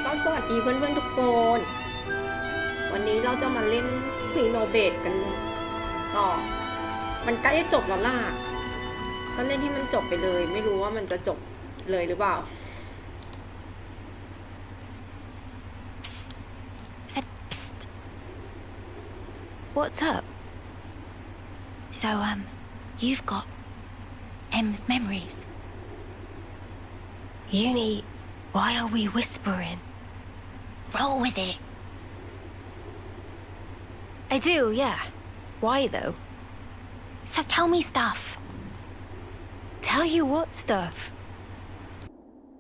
ก็สวัสดีเพื่อนๆทุกคน วันนี้เราจะมาเล่นซีโนเบดกันต่อ มันใกล้จะจบแล้วล่ะก็เล่นที่มันจบไปเลยไม่รู้ว่ามันจะจบเลยหรือเปล่า What's up? So, you've got M's memories. Uni, why are we whispering? Roll with it. I do, yeah. Why, though? So tell me stuff. Tell you what stuff?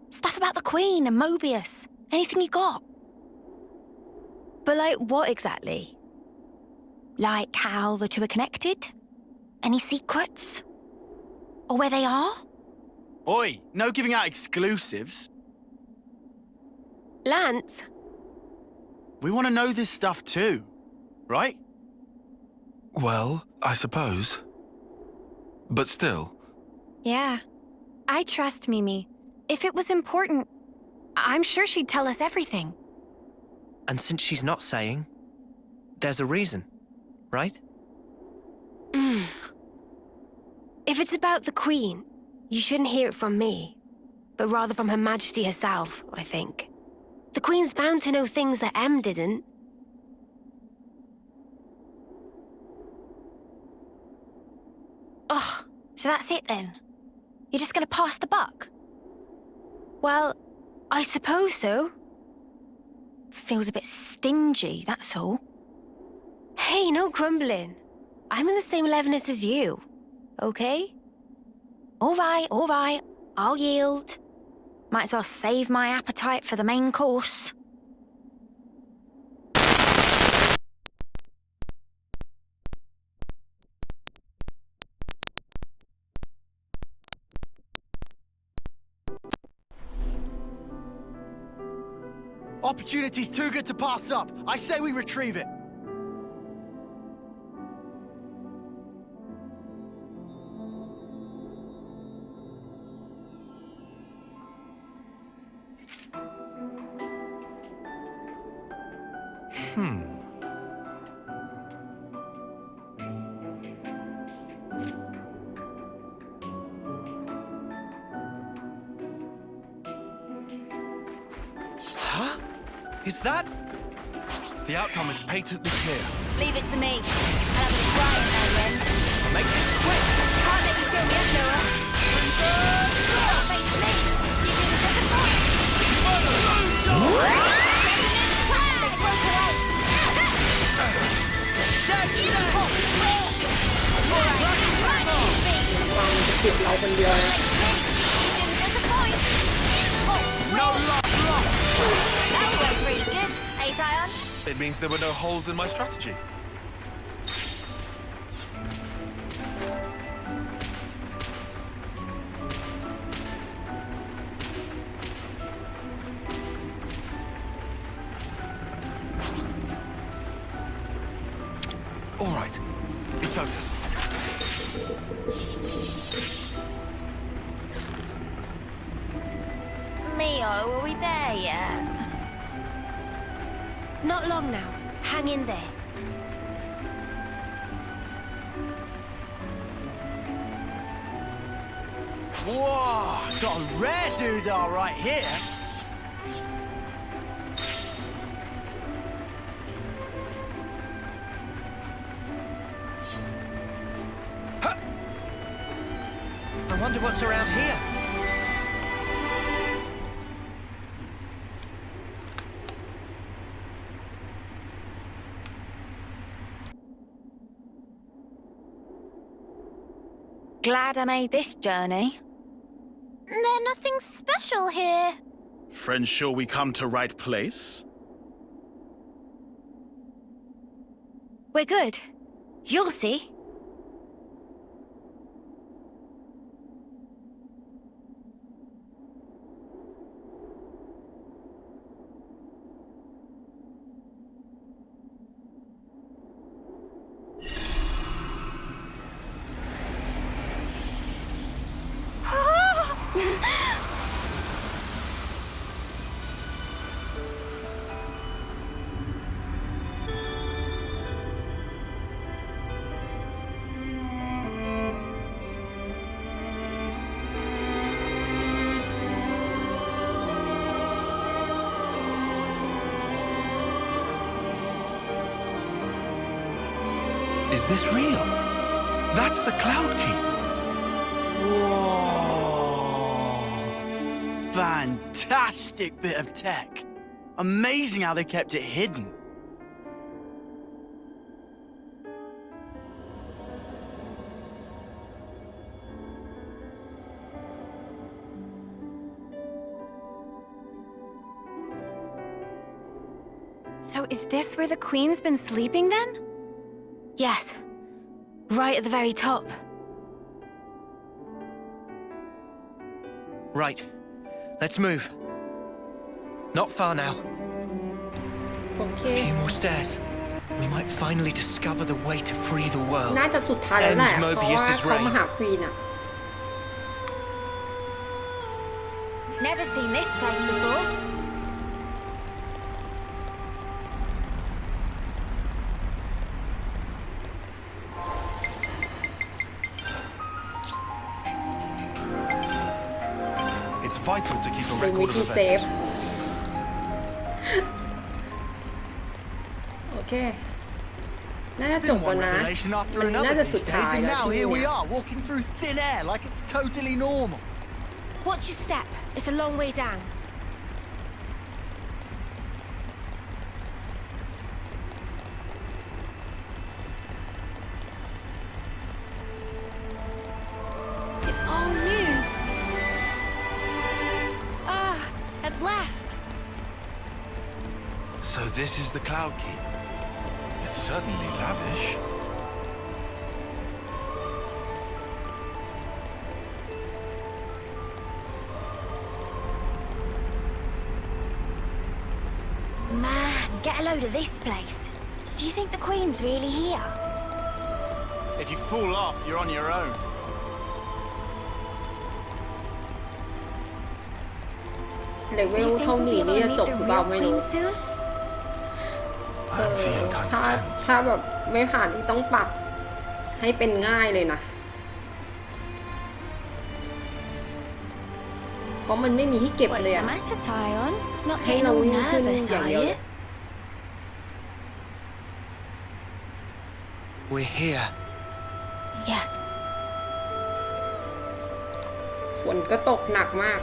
Stuff about the Queen and Mobius. Anything you got. But like what exactly? Like how the two are connected? Any secrets? Or where they are? Oi, no giving out exclusives. Lance? We want to know this stuff too, right? Well, I suppose. But still. Yeah. I trust Mimi. If it was important, I'm sure she'd tell us everything. And since she's not saying, there's a reason, right? If it's about the Queen, you shouldn't hear it from me, but rather from Her Majesty herself, I think. The Queen's bound to know things that M didn't. Oh, so that's it then? You're just gonna pass the buck? Well, I suppose so. Feels a bit stingy, that's all. Hey, no grumbling. I'm in the same levelness as you, okay? All right. I'll yield. Might as well save my appetite for the main course. Opportunity's too good to pass up. I say we retrieve it. Huh? Is that? The outcome is patently clear. Leave it to me. I'll have a try at that then. Make this quick! Can't let you show me a shower. Don't face me. You didn't get the point. They broke her out.จิบเราคนเดียว No luck lost. That went pretty good, eh, Zion? It means there were no holes in my strategy. All right, it's over. Mio, are we there yet? Not long now. Hang in there. Whoa, got a rare doodah right here. I wonder what's around here. Glad I made this journey. There's nothing special here. Friends sure we come to right place? We're good. You'll see. Is this real? That's the Cloud Keep. Whoa! Fantastic bit of tech. Amazing how they kept it hidden. So is this where the Queen's been sleeping then? Yes. Right at the very top. Right. Let's move. Not far now. โอเค A few more stairs. We might finally discover the way to free the world. น่าจะสุดท้ายแล้วแหละ End เพราะว่า Mobius's เขามา reign. หาควีนอะ Never seen this place before. It's vital to keep a เป็นวิ record ธี of เซฟ events. โอเค น่าจะ It's จ been บแล้ว one นะ revelation มั after น another น่าจะ these สุด days, ท้าย and แล้ว now ที่ here we เนี่ย are, walking through thin air like it's totally normal. Watch your step. It's a long way down. It's all new. Ah, at last. So this is the Cloud Keep. It's certainly lavish. Man, get a load of this place. Do you think the Queen's really here? If you fall off, you're on your own. เลเว Do ล you think เท่า we'll นี้ be นี่ able จะ to จ meet บ the หรือเปล่า real ไม่รู้ Queen soon? I'm feeling kind ถ้า of tense. ถ้าแบบไม่ผ่านนี่ต้องปรับให้เป็นง่ายเลยนะ เพราะมันไม่มีที่เก็บ What's เลย the อะ matter, Tyon? Not ให้ getting เรา all วิ่งขึ้น nervous, อย่าง are เดียวเล you? ย We're here. Yes. ฝนก็ตกหนักมาก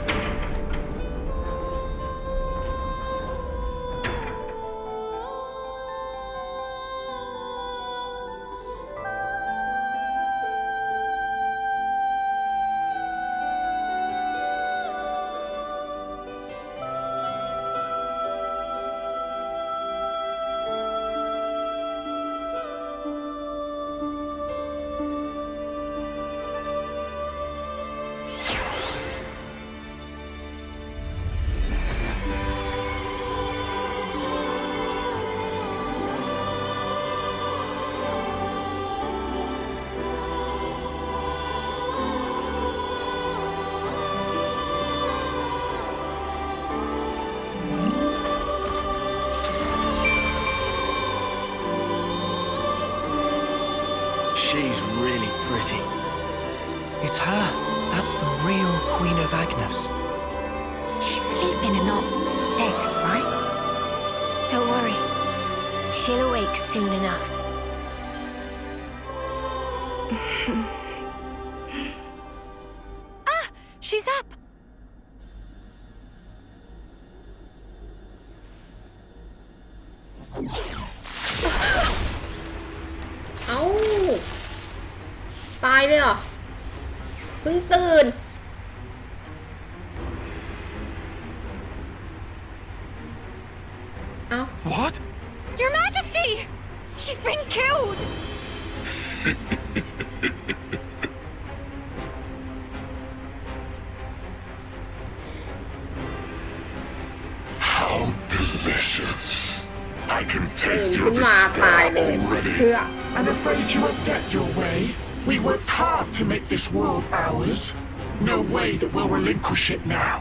She's really pretty. It's her. That's the real Queen of Agnes. She's sleeping and not dead, right? Don't worry. She'll awake soon enough. Ah! She's up! เอ้า ตายเลยเหรอ เพิ่งตื่น เอ้า What? Your Majesty! She's been killed! How delicious. I can ตื่น taste ขึ้ your นมาตาย despair เลย already. เพื่อ I'm afraid you won't get your way. We worked hard to make this world ours. No way that we'll relinquish it now.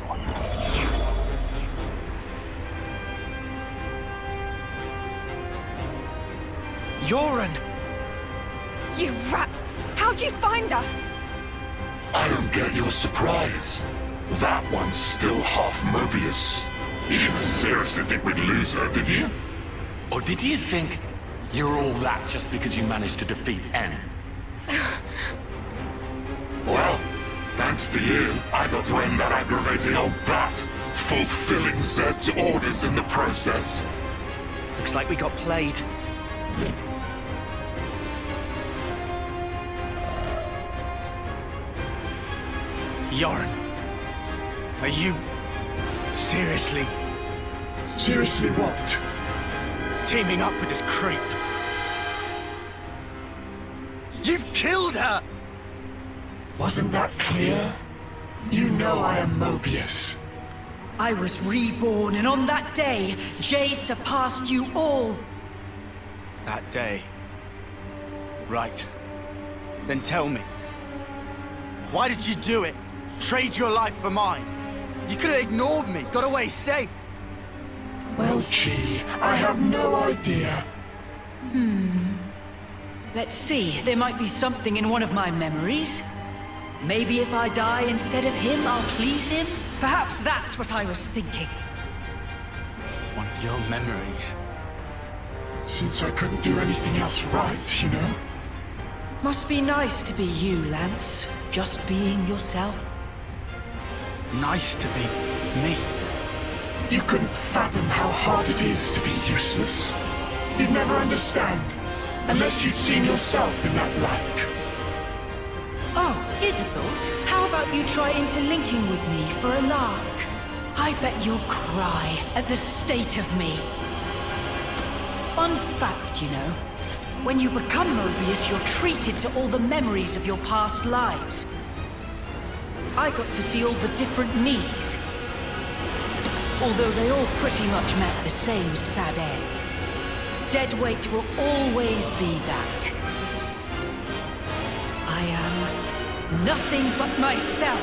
Yoren! You rats! How'd you find us? I don't get your surprise. That one's still half Mobius. You didn't seriously think we'd lose her, did you? Or did you think You're all that just because you managed to defeat N. Well, thanks to you, I got to end that aggravating old bat, fulfilling Zed's orders in the process. Looks like we got played. Yoren, are you seriously Seriously what? teaming up with this creep? You've killed her! Wasn't that clear? You know I am Mobius. I was reborn, and on that day, Jay surpassed you all. That day. Right. Then tell me. Why did you do it? Trade your life for mine? You could have ignored me, got away safe. Well, gee, I have no idea. Let's see, there might be something in one of my memories. Maybe if I die instead of him, I'll please him? Perhaps that's what I was thinking. One of your memories. Since I couldn't do anything else right, you know? Must be nice to be you, Lance. Just being yourself. Nice to be me. You couldn't fathom how hard it is to be useless. You'd never understand, unless you'd seen yourself in that light. Oh, here's a thought. How about you try interlinking with me for a lark? I bet you'll cry at the state of me. Fun fact, you know. When you become Mobius, you're treated to all the memories of your past lives. I got to see all the different me's. Although they all pretty much met the same sad end. Deadweight will always be that. I am nothing but myself.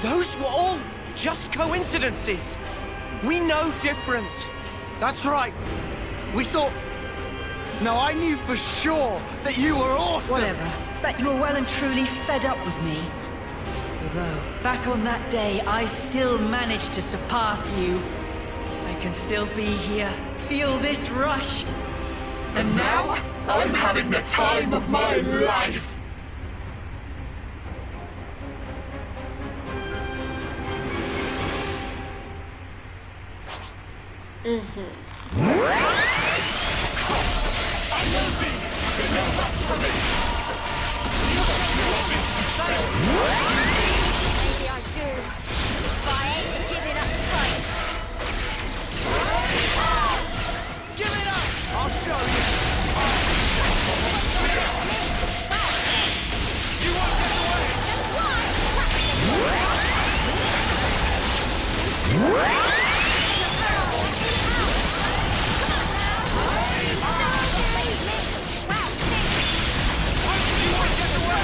Those were all just coincidences. We know different. That's right. We thought... No, I knew for sure that you were awesome. Whatever. Bet you were well and truly fed up with me. Although, back on that day, I still managed to surpass you. I can still be here, feel this rush. And now, I'm having the time of my life. Maybe I do, but I ain't giving up fight. Give it up! I'll show you. You won't get away!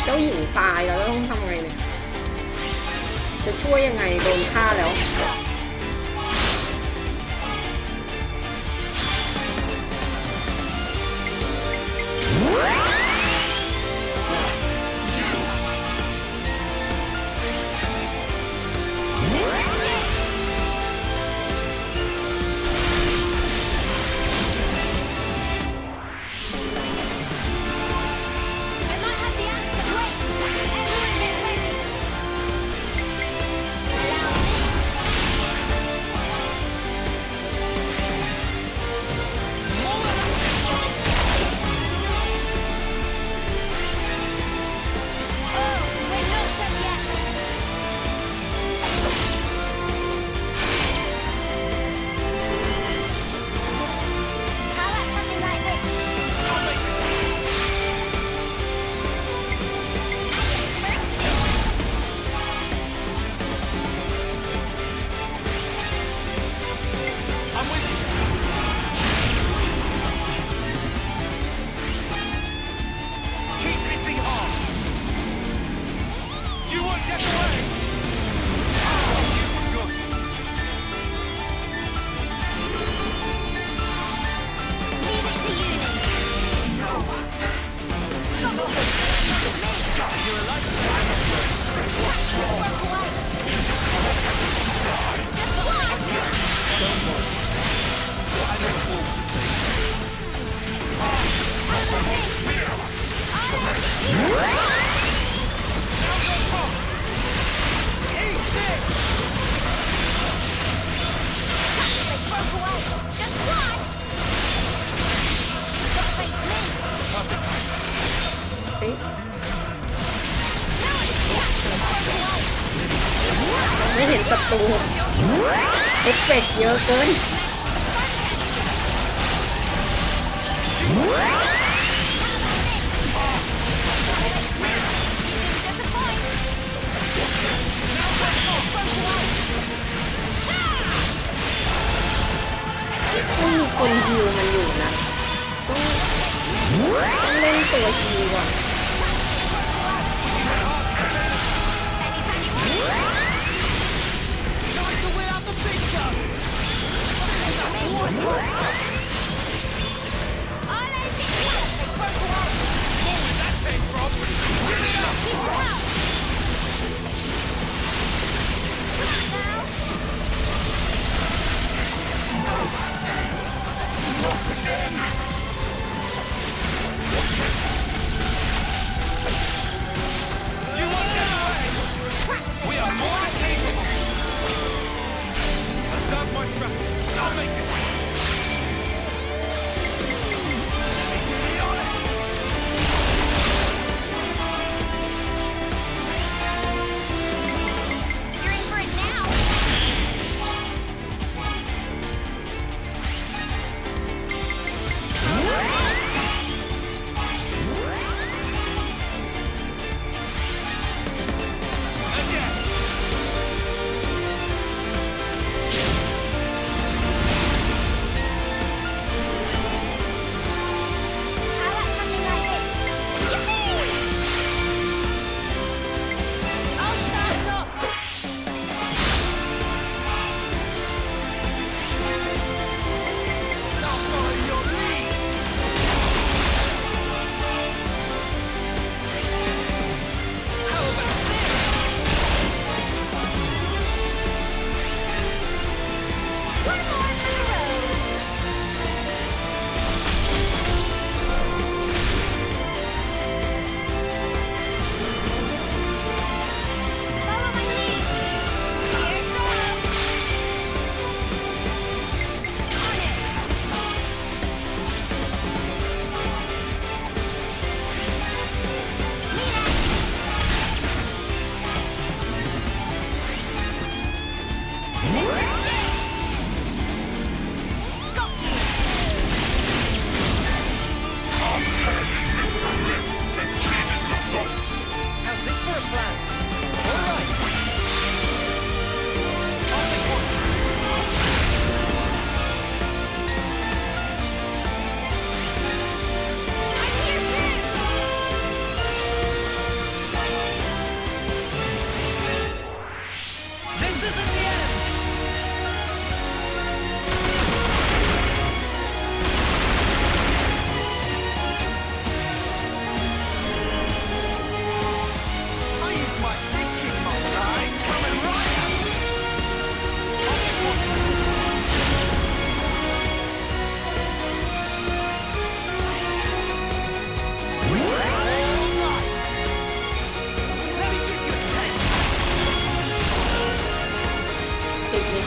เจ้าหญิงตายแล้วต้องทำไงเนี่ยจะช่วยยังไงโดนฆ่าแล้ว I might have the answer. Wait! Everyone get ready! Allow me. Oh, we're not done yet. How about something like this? I'm with you. Keep hitting hard. You won't get away. You were good. Leave it to you. You're a light. Walk away. Just one. Don't worry. I know it's all to say. Eat this! They broke away. Just one. Gotta face me. เอ๊ะ Now I just catch them. Broke away. ไม่เห็นศัตรูเอฟเฟกต์เยอะเกิน Disappoint. Broke away. ต้องมีคนฮิวมันอยู่นะ ต้องเล่นตัวฮิวอ่ะ Time to win out the big gun! All I see is they broke away. That came from. Keep them out. Now.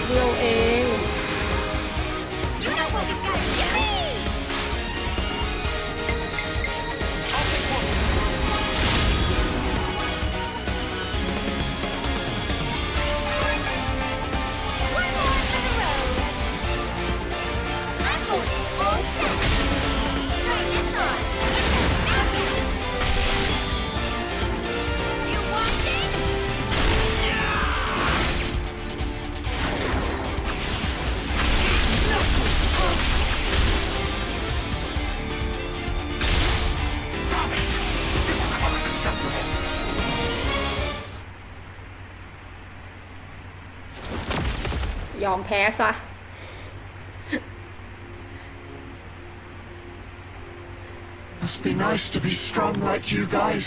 เดียวเอง You know what you've got to do. One more for the road. I'm going all set. Try this on. You want it? ยอมแพ้ซะ Must be nice to be strong like you guys.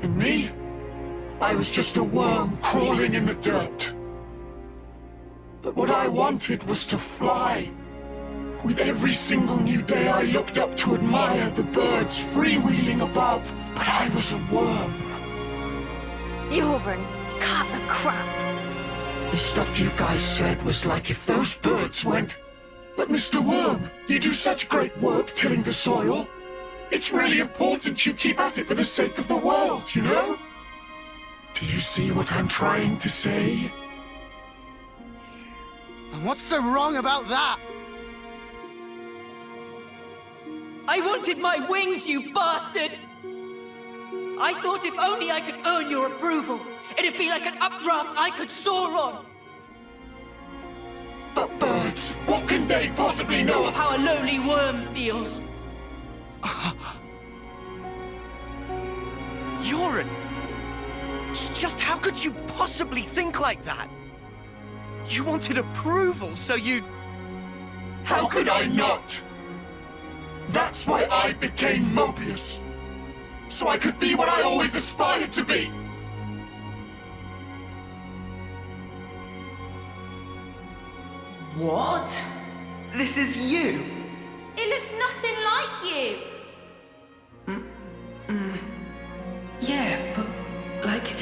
And me? I was just a worm crawling in the dirt. But what I wanted was to fly. With every single new day I looked up to admire the birds freewheeling above. But I was a worm. Yoren, cut the crap. The stuff you guys said was like if those birds went. But Mr. Worm, you do such great work tilling the soil. It's really important you keep at it for the sake of the world, you know? Do you see what I'm trying to say? And what's so wrong about that? I wanted my wings, you bastard! I thought if only I could earn your approval, it'd be like an updraft I could soar on. But birds, what can they possibly know Of how a lonely worm feels. Yoren! Just how could you possibly think like that? You wanted approval, so you... How could I not? That's why I became Mobius. So I could be what I always aspired to be. What? This is you? It looks nothing like you. Yeah, but, like,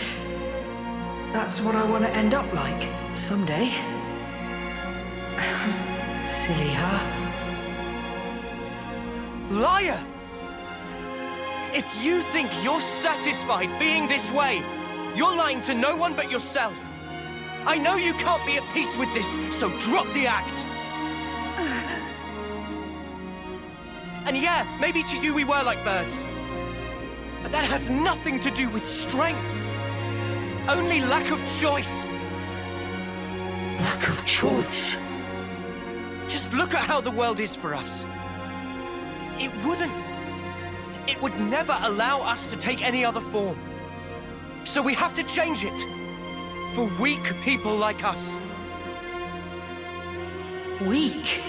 that's what I want to end up like, someday. Silly, huh? Liar! If you think you're satisfied being this way, you're lying to no one but yourself. I know you can't be at peace with this, so drop the act. And yeah, maybe to you we were like birds. But that has nothing to do with strength. Only lack of choice. Lack of choice. Just look at how the world is for us. It wouldn't. It would never allow us to take any other form. So we have to change it. For weak people like us. Weak?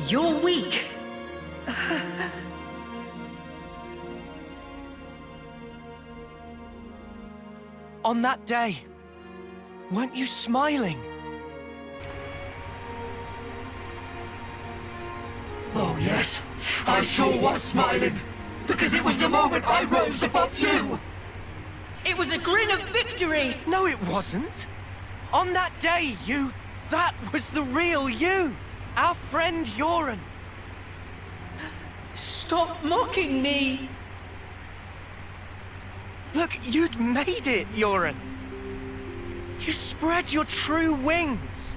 You're weak. On that day, weren't you smiling? Oh, yes. I sure was smiling. Because it was the moment I rose above you. It was a grin of victory. No, it wasn't. On that day, that was the real you. Our friend Yoren. Stop mocking me. Look, you'd made it, Yoren. You spread your true wings.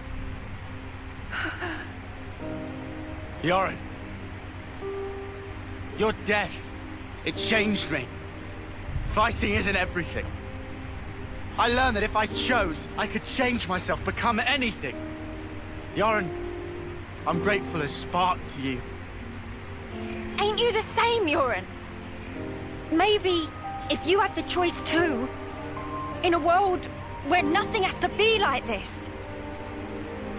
Yoren. Your death, it changed me. Fighting isn't everything. I learned that if I chose, I could change myself, become anything. Yoren, I'm grateful as spark to you. Ain't you the same, Yoren? Maybe if you had the choice too, in a world where nothing has to be like this.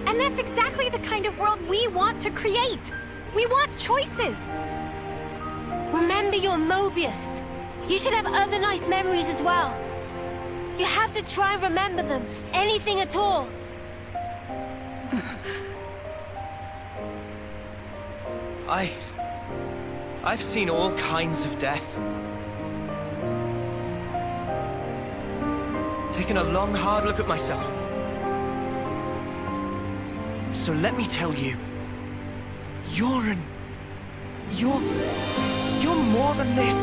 And that's exactly the kind of world we want to create. We want choices. Remember your Mobius. You should have other nice memories as well. You have to try and remember them, anything at all. I've seen all kinds of death. Taken a long, hard look at myself. So let me tell you, you're more than this.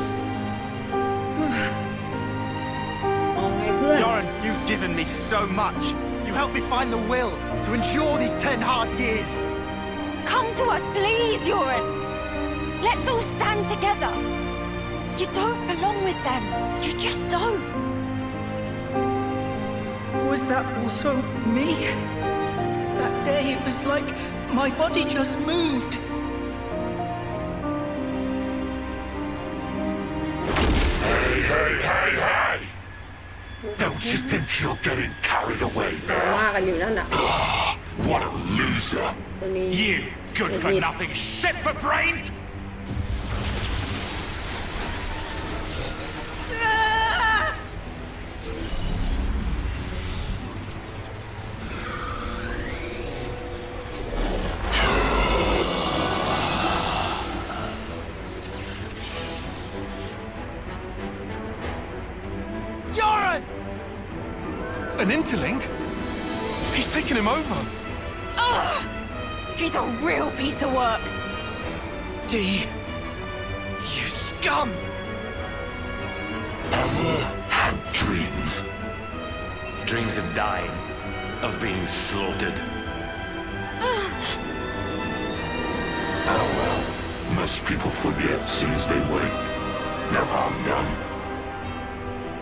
เอาไงเพื่อน Yoren, you've given me so much. You helped me find the will to endure these 10 hard years. Come to us, please, Yoren. Let's all stand together. You don't belong with them. You just don't. Was that also me? That day it was like my body just moved. Hey! Don't you think you're getting carried away ว่า there? กันอยู่นั่นน่ะ What a loser! ตัวนี้ You good for nothing shit for brains! Yoren! An interlink? He's taken him over. He's a real piece of work. D, you scum! Ever had dreams? Dreams of dying, of being slaughtered. Oh well, most people forget as soon as they wake. No harm done.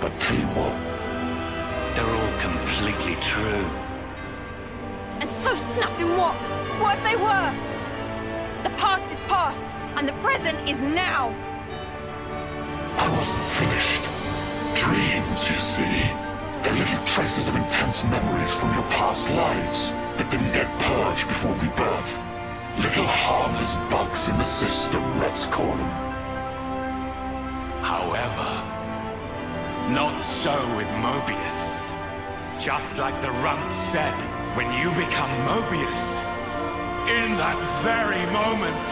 But tell you what, They're all completely true. And so snuffing what? What if they were? The past is past, and the present is now. I wasn't finished. Dreams, you see. They're little traces of intense memories from your past lives that didn't get purged before rebirth. Little harmless bugs in the system, let's call them. However, not so with Mobius. Just like the runt said, when you become Mobius, in that very moment,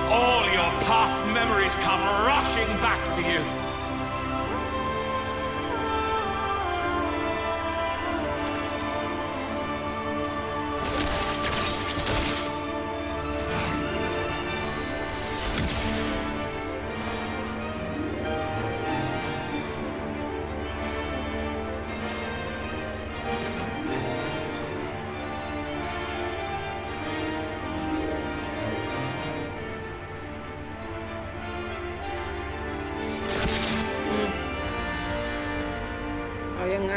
all your past memories come rushing back to you.เอายังไง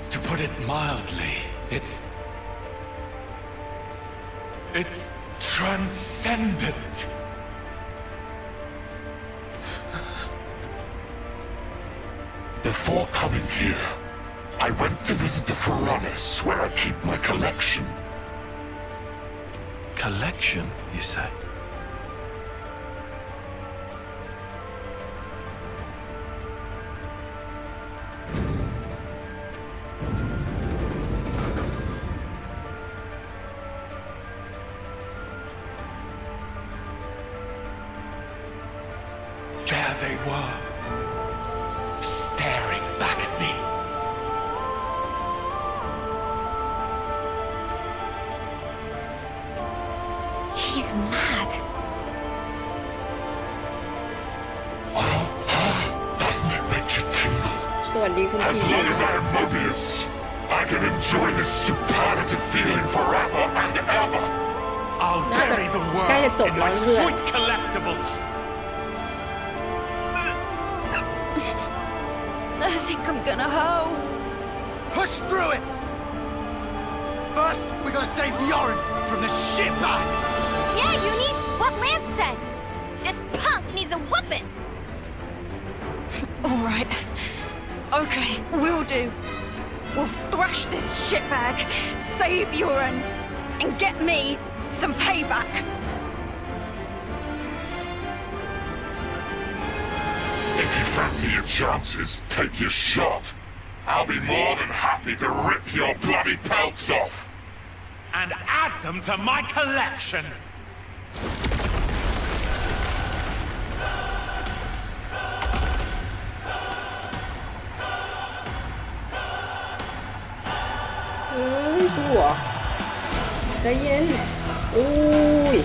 To put it mildly, it's transcendent. Before coming here, I went to visit the Furnace where I keep my collection. Collection, you say? There they were, staring back at me. He's mad. Well, doesn't it make you tingle? สวัสดีคุณ As ที long as I'm Mobius, I can enjoy this superlative feeling forever and ever. I'll bury the world Kaya in chop my lang, Hương. sweet collection. indestructibles. I think I'm gonna hoe. Push through it! First, we gotta save the Orin from the shitbag! Yeah, you need what Lance said. This punk needs a whooping. All right. Okay, we'll do. We'll thrash this shitbag, save Yoren, and get me some payback. If you fancy your chances, take your shot. I'll be more than happy to rip your bloody pelts off. And add them to my collection. สู้เหรอใจเย็นอุ้ย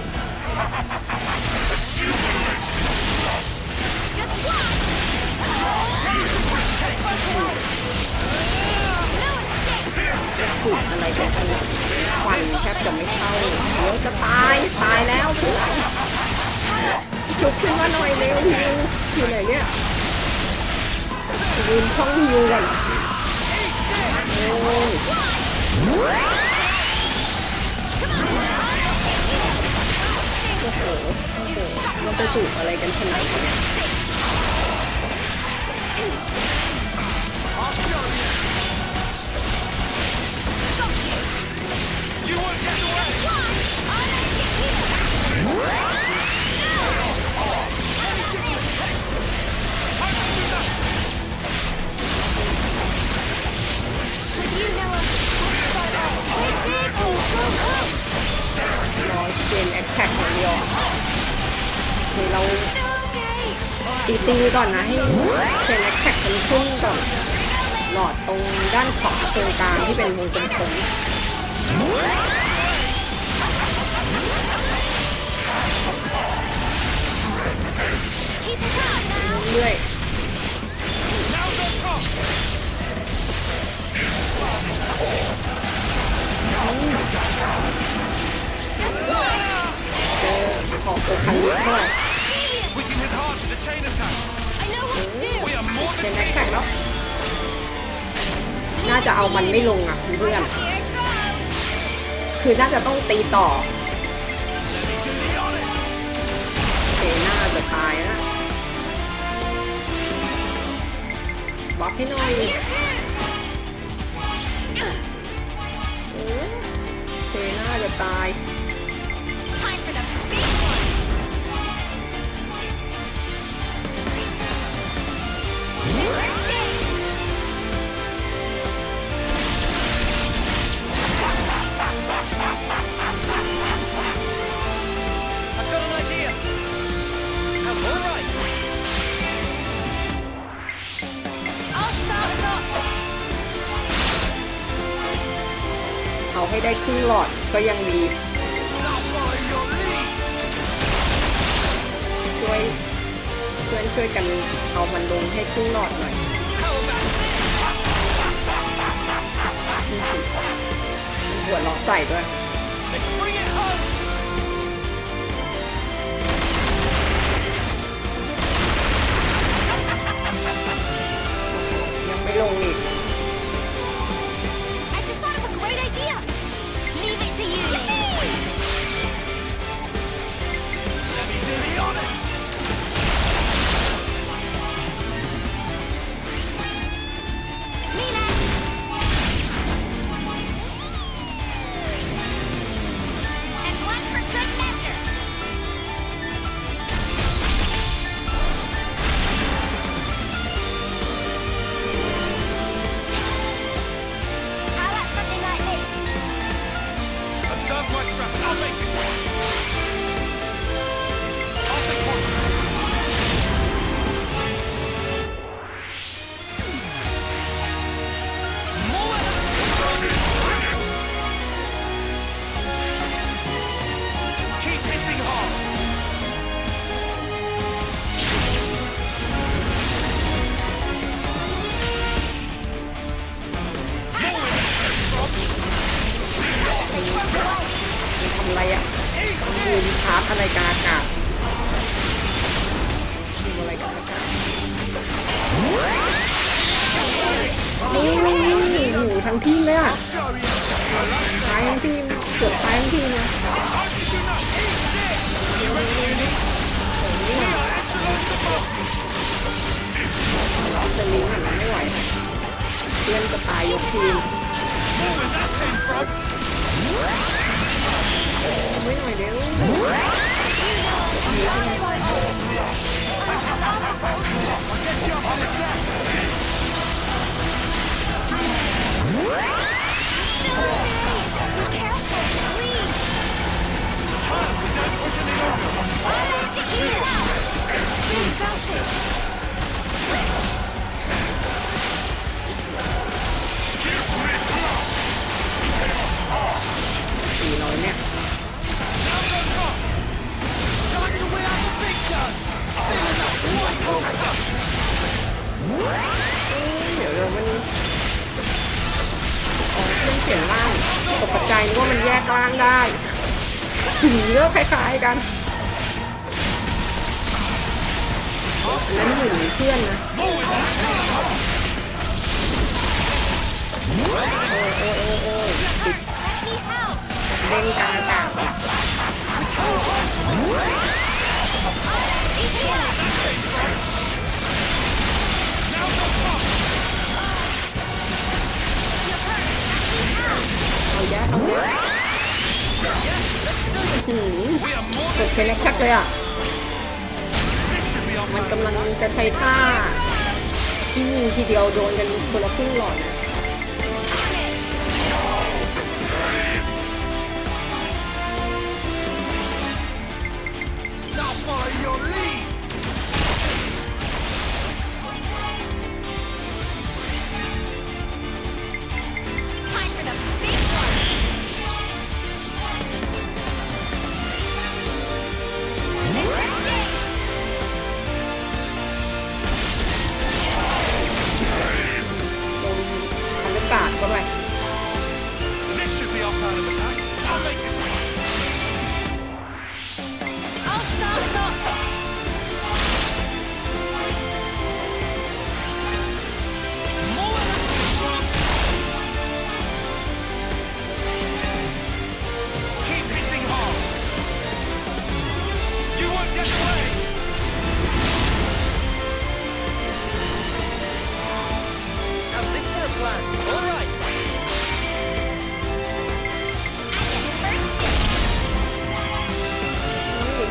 Just watch. No escape. ถูกอะไรกันขนาดฟันแทบจะไม่เข้าเดี๋ยวจะตายแล้วเพื่อนชุบขึ้นมาหน่อยเร็วฮิวอยู่ไหนเนี่ยยืนช่องฮิวก่อนโอ้ยโอ้โหมันจะถูกอะไรกันขนาดนี้ You won't get away. With you, Noah. รอเกมแอคแท็กอย่างเดียวคือเราตีก่อนนะให้เกมแอคแท็กมันขึ้นก่อนหลอดตรงด้านขวาตรงกลางที่เป็นวงกลมเรื่อยขอบคันนี้เท่าไหร่ We can hit hard with the chain attack. I know what to do. We are more เก than มแอคแท็ก capable. แล้วน่าจะเอามันไม่ลงอ่ะเพื่อน Here it goes. คือน่าจะต้องตีต่อเซน่าจะตายนะบล็อกให้หน่อยเซน่าจะตาย Time for the big one. เอาให้ได้ครึ่งหลอดก็ยังดีช่วยเพื่อนช่วยกันเอามันลงให้ครึ่งหลอดหน่อยหัวล้อใส่ด้วยยังไม่ลงอีก I just thought of a great idea. Leave it to you. Mina. And one for good measure. How about something like this? Observe my strap. I'll make it. I'll take one. Keep hitting hard.ทำอะไรอ่ะยืนชาร์จอะไรกลางอากาศ อยู่ทั้งทีมเลยอ่ะตายทั้งทีมเกือบตายทั้งทีมนะจะลิงก์มันไม่ไหวเพื่อนจะตายยกทีมไม่หน่อยเดี๋ยว400เนี่ยเดี๋ยวมันเครื่องเสียงล่างตกใจนึกว่ามันแยกล่างได้สีก็คล้ายๆกันนั้นหนึ่งเพื่อนนะโอ้ติดเด้งกลางอากาศเอาแย่เอาแย่กดเชนแคปเลยอ่ะมันกำลังจะใช้ท่าที่ยิงทีเดียวโดนกันคนละครึ่งหลอดนะกาดเข้าไป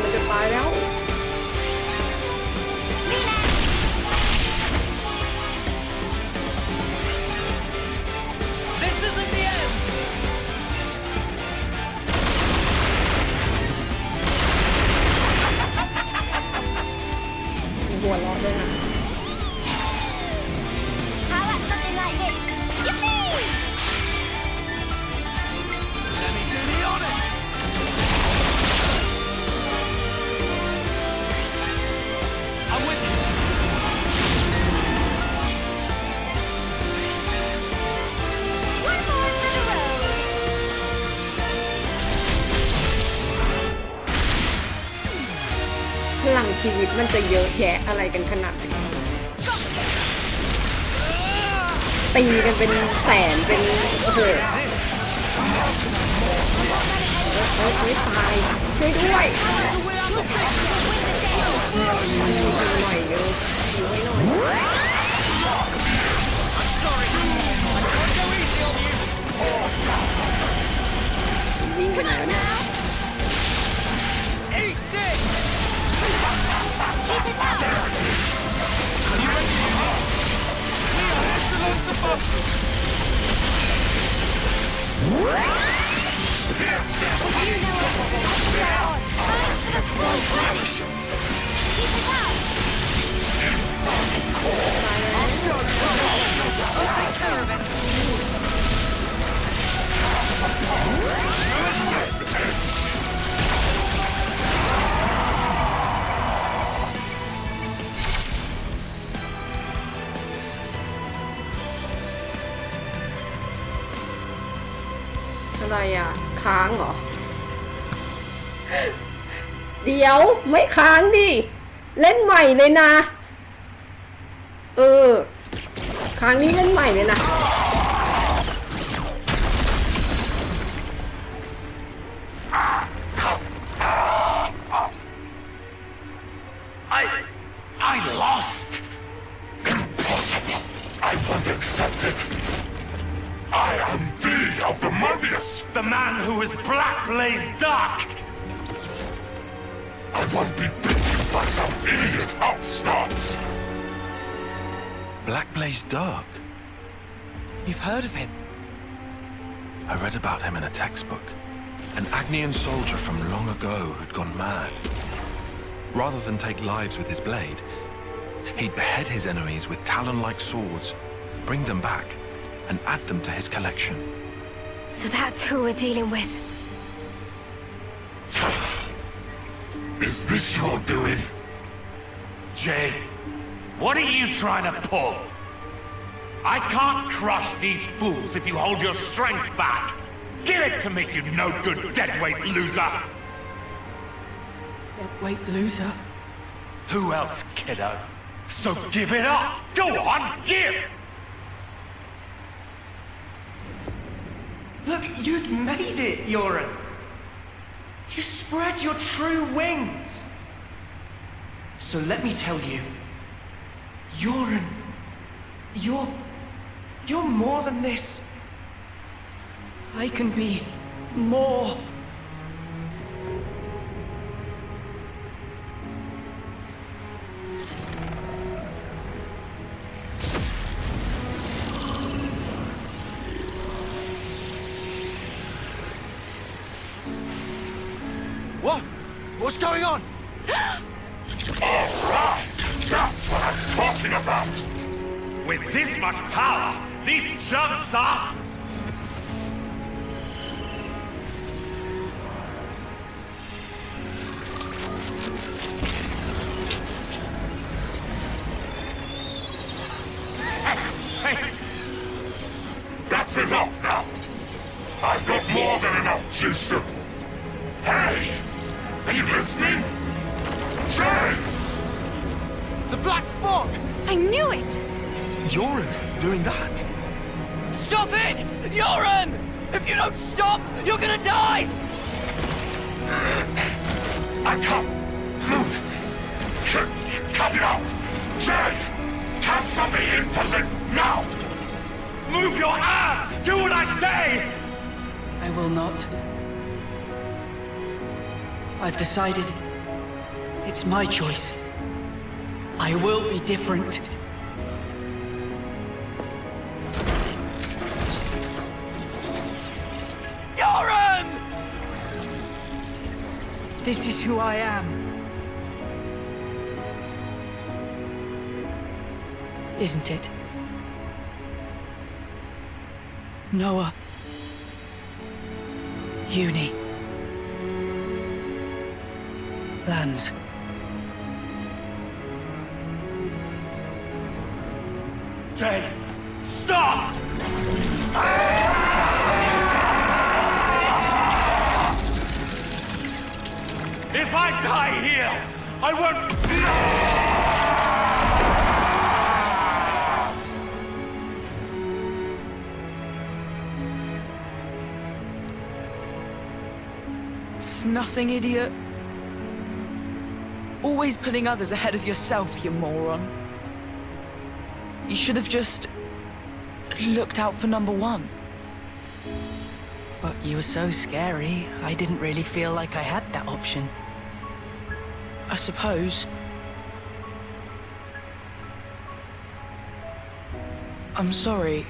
มันจะตายแล้วมีหัวเราะด้วยนะพลังชีวิตมันจะเยอะแยะอะไรกันขนาดนี้ตีกันเป็นแสนเป็นโอ้โหไม่ตายช่วยด้วยหน่อยเร็วให้หน่อยวิ่งไปไหนแล้วเนี่ยอะไรอ่ะค้างเหรอเดี๋ยวไม่ค้างดิเล่นใหม่เลยนะ ครั้งนี้เล่นใหม่เลยนะ I lost. Impossible. I won't accept it. I am D of the Mobius. The man who is black blazed dark. I won't be beaten by some idiot upstarts. Black Blaze Dark? You've heard of him? I read about him in a textbook. An Agnian soldier from long ago who'd gone mad. Rather than take lives with his blade, he'd behead his enemies with talon-like swords, bring them back, and add them to his collection. So that's who we're dealing with. Is this your doing? Jay, what are you trying to pull? I can't crush these fools if you hold your strength back. Give it to me, you no-good deadweight loser! Deadweight loser? Who else, kiddo? So give it up! Go on, give! Look, you'd made it, Yoren. You spread your true wings. So let me tell you, Yoren, you're more than this. I can be more. What? What's going on? All right. That's what I'm talking about. With this much power, these chumps are... That's enough now. I've got more than enough juice to... Hey! Are you listening? Jay! The Black Fog! I knew it! Yoren's doing that. Stop it! Yoren! If you don't stop, you're gonna die! I can't move. Cut it out! Jay! Cancel me into Link now! Move your ass! Do what I say! I will not. I've decided. It's my choice. I will be different. Yoren! This is who I am. Isn't it? Noah. Uni. Lands. Jay, stop! If I die here, I won't... Snuffing idiot. Always putting others ahead of yourself, you moron. You should have just looked out for number one. But you were so scary, I didn't really feel like I had that option. I suppose. I'm sorry,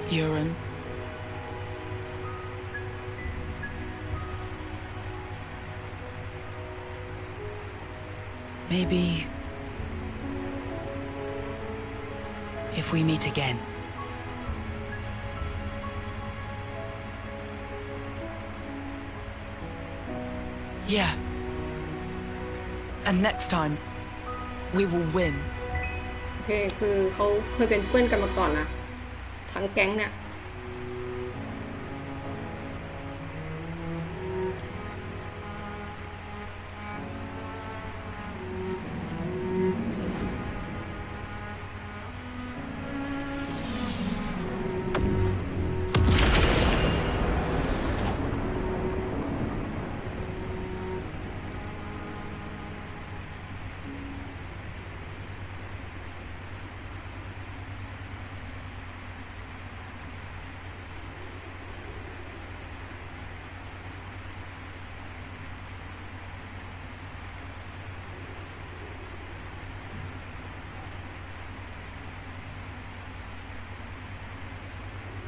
Yoren. Maybe if we meet again. Yeah. And next time, we will win. โอเคคือเขาเคยเป็นเพื่อนกันมาก่อนนะทั้งแก๊งเนี่ย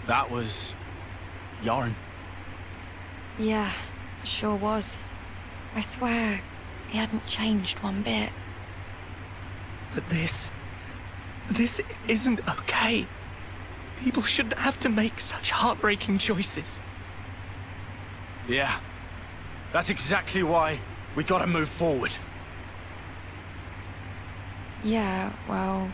That was yarn. Yeah, sure was. I swear, he hadn't changed one bit. But this isn't okay. People shouldn't have to make such heartbreaking choices. Yeah. That's exactly why we gotta move forward. Yeah, well...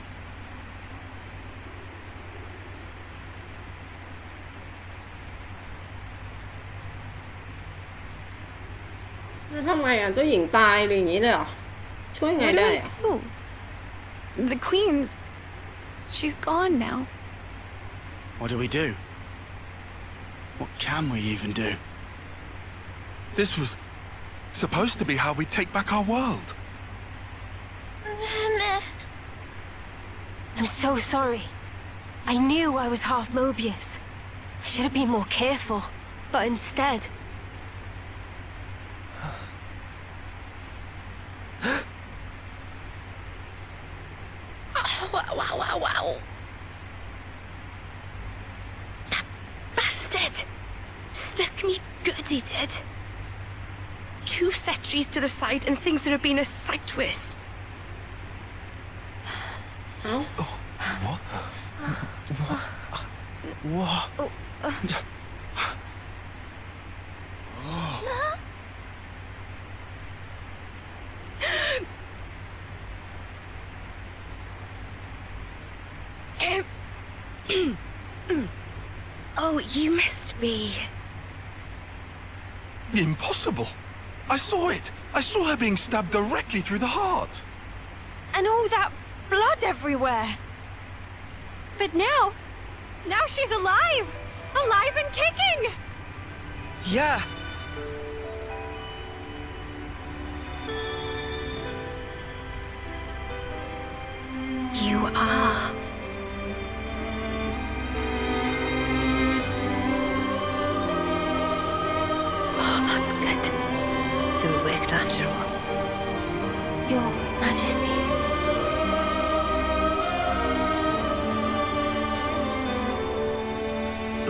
แล้วทำไงอ่ะเจ้าหญิงตายหรืออย่างนี้เลยเหรอช่วยไง Where do ได้ we อ่ะ go? The Queen's... She's gone now. What do we do? What can we even do? This was supposed to be how we take back our world. I'm so sorry. I knew I was half Mobius. I should have been more careful. But instead... Wow. That bastard! Stuck me good, he did. 2 sentries to the side and things that have been a sight worse. เอ้า What? What? Oh, you missed me. Impossible. I saw it. I saw her being stabbed directly through the heart. And all that blood everywhere. But now she's alive! Alive and kicking! Yeah. You are. Oh, that's good. So it worked after all. Your Majesty.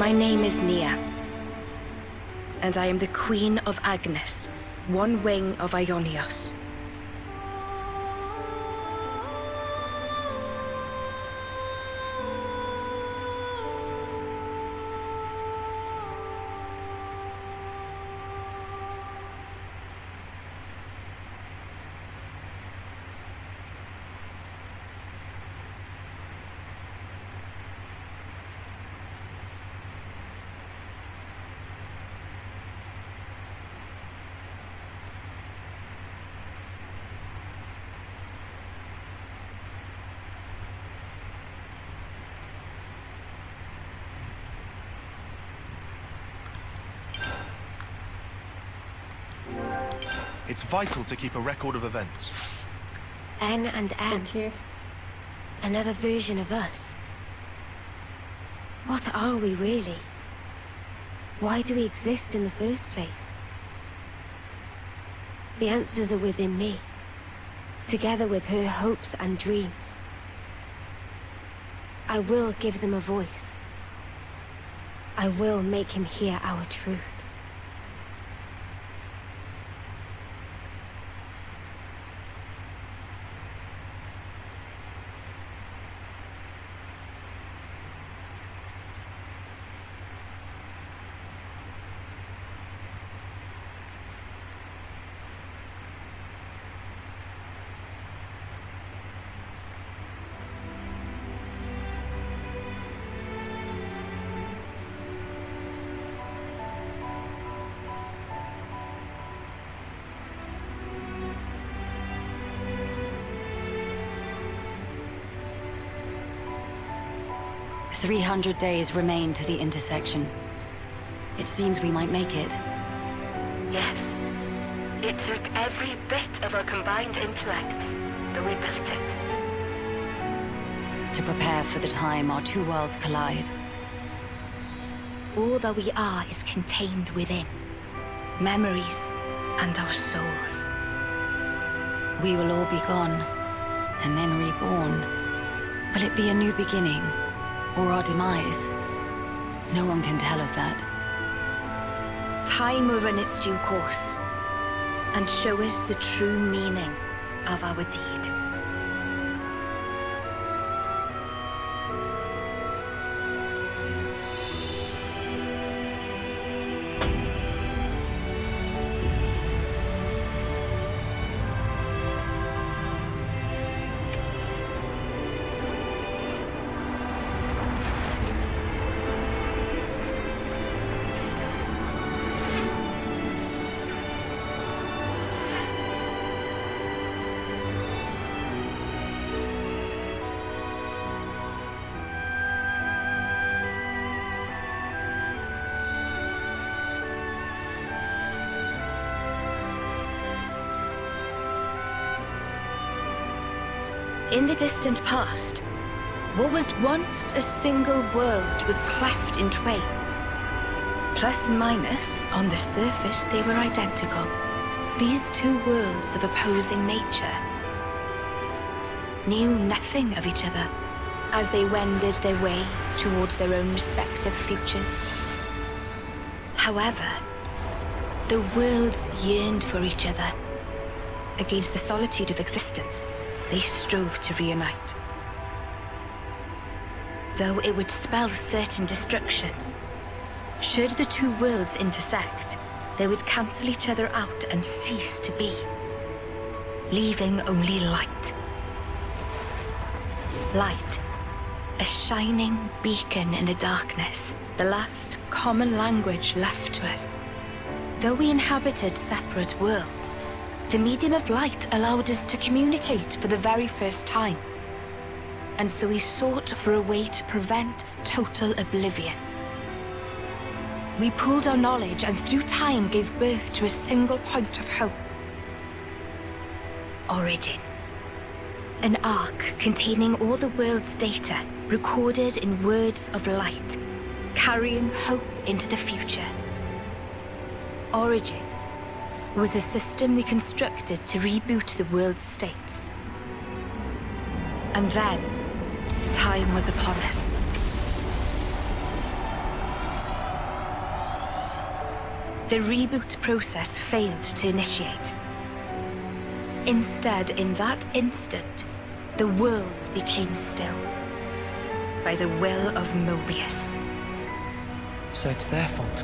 My name is Nia, and I am the Queen of Agnes, one wing of Ionios. It's vital to keep a record of events. N and โอ M. เค Another version of us. What are we really? Why do we exist in the first place? The answers are within me, together with her hopes and dreams. I will give them a voice. I will make him hear our truth. "300 days remain to the intersection. It seems we might make it." Yes. It took every bit of our combined intellects, but we built it. To prepare for the time our 2 worlds collide. All that we are is contained within. Memories and our souls. We will all be gone, and then reborn. Will it be a new beginning, or our demise? No one can tell us that. Time will run its due course and show us the true meaning of our deed. In the distant past, what was once a single world was cleft in twain. Plus and minus, on the surface they were identical. These two worlds of opposing nature knew nothing of each other as they wended their way towards their own respective futures. However, the worlds yearned for each other. Against the solitude of existence, they strove to reunite. Though it would spell certain destruction, should the two worlds intersect, they would cancel each other out and cease to be, leaving only light. Light, a shining beacon in the darkness, the last common language left to us. Though we inhabited separate worlds, the medium of light allowed us to communicate for the very first time. And so we sought for a way to prevent total oblivion. We pooled our knowledge and through time gave birth to a single point of hope. Origin. An arc containing all the world's data, recorded in words of light, carrying hope into the future. Origin was a system we constructed to reboot the world's states. And then, time was upon us. The reboot process failed to initiate. Instead, in that instant, the worlds became still by the will of Mobius. So it's their fault.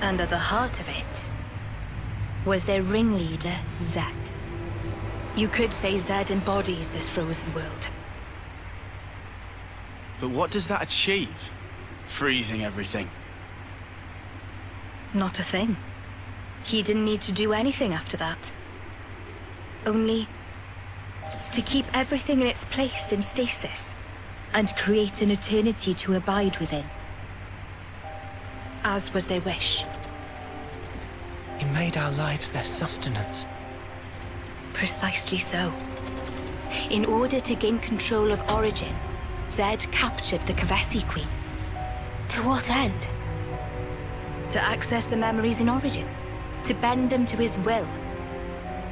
And at the heart of it was their ringleader, Zed. You could say Zed embodies this frozen world. But what does that achieve? Freezing everything. Not a thing. He didn't need to do anything after that. Only to keep everything in its place in stasis and create an eternity to abide within. As was their wish. He made our lives their sustenance. Precisely so. In order to gain control of Origin, Zed captured the Kavesi Queen. To what end? To access the memories in Origin. To bend them to his will.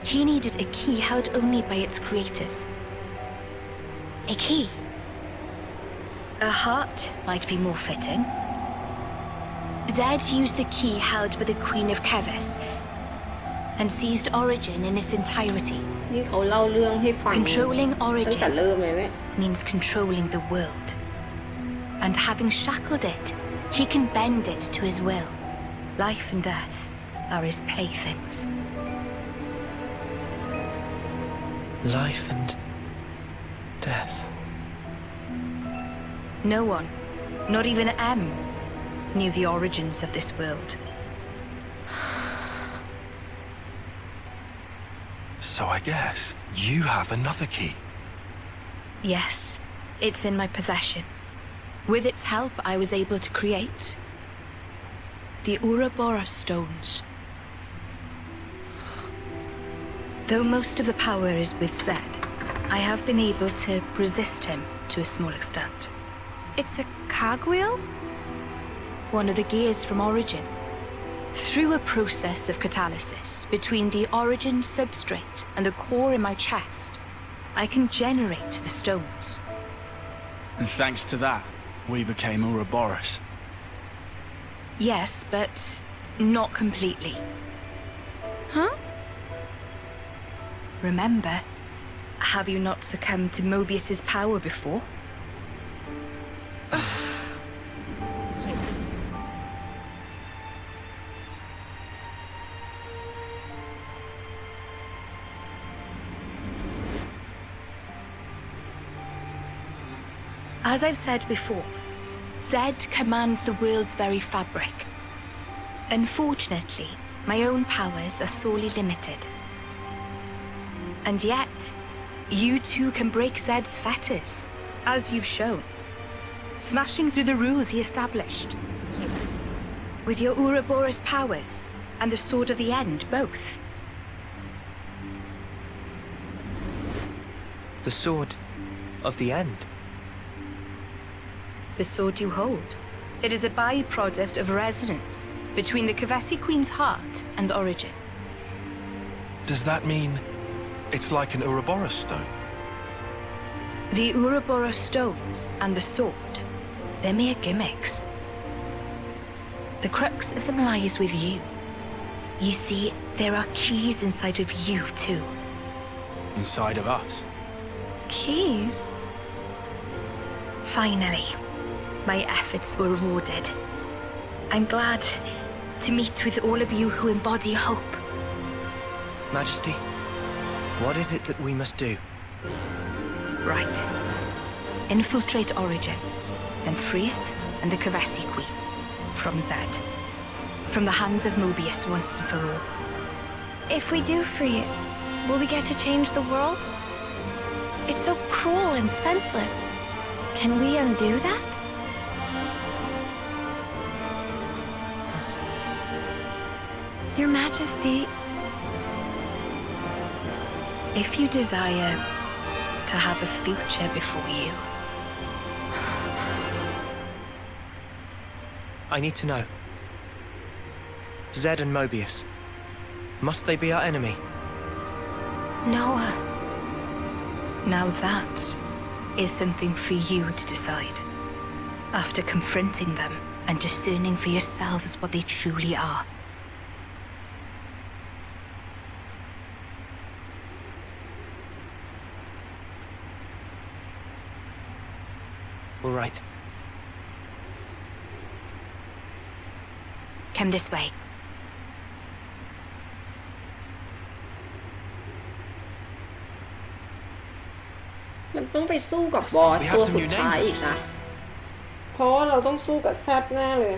He needed a key held only by its creators. A key? A heart might be more fitting. Zed used the key held by the Queen of Keves and seized Origin in its entirety. นี่เขาเล่าเรื่องให้ฟัง Controlling ตั้งแต่ Origin เริ่มเลยเนี่ย means controlling the world. And having shackled it, he can bend it to his will. Life and death are his playthings. Life and death. No one, not even M, knew the origins of this world. So I guess you have another key. Yes, it's in my possession. With its help, I was able to create the Ouroboros stones. Though most of the power is with Zed, I have been able to resist him to a small extent. It's a cogwheel? One of the gears from Origin. Through a process of catalysis between the Origin substrate and the core in my chest, I can generate the stones. And thanks to that, we became Ouroboros. Yes, but not completely. Huh? Remember, have you not succumbed to Mobius's power before? As I've said before, Zed commands the world's very fabric. Unfortunately, my own powers are sorely limited. And yet, you too can break Zed's fetters, as you've shown, smashing through the rules he established. With your Ouroboros powers and the Sword of the End, both. The Sword of the End. The sword you hold. It is a byproduct of resonance between the Kavesi Queen's heart and origin. Does that mean it's like an Ouroboros stone? The Ouroboros stones and the sword, they're mere gimmicks. The crux of them lies with you. You see, there are keys inside of you too. Inside of us. Keys? Finally, my efforts were rewarded. I'm glad to meet with all of you who embody hope. Majesty, what is it that we must do? Right. Infiltrate Origin, then free it and the Kavesi Queen from Zed. From the hands of Mobius once and for all. If we do free it, will we get to change the world? It's so cruel and senseless. Can we undo that? Your Majesty, If you desire to have a future before you, I need to know. Zed and Mobius. Must they be our enemy? Noah. Now that is something for you to decide. After confronting them and discerning for yourselves what they truly are. All right. Come this way. มันต้องไปสู้กับบอสตัวสุดท้ายอีกนะ เพราะว่าเราต้องสู้กับแซดแน่เลย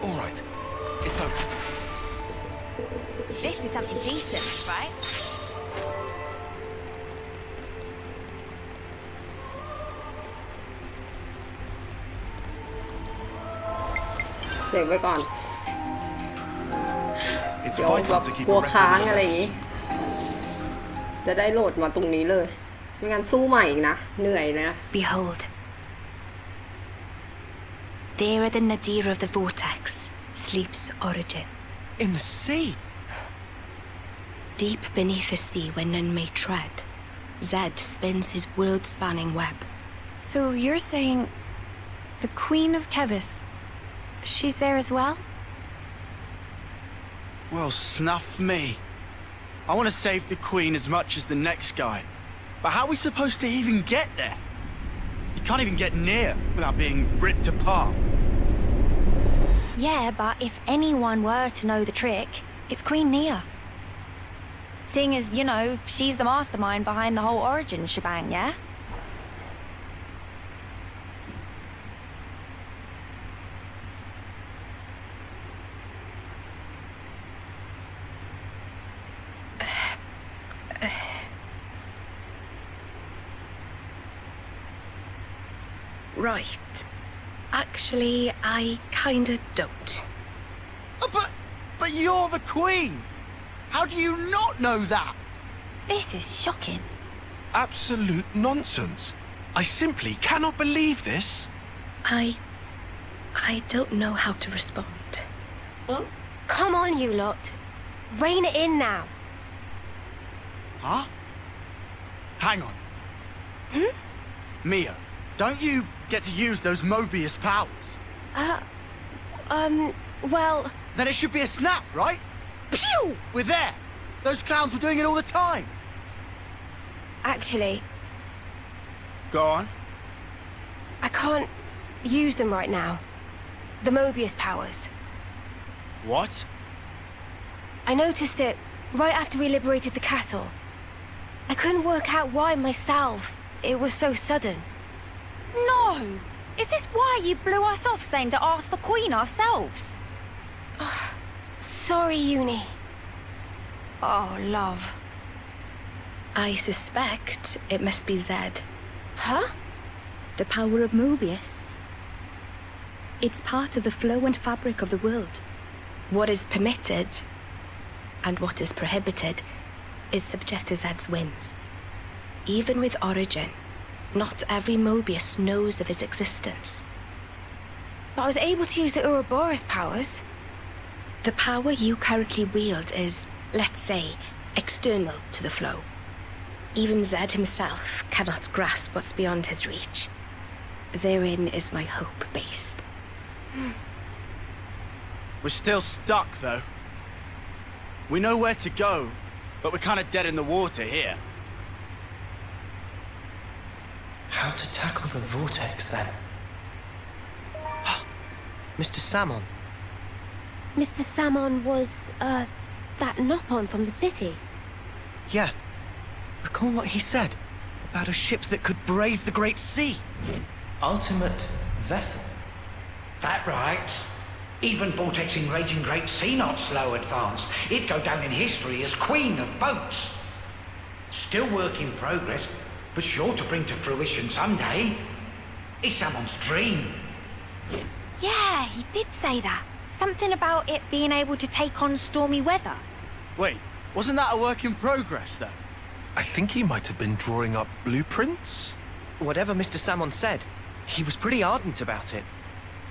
All right. It's open. this is something decent, right? เสียบไว้ก่อน It's เดี๋ยวแบบ vital to keep กลัว a ค้าง record อะไรอย่างงี้ จะได้โหลดมาตรงนี้เลย ไม่งั้นสู้ใหม่อีกนะ เหนื่อยนะ Behold. There at the nadir of the vortex sleeps Origin. In the sea? Deep beneath the sea where none may tread, Zed spins his world-spanning web. So you're saying the Queen of Kevis, she's there as well? Well, snuff me. I want to save the Queen as much as the next guy. But how are we supposed to even get there? You can't even get near without being ripped apart. Yeah, but if anyone were to know the trick, it's Queen Nia. Seeing as, you know, she's the mastermind behind the whole Origin shebang, yeah? Right. Actually, I kinda don't. But you're the Queen! How do you not know that? This is shocking. absolute nonsense. I simply cannot believe this. I don't know how to respond. Come on, you lot. Rein it in now. Huh? Hang on. Mia, don't you get to use those Mobius powers? Well, Then it should be a snap, right? Pew! We're there. Those clowns were doing it all the time. actually, Go on. I can't use them right now. The Mobius powers. What? I noticed it right after we liberated the castle. I couldn't work out why myself. It was so sudden. No! Is this why you blew us off saying to ask the Queen ourselves? Sorry, Uni. Oh, love. I suspect it must be Zed. Huh? The power of Mobius. It's part of the flow and fabric of the world. What is permitted and what is prohibited is subject to Zed's whims. Even with Origin, not every Mobius knows of his existence. But I was able to use the Ouroboros powers. The power you currently wield is, let's say, external to the flow. Even Zed himself cannot grasp what's beyond his reach. Therein is my hope based. We're still stuck, though. We know where to go, but we're kind of dead in the water here. How to tackle the vortex, then? Mr. Salmon. Mr. Salmon was, that Nopon from the city. Yeah. Recall what he said about a ship that could brave the Great Sea. Ultimate vessel. That right. Even vortexing raging Great Sea not slow advance. It'd go down in history as queen of boats. Still work in progress, but sure to bring to fruition someday. It's someone's dream. Yeah, he did say that. Something about it being able to take on stormy weather. Wait, wasn't that a work in progress, though? I think he might have been drawing up blueprints. Whatever Mr. Salmon said, he was pretty ardent about it.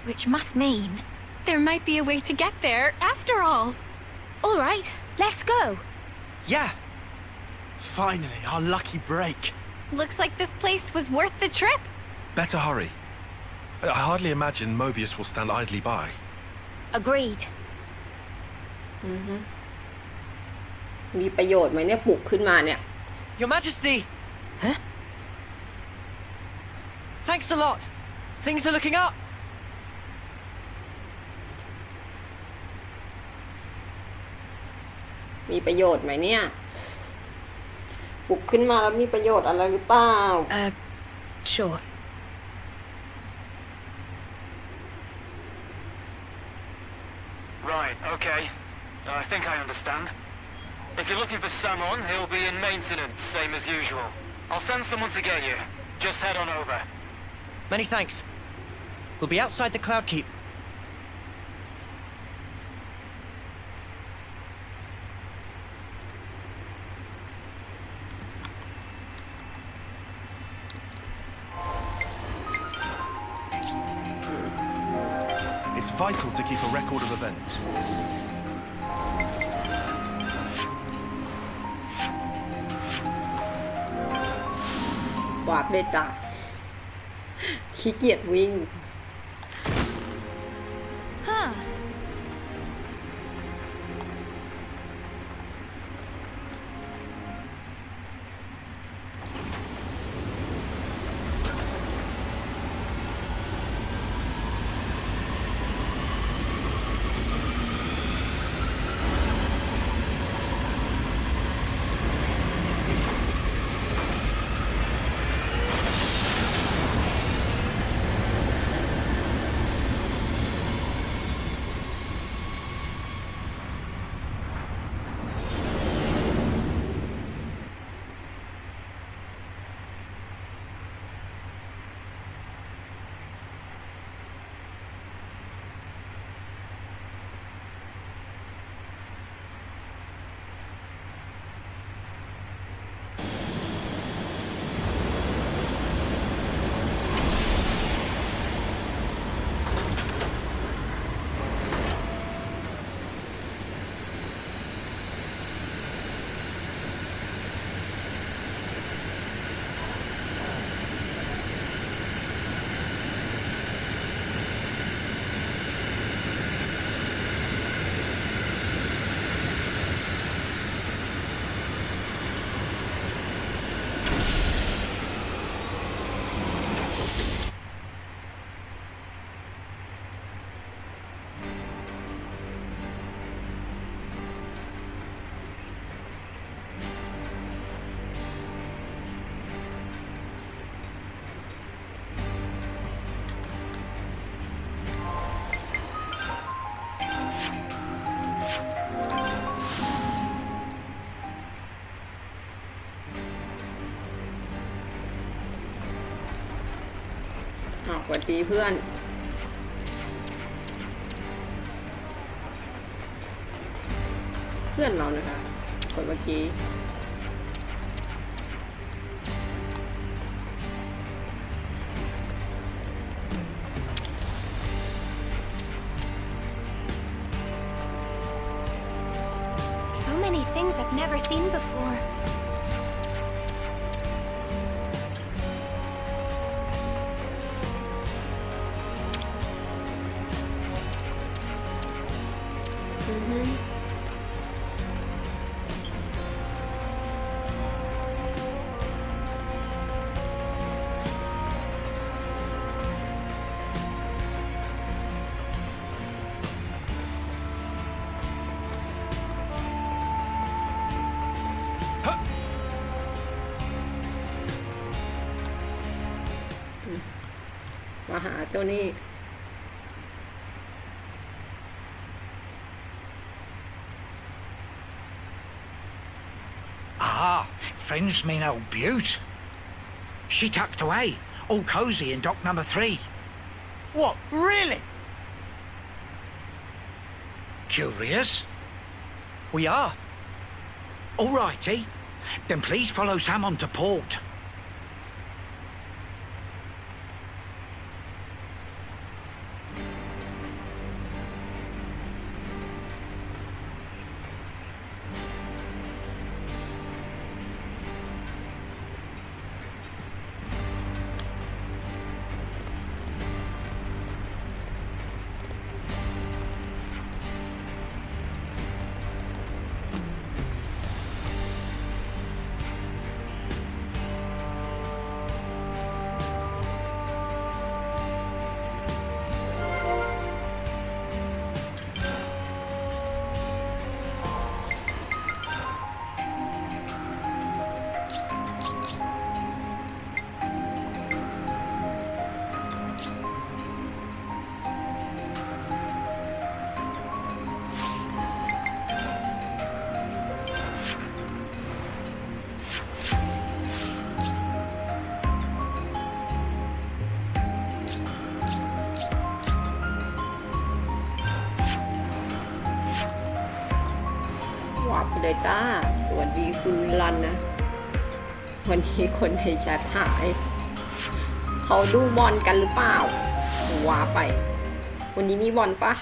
Which must mean... There might be a way to get there, after all. All right, let's go. Yeah. Finally, our lucky break. Looks like this place was worth the trip. Better hurry. I hardly imagine Mobius will stand idly by. Agreed. มีประโยชน์ไหมเนี่ยปลุกขึ้นมาเนี่ย Your Majesty! Huh? Thanks a lot. Things are looking up. มีประโยชน์ไหมเนี่ยปลุกขึ้นมาแล้วมีประโยชน์อะไรหรือเปล่า Sure. Right, okay. I think I understand. If you're looking for Samon, he'll be in maintenance, same as usual. I'll send someone to get you. Just head on over. Many thanks. We'll be outside the Cloud Keep. It's vital to keep a record of events. วาร์ปเลยจ้ะขี้เกียจวิ่ง Huh. สวัสดีเพื่อนเรานะคะคนเมื่อกี้ So many things I've never seen before. Mm-hmm. มาหาเจ้านี่ Ah, friends mean old Butte. She tucked away, all cosy in dock number 3. What? Really? Curious? We are. All righty. Then please follow Sam on to port.วับไปเลยจ้าสวัสดีคุณรันนะวันนี้คนในแชทหายเขาดูบอลกันหรือเปล่าว้าไปวันนี้มีบอลปะ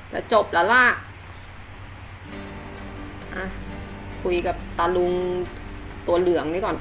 แต่จบแล้วล่ะอ่ะคุยกับตาลุงตัวเหลืองนี่ก่อน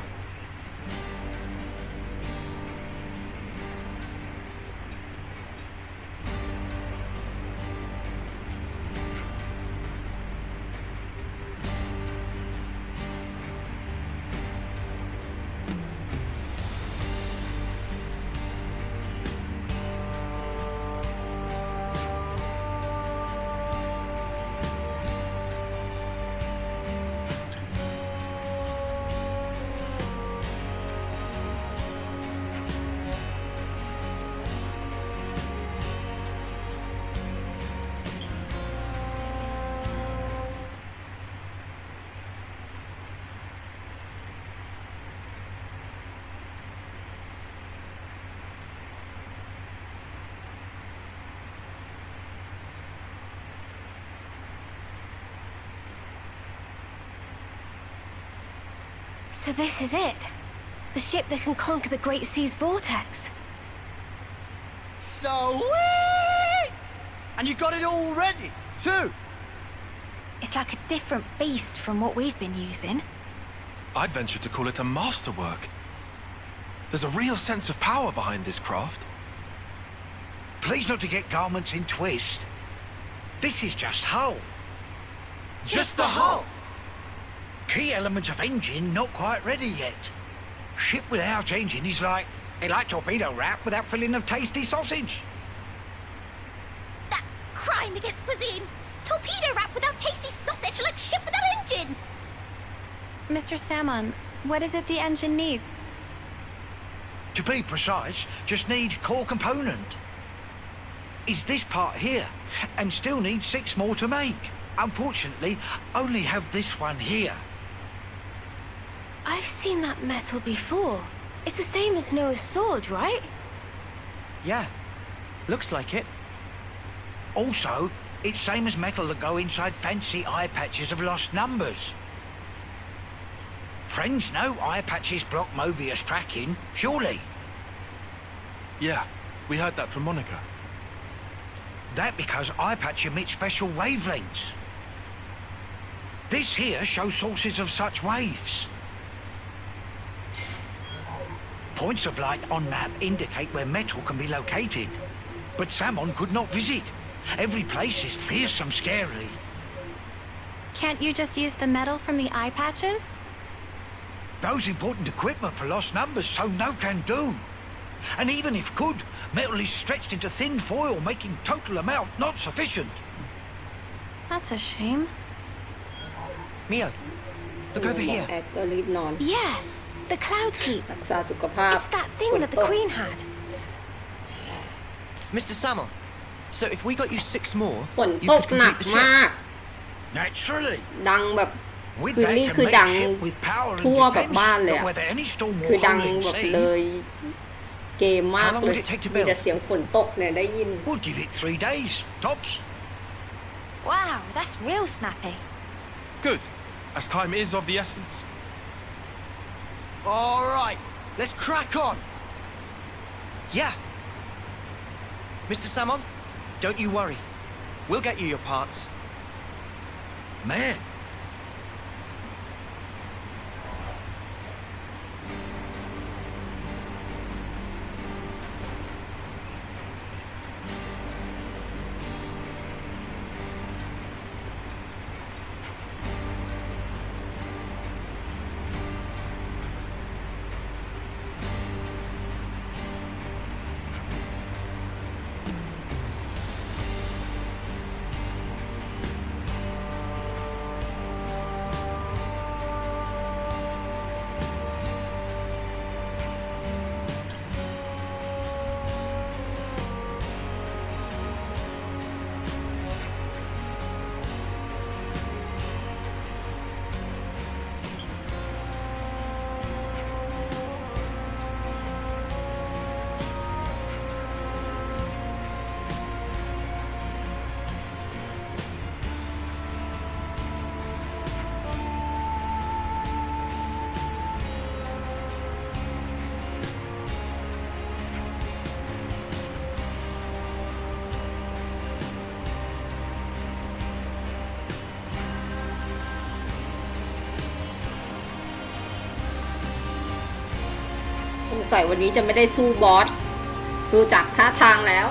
So this is it. The ship that can conquer the Great Sea's vortex. Sweet! And you got it all ready, too? It's like a different beast from what we've been using. I'd venture to call it a masterwork. There's a real sense of power behind this craft. Please not to get garments in twist. This is just hull. Just the hull? Key elements of engine not quite ready yet. Ship without engine is like torpedo wrap without filling of tasty sausage. That crime against cuisine! Torpedo wrap without tasty sausage like ship without engine! Mr. Salmon, what is it the engine needs? To be precise, just need core component. is this part here, and still need 6 more to make. Unfortunately, only have this one here. I've seen that metal before. It's the same as Noah's sword, right? Yeah, looks like it. Also, it's same as metal that go inside fancy eye patches of lost numbers. Friends know eye patches block Mobius tracking, surely? Yeah, we heard that from Monica. That because eye patch emit special wavelengths. This here shows sources of such waves. Points of light on map indicate where metal can be located, but Samon could not visit. Every place is fearsome scary. Can't you just use the metal from the eye patches? Those important equipment for lost numbers, so no can do. And even if could, metal is stretched into thin foil, making total amount not sufficient. That's a shame. Mia, look over here. แอดก็รีบนอน Yeah, the Cloud Keep. รักษาสุขภาพ It's that thing that the Queen had. Mr. Samon, so if we got you 6 more, ฝน you ต could กหนัก complete the มาก ship. Naturally. ดังแบบ With คือ that นี่ can คือ make ดัง ship with power and ทั่วแบบ defense, บ้านเลย but อะ whether any storm คือ or ดัง howling แบบ sea เลยเกมมาก How long เลย would it take to มี build? แต่เสียงฝนตกเนี่ยได้ยิน would give it 3 days, tops. Wow, that's real snappy. Good, as time is of the essence. All right, let's crack on. Yeah. Mr. Samon, don't you worry. We'll get you your parts. Man,สงสัยวันนี้จะไม่ได้สู้บอส ดูจากท่าทางแล้ว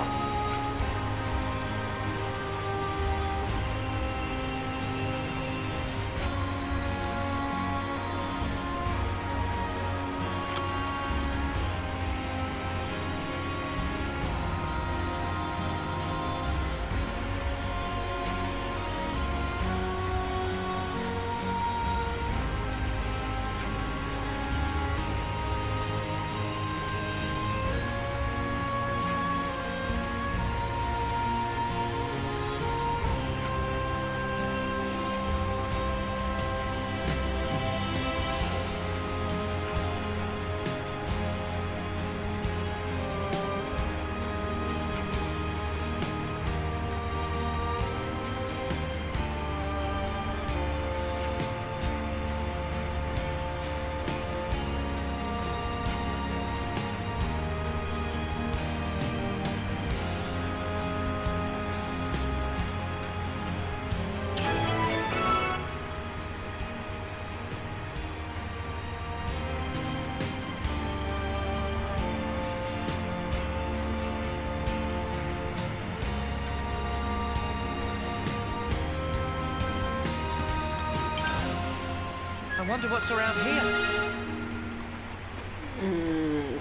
I wonder what's around here.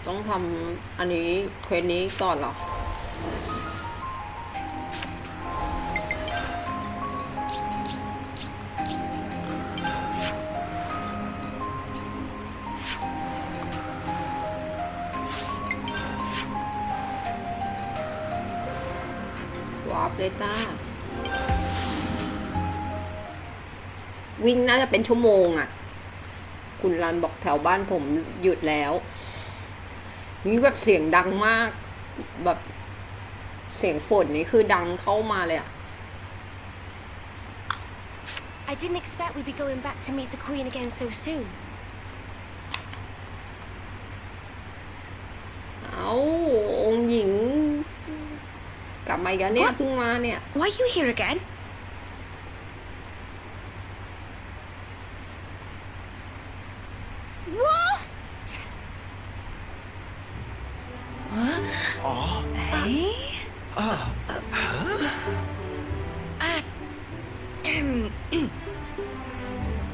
ต้องทำอันนี้เควสนี้ก่อนเหรอ เลยจ้าวิ่งน่าจะเป็นชั่วโมงอ่ะคุณรันบอกแถวบ้านผมหยุดแล้วนี่แบบเสียงดังมากแบบเสียงฝนนี่คือดังเข้ามาเลยอ่ะ I didn't expect we'd be going back to meet the Queen again so soon. เอาองค์หญิงกลับมาอีกแล้วเนี่ยเพิ่งมาเนี่ย Why are you here again? What? Hey?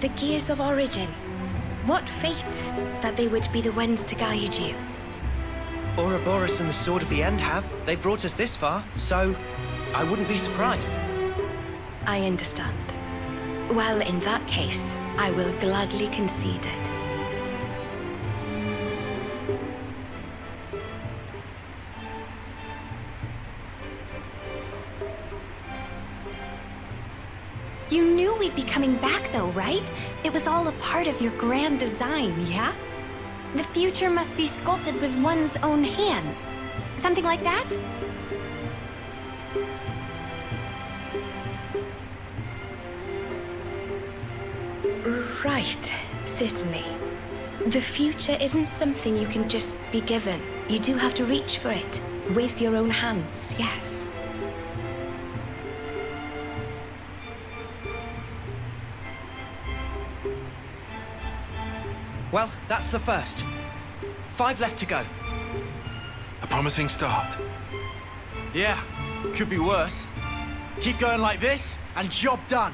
The gears of origin. What fate that they would be the ones to guide you. Ouroboros and the Sword of the End have. They brought us this far, so I wouldn't be surprised. I understand. Well, in that case, I will gladly concede it. You knew we'd be coming back though, right? It was all a part of your grand design, yeah? The future must be sculpted with one's own hands. Something like that? Right, certainly. The future isn't something you can just be given. You do have to reach for it with your own hands, yes. Well, that's the first. 5 left to go. A promising start. Yeah, could be worse. Keep going like this, and job done.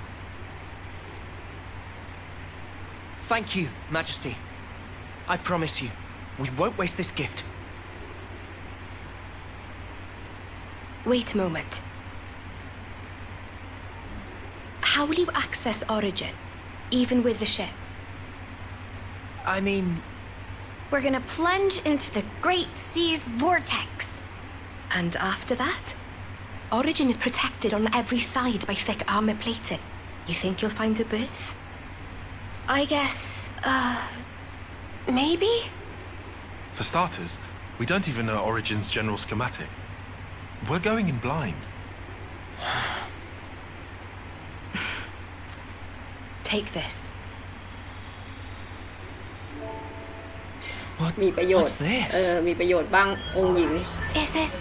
Thank you, Majesty. I promise you, we won't waste this gift. Wait a moment. How will you access Origin, even with the ship? I mean... We're gonna plunge into the Great Sea's vortex. And after that? Origin is protected on every side by thick armor plating. You think you'll find a berth? I guess, maybe? For starters, we don't even know Origin's general schematic. We're going in blind. Take this. มีประโยชน์ มีประโยชน์บ้างองค์หญิง Is this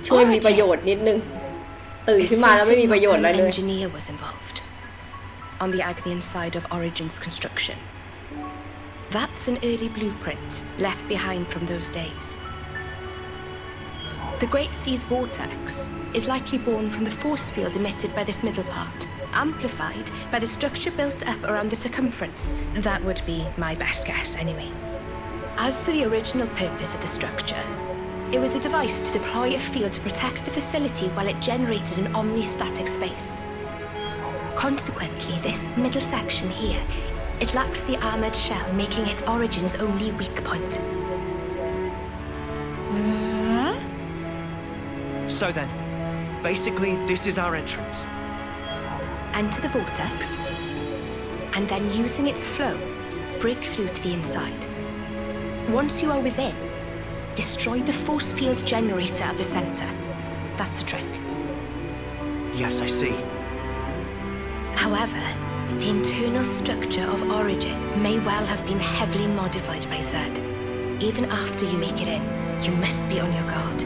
ช่วยมีประโยชน์นิดนึงตื่นขึ้นมาแล้วไม่มีประโยชน์อะไรเลย An engineer was involved on the Agnian side of Origin's construction. That's an early blueprint left behind from those days. The Great Sea's vortex is likely born from the force field emitted by this middle part, amplified by the structure built up around the circumference. That would be my best guess anyway. As for the original purpose of the structure, it was a device to deploy a field to protect the facility while it generated an omnistatic space. Consequently, this middle section here, it lacks the armored shell, making it Origin's only weak point. So then, basically this is our entrance. Enter the vortex, and then using its flow, break through to the inside. Once you are within, destroy the force field generator at the center. That's the trick. Yes, I see. However, the internal structure of Origin may well have been heavily modified by Zed. Even after you make it in, you must be on your guard.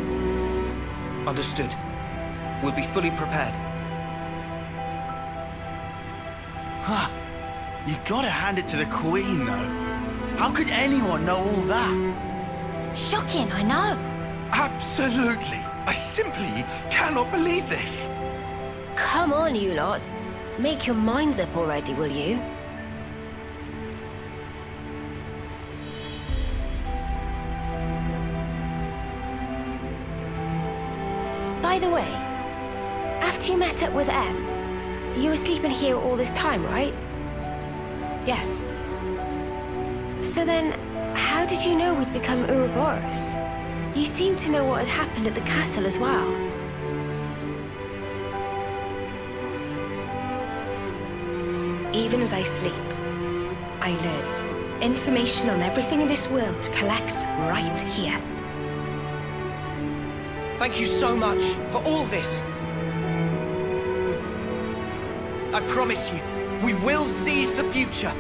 Understood. We'll be fully prepared. Huh. You gotta hand it to the Queen, though. How could anyone know all that? Shocking, I know. Absolutely. I simply cannot believe this. Come on, you lot. Make your minds up already, will you? By the way, after you met up with Em, you were sleeping here all this time, right? Yes. So then, how did you know we'd become Ouroboros? You seem to know what had happened at the castle as well. Even as I sleep, I learn. Information on everything in this world collects right here. Thank you so much for all this. I promise you, we will seize the future.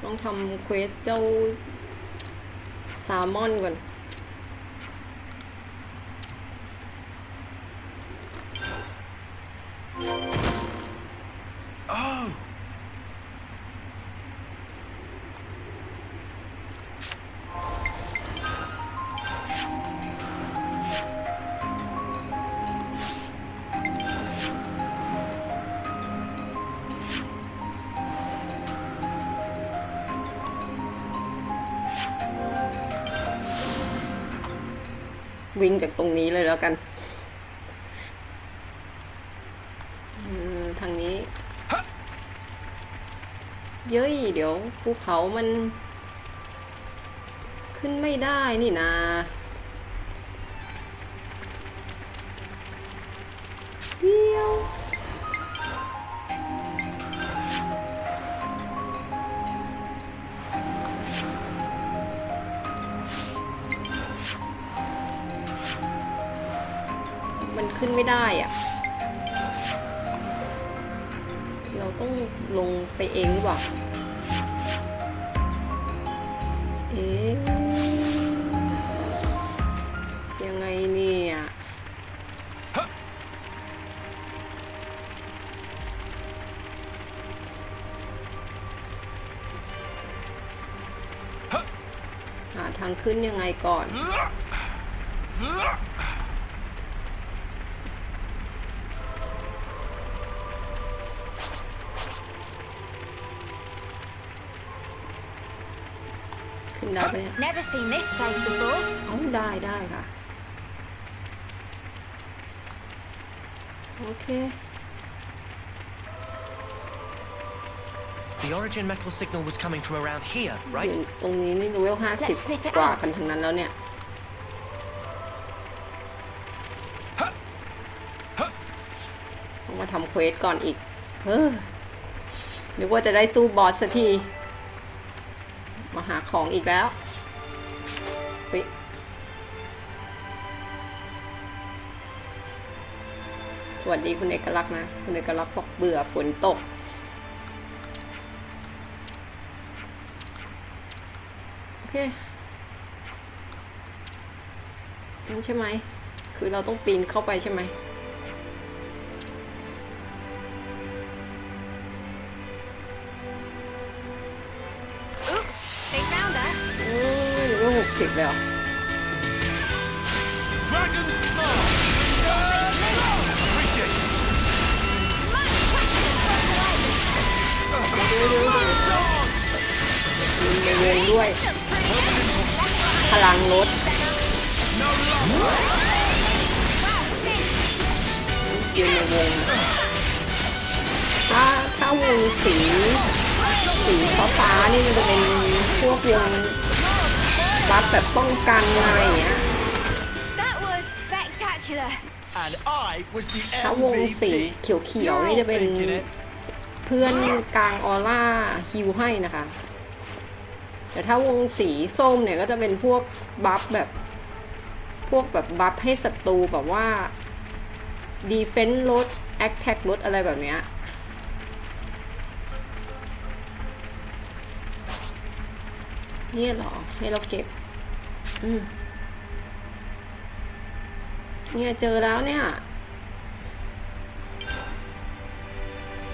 ต้องทำเควสเจ้าแซลมอนก่อนวิ่งจากตรงนี้เลยแล้วกันทางนี้เย้ยเดี๋ยวภูเขามันขึ้นไม่ได้นี่นะเดียวขึ้นไม่ได้อ่ะเราต้องลงไปเองหรือเปล่ายังไงเนี่ยหาทางขึ้นยังไงก่อนNever seen this place before. ได้ค่ะโอเค The origin metal signal was coming from around here, right? ตรงนี้นี่เลเวล50 กว่ากันทั้งนั้นแล้วเนี่ยต้องมาทำเควสก่อนอีกนึกว่าจะได้สู้บอสสักทีมาหาของอีกแล้วสวัสดีคุณเอกลักษณ์นะคุณเอกลักษณ์บอกเบื่อฝนตกโอเคนั่นใช่ไหมคือเราต้องปีนเข้าไปใช่ไหมหรือว่า60เลยเหรอมีในวงด้วยพลังลดยืนในวงถ้าวงสีฟ้านี่มันจะเป็นพวกวงบัฟแบบป้องกันอะไรอย่างเงี้ยถ้าวงสีเขียวๆนี่จะเป็นเพื่อนกลางออร่าฮิวให้นะคะ แต่ถ้าวงสีส้มเนี่ยก็จะเป็นพวกบัฟแบบบัฟให้ศัตรูแบบว่า defense ลด attack ลดอะไรแบบเนี้ยนี่เหรอให้เราเก็บเนี่ยเจอแล้วเนี่ย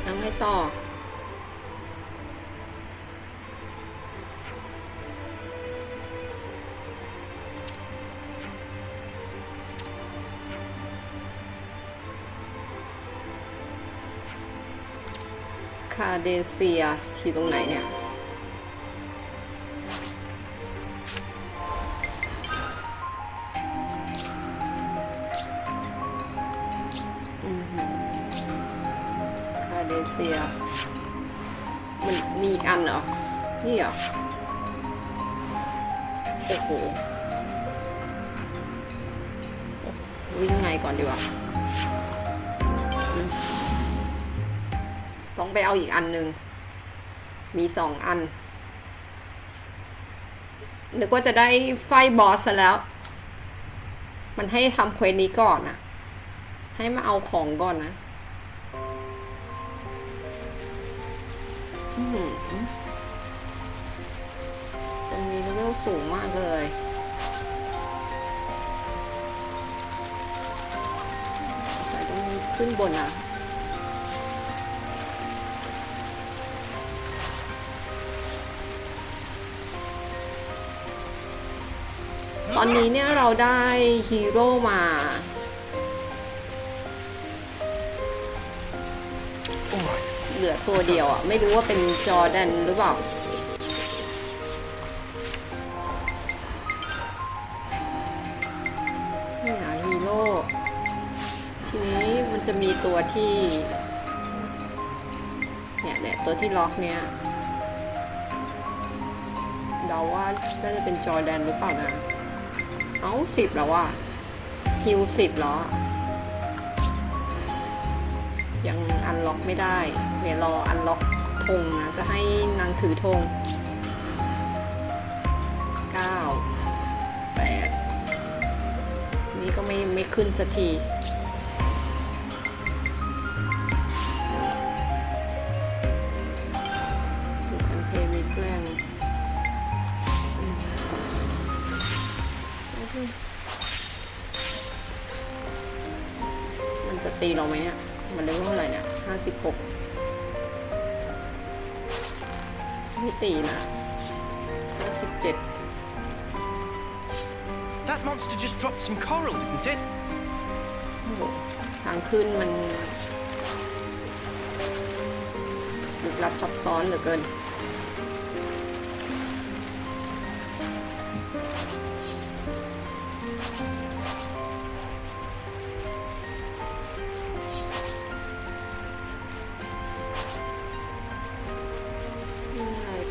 ยังไงต่อคาเดเซียอยู่ตรงไหนเนี่ยคาเดเซียมันมีอีกอันเหรอนี่เหรอโอ้โหวิ่งไงก่อนดีวะต้องไปเอาอีกอันหนึ่งมี2 อันนึกว่าจะได้ไฟบอสซะแล้วมันให้ทำเควสนี้ก่อนนะให้มาเอาของก่อนนะตรงนี้เลเวลสูงมากเลยใส่ต้องขึ้นบนนะตอนนี้เนี่ยเราได้ฮีโร่มาเหลือตัวเดียวอ่ะไม่รู้ว่าเป็นจอร์แดนหรือเปล่านี่นะฮีโร่ทีนี้มันจะมีตัวที่เนี่ยตัวที่ล็อกเนี่ยเดาว่าน่าจะเป็นจอร์แดนหรือเปล่านะเอา10แล้วว่ะฮิว10แล้วยังอันล็อกไม่ได้เดี๋ยวรออันล็อกธงนะจะให้นางถือธง9 8นี่ก็ไม่ขึ้นสักทีทันเพมีแกล้งมันจะตีเราไหมเนี่ยมันเลเวลเท่าไหร่เนี่ย56ไม่ตีนะ57 That monster just dropped some coral, didn't it? โอ้โหทางขึ้นมันลึกลับซับซ้อนเหลือเกิน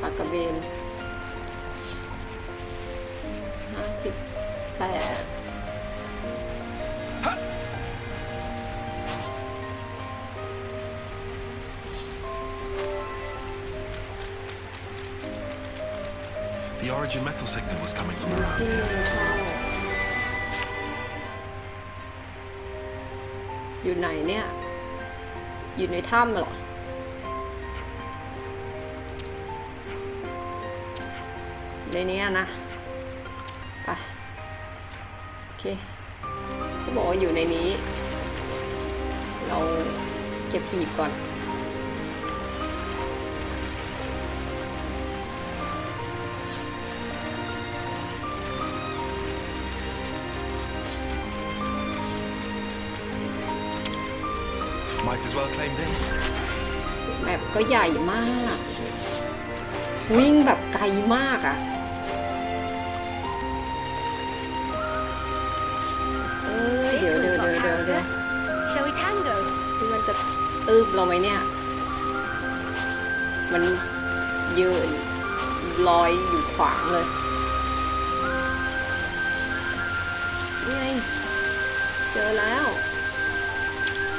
ปากกระเบน58 The origin metal signal was coming from around here. อยู่ไหนเนี่ยอยู่ในถ้ำเหรอในนี้นะไปโอเคก็บอกว่าอยู่ในนี้เราเก็บหีบก่อนMight as well claim this. แมปก็ใหญ่มากวิ่งแบบไกลมากอ่ะเดี๋ยว Shall we tango? ที่มันจะตืบเราไหมเนี่ยมันยืนลอยอยู่ขวางเลยนี่ไงเจอแล้ว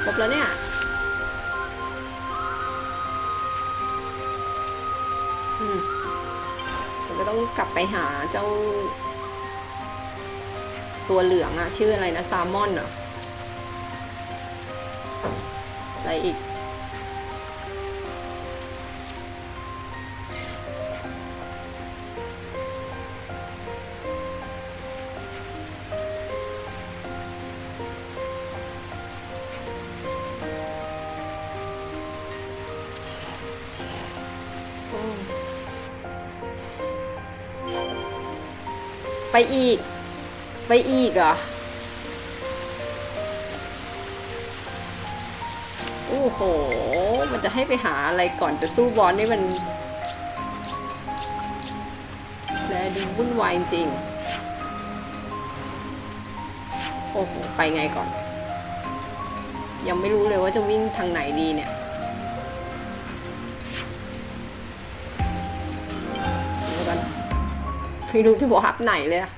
ครบแล้วเนี่ยตรง ก็ต้องกลับไปหาเจ้าตัวเหลืองอะชื่ออะไรนะแซลมอนเหรออะไรอีกไปอีกเหรอโอ้โหมันจะให้ไปหาอะไรก่อนจะสู้บอสนี่มันแลดูวุ่นวายจริงโอ้โหไปไงก่อนยังไม่รู้เลยว่าจะวิ่งทางไหนดีเนี่ยไม่รู้จะบอกฮับไหนเลยอะ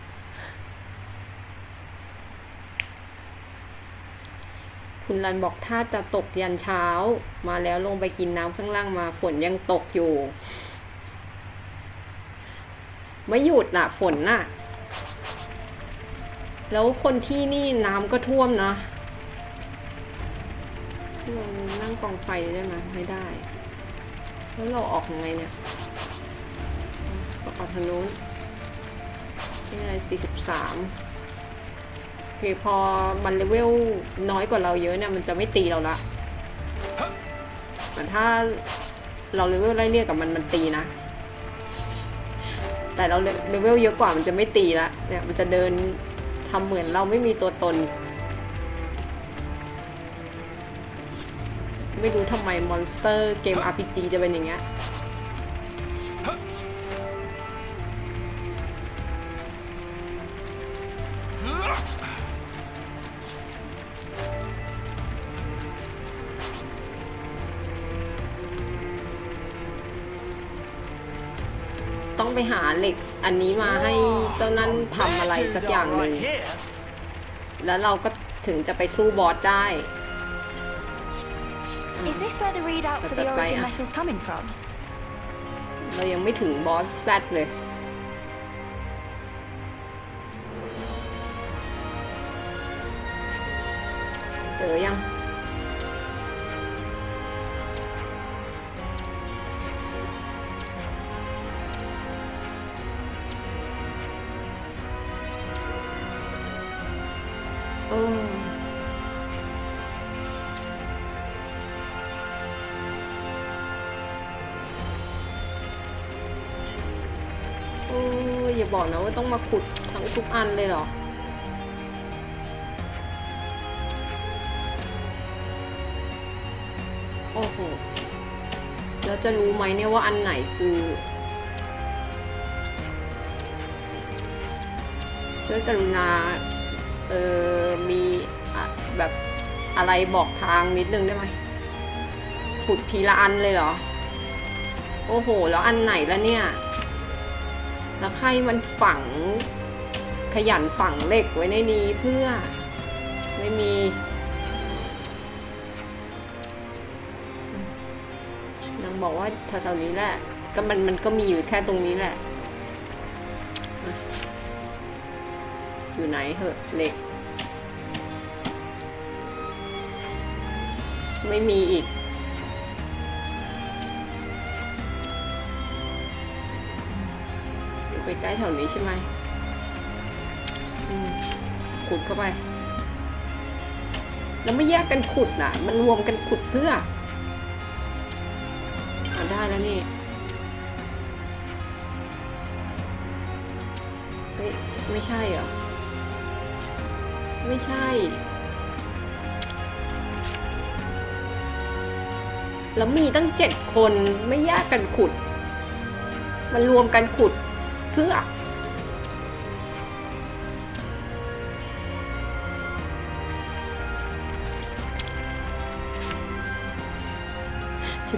คุณรันบอกถ้าจะตกยันเช้ามาแล้วลงไปกินน้ำข้างล่างมาฝนยังตกอยู่ไม่หยุดน่ะฝนน่ะแล้วคนที่นี่น้ำก็ท่วมนะเรานั่งกองไฟได้ไหมไม่ได้แล้วเราออกยังไงเนี่ยออกทางนู้นนี่อะไร43โอเคพอมันเลเวลน้อยกว่าเราเยอะเนี่ยมันจะไม่ตีเราละแต่ถ้าเราเลเวลไล่เรียกกับมันตีนะแต่เราเลเวลเยอะกว่ามันจะไม่ตีละเนี่ยมันจะเดินทำเหมือนเราไม่มีตัวตนไม่รู้ทำไมมอนสเตอร์เกม RPG จะเป็นอย่างเงี้ยต้องไปหาเหล็กอันนี้มาให้เจ้านั่นทำอะไรสักอย่างหนึ่งแล้วเราก็ถึงจะไปสู้บอสได้ Is this where the readout for the origin metal's coming from? เรายังไม่ถึงบอสแซดเลยเจอยังอย่าบอกนะว่าต้องมาขุดทั้งทุกอันเลยเหรอโอ้โหแล้วจะรู้ไหมเนี่ยว่าอันไหนคือช่วยกรุณามีแบบอะไรบอกทางนิดนึงได้ไหมขุดทีละอันเลยเหรอโอ้โหแล้วอันไหนแล้วเนี่ยแล้วใครมันฝังขยันฝังเหล็กไว้ในนี้เพื่อไม่มีนางบอกว่าแถวๆนี้แหละก็มันก็มีอยู่แค่ตรงนี้แหละอยู่ไหนเหอะเหล็กไม่มีอีกไปใกล้แถวนี้ใช่ไหมขุดเข้าไปแล้วไม่แยกกันขุดน่ะมันรวมกันขุดเพื่อได้แล้วนี่เฮ้ยไม่ใช่เหรอไม่ใช่แล้วมีตั้ง7 คนไม่แยกกันขุดมันรวมกันขุดเพื่อ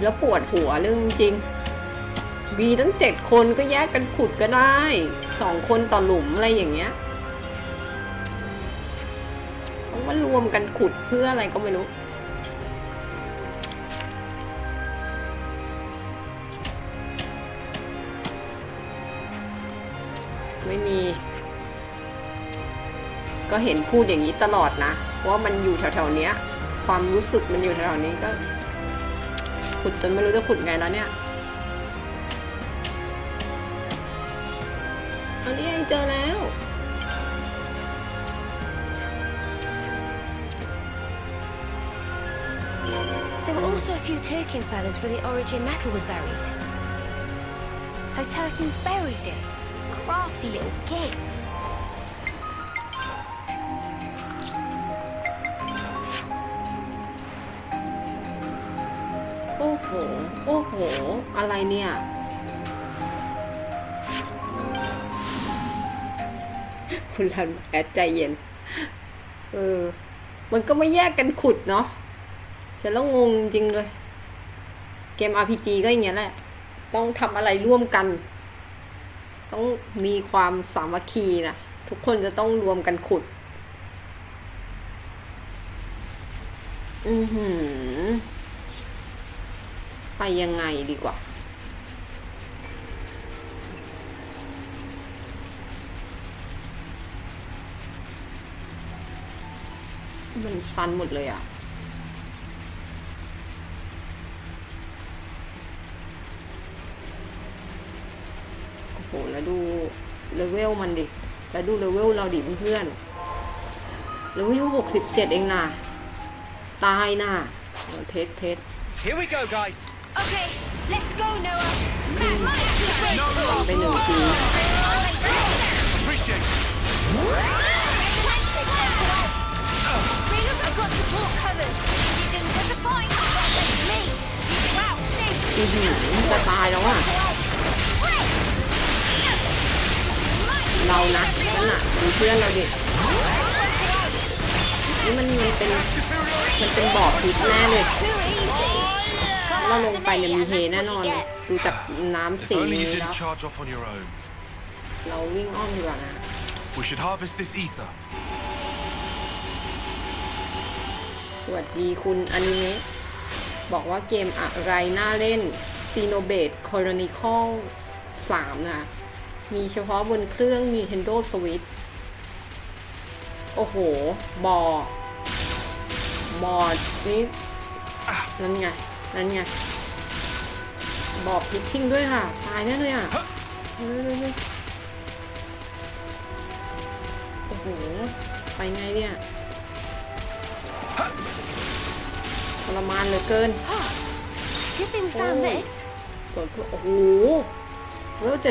แล้วปวดหัวเรื่องจริงมีตั้ง7 คนก็แยกกันขุดก็ได้2 คนต่อหลุมอะไรอย่างเงี้ยต้องมารวมกันขุดเพื่ออะไรก็ไม่รู้ ไม่มี ก็เห็นพูดอย่างนี้ตลอดนะว่ามันอยู่แถวๆเนี้ยความรู้สึกมันอยู่แถวๆนี้ก็ขุดจนไม่รู้จะขุดไงแล้วเนี่ยอันนี้เจอแล้ว There were also a few Turkin feathers where the origin metal was buried. So Turkin's buried it. Crafty little kids. โอ้โห โอ้โห อะไรเนี่ย คุณรันแอดใจเย็น มันก็ไม่แยกกันขุดเนาะฉันแล้วงงจริงเลย เกม RPG ก็อย่างเงี้ยแหละ ต้องทำอะไรร่วมกัน ต้องมีความสามัคคีนะ ทุกคนจะต้องรวมกันขุด ไปยังไงดีกว่า มันตันหมดเลยอ่ะ โอ้โห แล้วดูเลเวลมันดิ แล้วดูเลเวลเราดิเพื่อนๆเลเวล67เองนะตายนะเทส Here we go, guys. Okay, let's go, Noah. ไปหนึ่งที Appreciate it. Bring up across the port covers. You didn't disappoint. That's me. Wow, thanks. จะตายแล้วอ่ะ เรานะนั่นน่ะดูเพื่อนเราดินี่มันเป็นบ่อพิษแน่เลยเราลงไปเนี่ยมีเฮแน่นอนดูจากน้ำสีนี้แล้วเราวิ่งอ้อมดีกว่านะ We should harvest this ether. สวัสดีคุณอนิเมะบอกว่าเกมอะไรน่าเล่น Xenoblade Chronicles 3 นะมีเฉพาะบนเครื่อง Nintendo Switch โอ้โหบอนี่นั่นไงบอพิษจริงด้วยค่ะตายแน่เลยอ่ะโอ้โหไปไงเนี่ยทรมานเหลือเกิน Good thing we found this. โอ้โหเวล78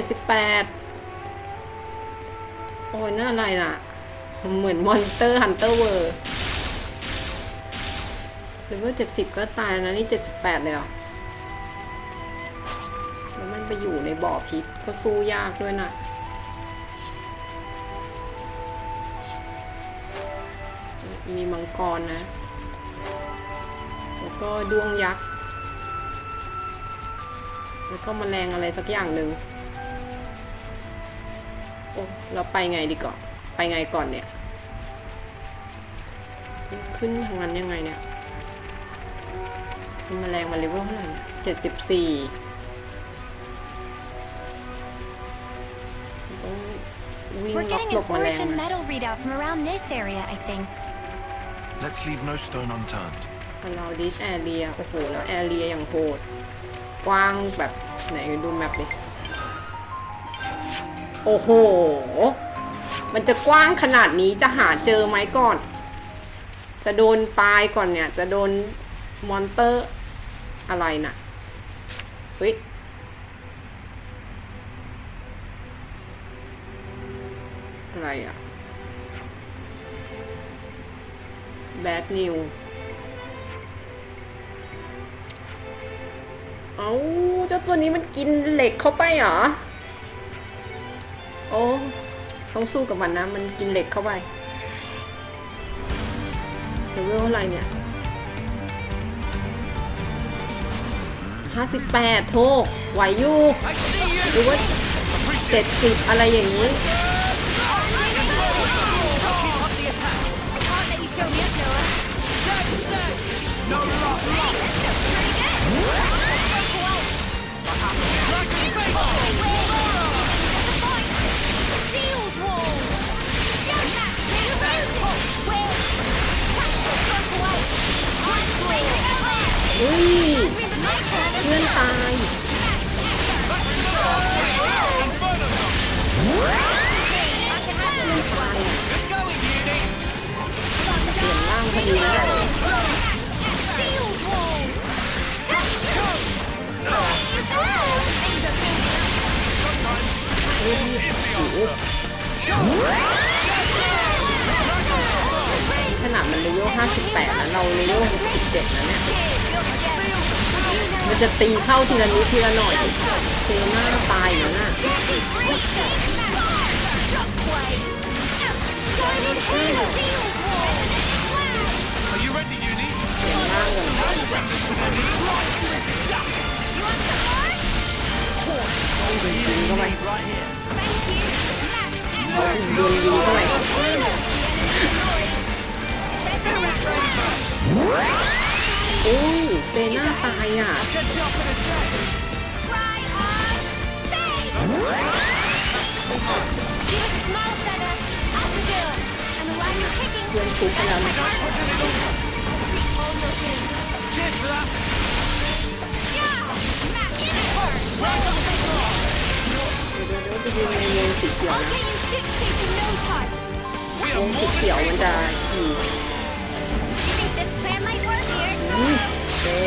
โอ้ยนั่นอะไรน่ะเหมือน Monster Hunter World เลเวล70ก็ตายแล้วนะนี่78เลยเหรอแล้วมันไปอยู่ในบ่อพิษก็สู้ยากด้วยนะมีมังกรนะแล้วก็ดวงยักษ์แล้วก็แมลงอะไรสักอย่างหนึ่งโอ้เราไปไงดีก่อนไปไงก่อนเนี่ยขึ้นทางนั้นยังไงเนี่ยมีแมลงมาเลเวลเท่าไหร่เนี่ย74ต้องวิ่ง We're ล็อก getting หล an บแมลง origin นะ metal readout from around this area, I think. Let's leave no stone unturned. เราดิสแอเรียโอ้โหแล้วแอเรียอย่างโหดกว้างแบบไหนดูแมปดิโอ้โหมันจะกว้างขนาดนี้จะหาเจอไหมก่อนจะโดนตายก่อนเนี่ยจะโดนมอนเตอร์อะไรน่ะเฮ้ยอะไรอ่ะแบดนิวเอ้าเจ้าตัวนี้มันกินเหล็กเข้าไปเหรอโอ้ต้องสู้กับมันนะมันกินเหล็กเข้าไปเลเวลอะไรเนี่ย58โทไหวอยู่หรือว่า70อะไรอย่างนี้ See ขนาดมันเลเวล58แล้วเราเลเวล67แล้วเนี่ยมันจะตีเข้าทีละนิดทีละหน่อยเซน่าตายอยู่น่ะเก่งมากเลยยิงเข้าไปโดนยิงเข้าไปโอ้ยเซน่าตายอ่ะเพื่อนทุบไปแล้วนะเดี๋ยวไปยืนในวงสีเขียวนะวงสีเขียวมันจะอยู่เจอ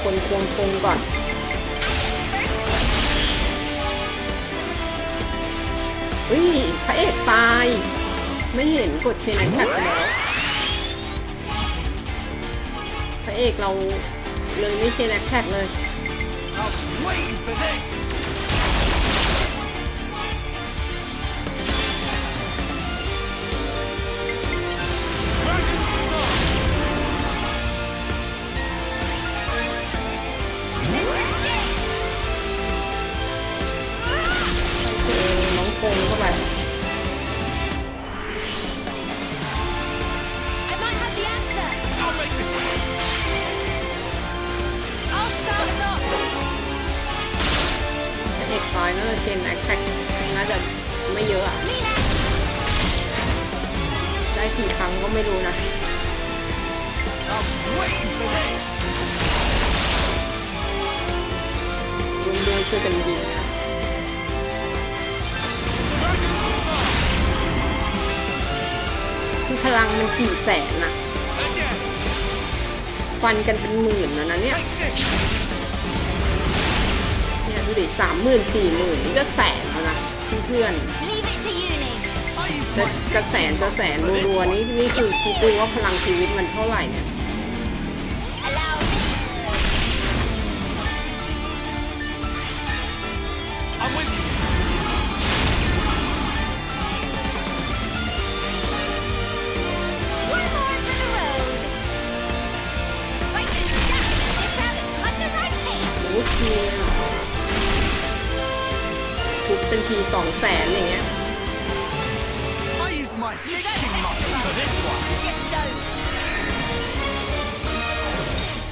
คนควงคงก่อนอุ้ยพระเอกตายไม่เห็นกดเชนแอนแท็กไปแล้วพระเอกเราเลยไม่เชนแอนแท็กเลยคงเข้าไปเอกตายน่าจะเชนแอคแท็กน่าจะไม่เยอะอ่ะได้กี่ครั้งก็ไม่รู้นะรุ่นด้วยช่วยกันยิงนะพลังมันกี่แสนอะฟันกันเป็นหมื่นแล้วนะเนี่ยดูดิ30,000 40,000นี่ก็แสนแล้วนะเพื่อนจะแสนรัวๆนี่คือคิดดูว่าพลังชีวิตมันเท่าไหร่เนี่ยทุกเป็นที200,000อย่างเงี้ย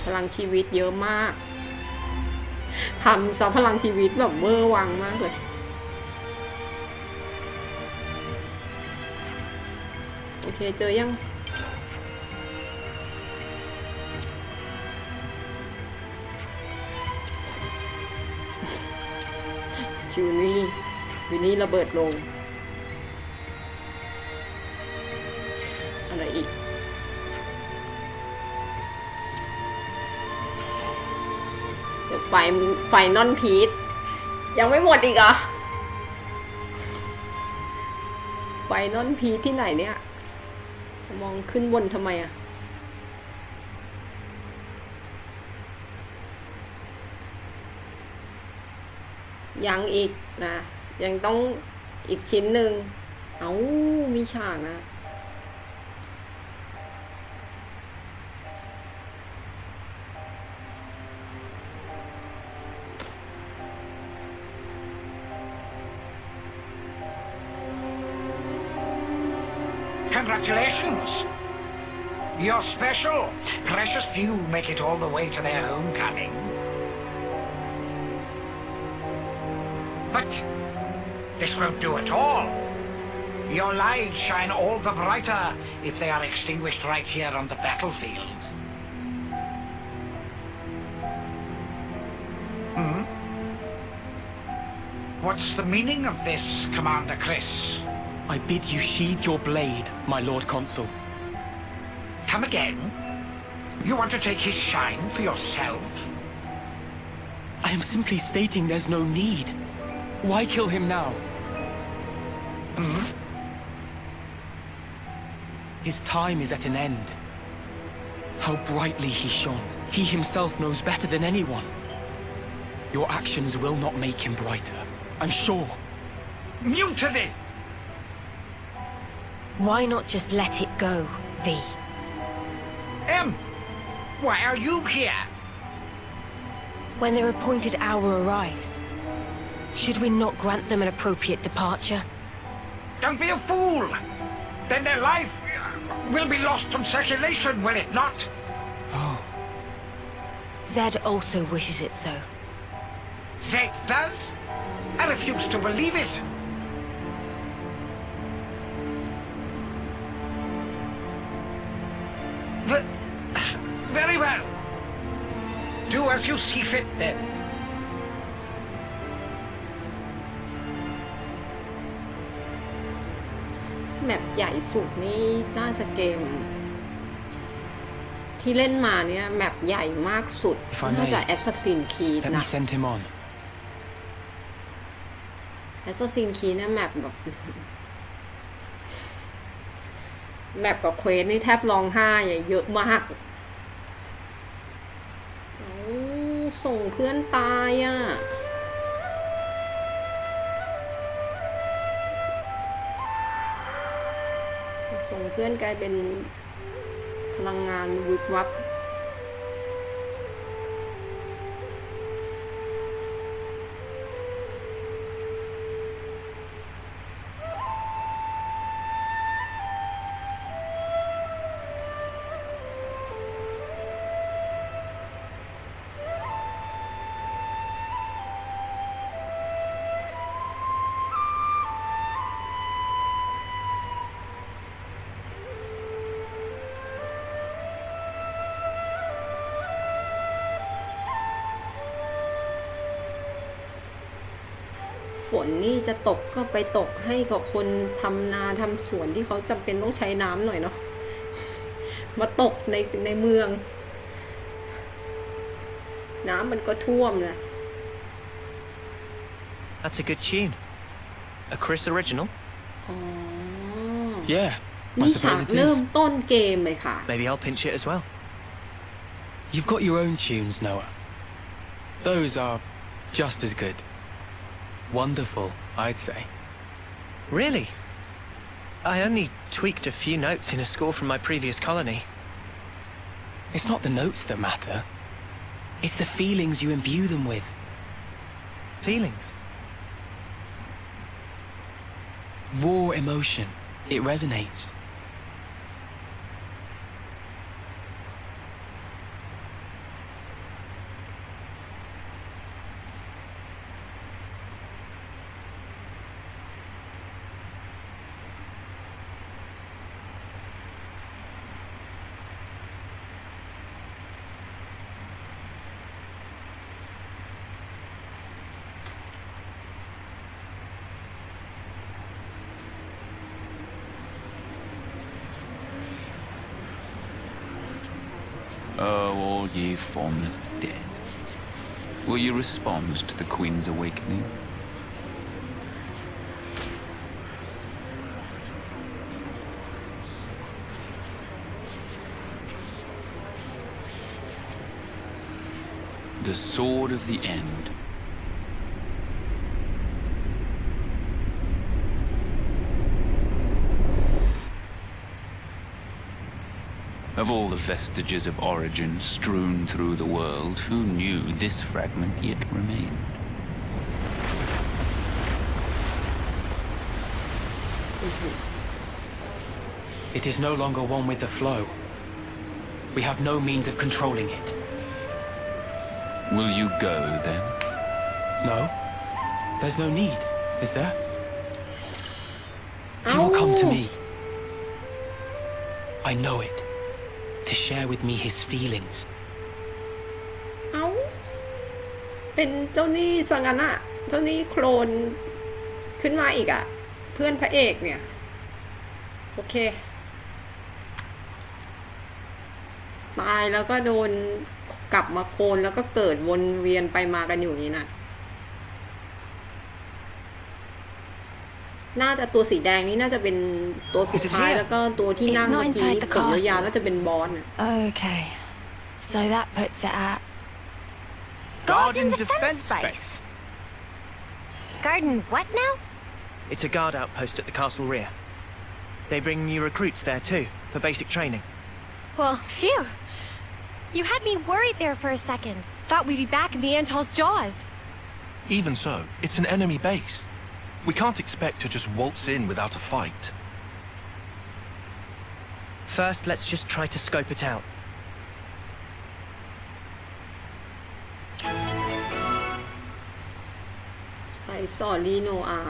พลังชีวิตเยอะมากทำซะพลังชีวิตแบบเวอร์วังมากเลยโอเคเจอยังอยู่นี่ระเบิดลงอะไรอีกเดี๋ยวไฟนอนพีทยังไม่หมดอีกเหรอไฟนอนพีทที่ไหนเนี่ยมองขึ้นบนทำไมอะยังอีกนะยังต้องอีกชิ้นหนึ่งมีฉากนะCongratulations! You're special. Precious few make it all the way to their homecoming. But this won't do at all. Your lives shine all the brighter if they are extinguished right here on the battlefield. What's the meaning of this, Commander Chris? I bid you sheathe your blade, my Lord Consul. Come again? You want to take his shine for yourself? I am simply stating there's no need. Why kill him now? His time is at an end. How brightly he shone. He himself knows better than anyone. Your actions will not make him brighter, I'm sure. Mutiny! Why not just let it go, V? Why are you here? When their appointed hour arrives, should we not grant them an appropriate departure? Don't be a fool! Then their life will be lost from circulation, will it not? Oh. Zed also wishes it so. Zed does? I refuse to believe it. Very well. Do as you see fit then. แมปใหญ่สุดนี่น่าจะเกม ที่เล่นมาเนี่ยแมปใหญ่มากสุดน่าจะ Assassin's Creed Let นะ me send him on. Assassin's Creed เนี่ยแมปแบบแมปกับเควสนี่แทบร้องไห้เยอะมากส่งเพื่อนตายอ่ะส่งเพื่อนกลายเป็นพลังงานวิบวับฝนนี่จะตกก็ไปตกให้กับคนทำนาทำสวนที่เขาจำเป็นต้องใช้น้ำหน่อยเนาะมาตกในเมืองน้ำมันก็ท่วมนะ That's a good tune. A Chris original? อ๋อ Yeah, I นี่ฉาก suppose it เริ่ม is. ต้นเกมเลยค่ะ Maybe I'll pinch it as well. You've got your own tunes, Noah. Those are just as good. Wonderful, I'd say. Really? I only tweaked a few notes in a score from my previous colony. It's not the notes that matter. It's the feelings you imbue them with. Feelings? Raw emotion. It resonates. Oh, all ye formless dead. Will you respond to the Queen's awakening? The sword of the end. Of all the vestiges of origin strewn through the world, who knew this fragment yet remained? It is no longer one with the flow. We have no means of controlling it. Will you go, then? No. There's no need, is there? He will come to me. I know it. To share with me his feelings. เอ้าเป็นเจ้าหนี้ซะงั้นอะเจ้าหนี้โคลนขึ้นมาอีกอะเพื่อนพระเอกเนี่ยโอเคตายแล้วก็โดนกลับมาโคลนแล้วก็เกิดวนเวียนไปมากันอยู่อย่างนี้นะ น่าจะตัวสีแดงนี่น่าจะเป็นตัวสุดท้ายแล้วก็ตัวที่นั่งเมื่อกี้ขนยาวๆน่าจะเป็นบอสน่ะ Okay, so that puts it at Garden defense base. Garden what now? It's a guard outpost at the castle rear. They bring new recruits there too, for basic training. Well, phew. You had me worried there for a second. Thought we'd be back in the Antol's jaws. Even so, it's an enemy base. We can't expect to just waltz in without a fight. First, let's just try to scope it out. ใส่ซอรีโนอา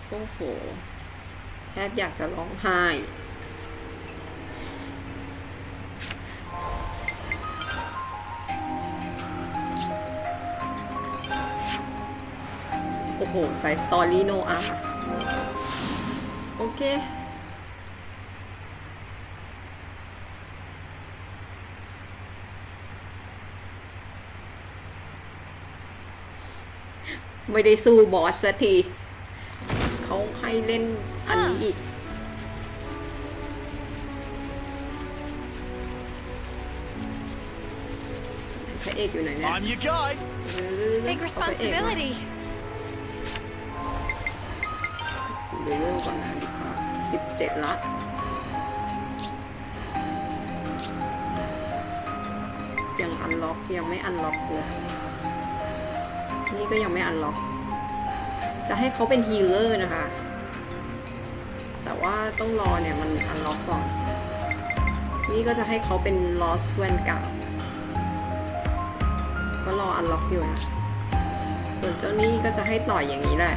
โอ้โหแทบอยากจะร้องไห้โอ้โหใส่สตอรี่โนอาโอเคไม่ได้สู้บอสสักทีเขาให้เล่นอันนี้อีกพระเอกอยู่ไหนเนี่ย I'm your guy. Big responsibility. เลเวลก่อนนะดีกว่า17ละยังอันล็อกยังไม่อันล็อกเลยนี่ก็ยังไม่อันล็อกจะให้เขาเป็นฮีลเลอร์นะคะแต่ว่าต้องรอเนี่ยมันอันล็อกก่อนนี่ก็จะให้เขาเป็น Lost Vanguard ก็รออันล็อกอยู่นะส่วนเจ้านี่ก็จะให้ต่อยอย่างนี้แหละ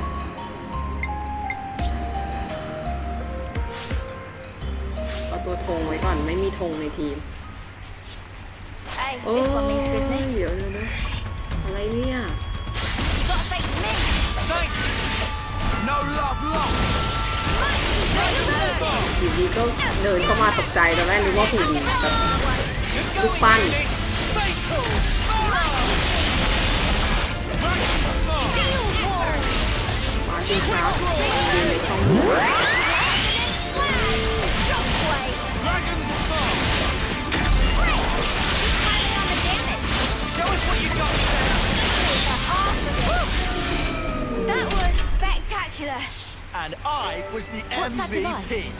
เอาตัวธงไว้ก่อนไม่มีธงในทีม Hey, โอ้ this one means business. เดี๋ยวอะไรเนี่ย Gotta fight me. No love lost. อยู่ดีก็เดินเข้ามาตกใจตอนแรกนึกว่าหุ่นแบบลูกปั้นมาดีครับยืนในช่องหัวThat was spectacular. And I was the What's that device? MVP.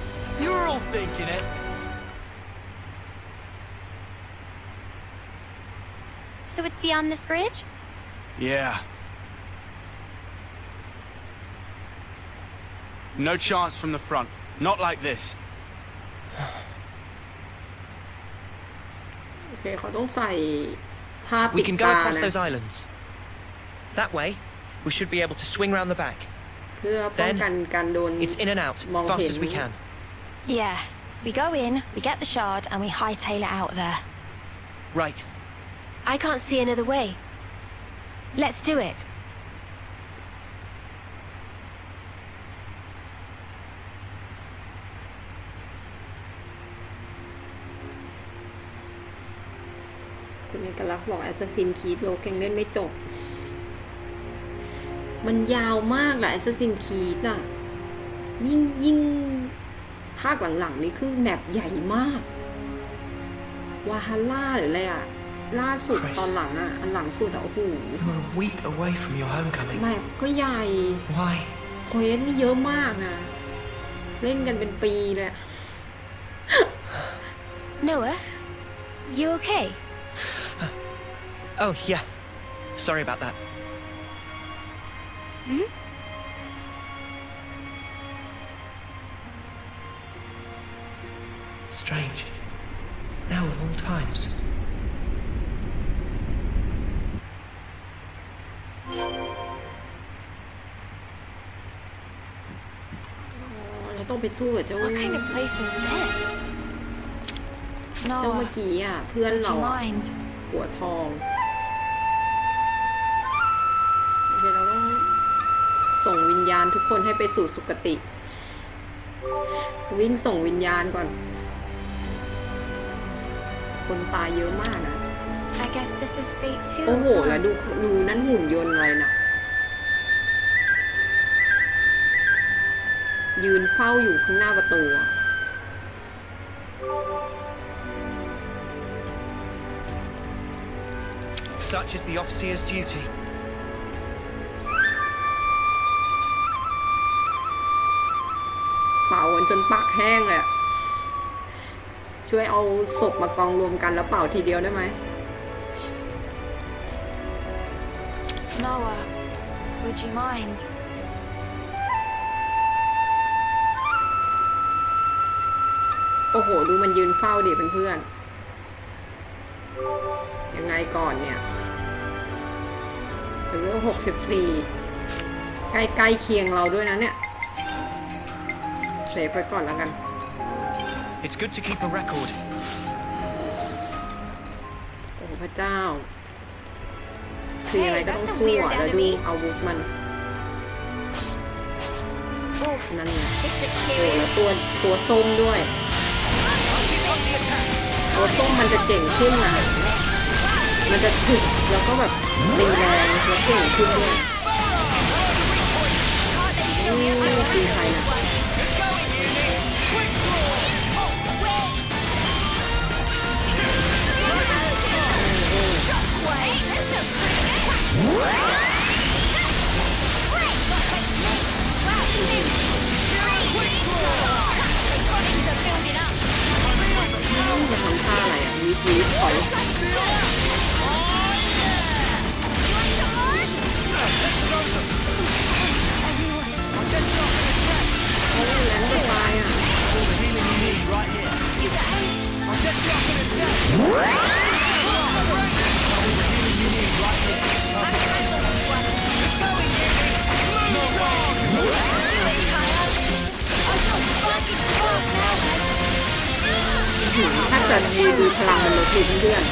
You were all thinking it. So it's beyond this bridge? Yeah. No chance from the front. Not like this. โอเคเขาต้องใส่ผ้าปิ We ด can go ตา across นะ those islands. That way, we should be able to swing round the back. เพื่อป้องกันการโดน It's in and out, มอง fast เห็น as we can. Yeah, we go in, we get the shard, and we hightail it out there. Right. I can't see another way. Let's do it. คุณเอกลักษณ์บอก Assassin's Creed โลกยังเล่นไม่จบ มันยาวมากแหละ Assassin's Creed อ่ะยิ่งภาคหลังๆนี่คือแมปใหญ่มากวาฮาร่าหรืออะไรอ่ะล่าสุดตอนหลังอ่ะอันหลังสุดอ่ะโอ้โห You were a week away from your homecoming. แมปก็ใหญ่ Why? เควสนี่เยอะมากนะเล่นกันเป็นปีเลย Noah, you okay? Oh, yeah. Sorry about that. Hmm? Strange. Now of all times. เราต้องไปสู้กับเจ้า What kind of place is this? เจ้าเมื่อกี้อ่ะเพื่อน Would เรา you อะ mind? หัวทองโอเคเราต้องส่งวิญญาณทุกคนให้ไปสู่สุคติ วิ่งส่งวิญญาณก่อน คนตายเยอะมากนะ I guess this is fate too. โอ้โห แล้วดูนั่นหุ่นยนต์อะไรน่ะ ยืนเฝ้าอยู่ข้างหน้าประตู Such is the officer's duty. เป่ากันจนปากแห้งเลยอะช่วยเอาศพมากองรวมกันแล้วเป่าทีเดียวได้ไหม Noah, would you mind? โอ้โห ดูมันยืนเฝ้าดิเพื่อนๆยังไงก่อนเนี่ยเลเวล64 ใกล้ๆเคียงเราด้วยนะเนี่ย เซฟไปก่อนแล้วกัน It's good to keep a record. โอ้พระเจ้า คือยังไงก็ต้องสู้อ่ะ แล้วดูอาวุธมัน นั่นไงโอ้แล้วตัวส้มด้วย ตัวส้มมันจะเก่งขึ้นนะมันจะถึกแล้วก็แบบตีแรงแล้วเก่งขึ้นด้วยนี่คือใครนะจะทำท่าอะไรอ่ะวีถอยโอ้ยแรงจะตายอ่ะถ้าเกิดดูพลังมันลดดิเพื่อน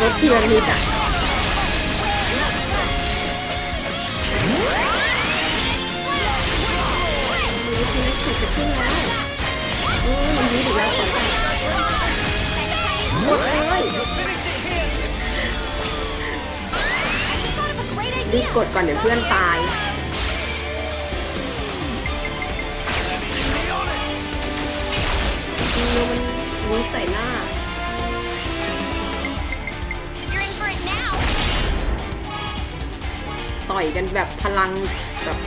ลดทีละนิดอ่ะดูทีละสุดจะขึ้นแล้วมันยืดอีกแล้วก่อนหมดเลยรีบกดก่อนเดี๋ยวเพื่อนตายมันรู้ใส่หน้าต่อยกันแบบพลังแบบ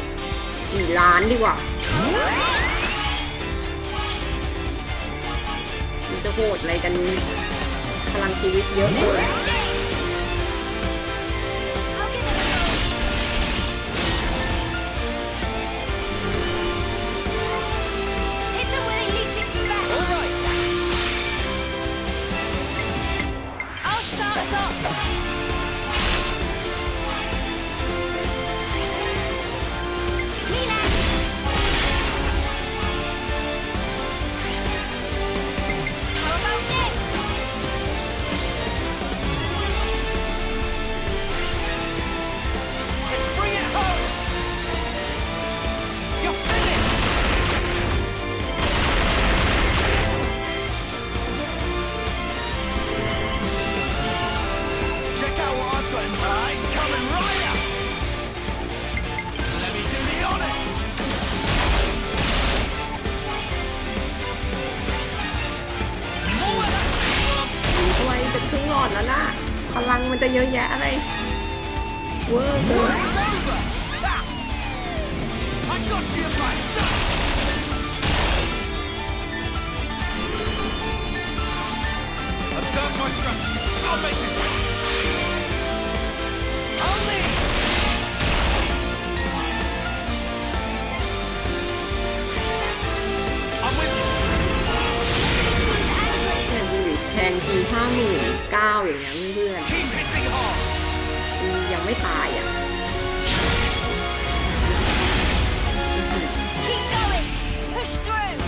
กี่ล้านดีกว่ามันจะโหดอะไรกันพลังชีวิตเยอะเลยแล้วนะพลังมันจะเยอะแยะอะไรเวอร์เกินแทงที59,000อย่างเงี้ยเพื่อนยังไม่ตายอ่ะ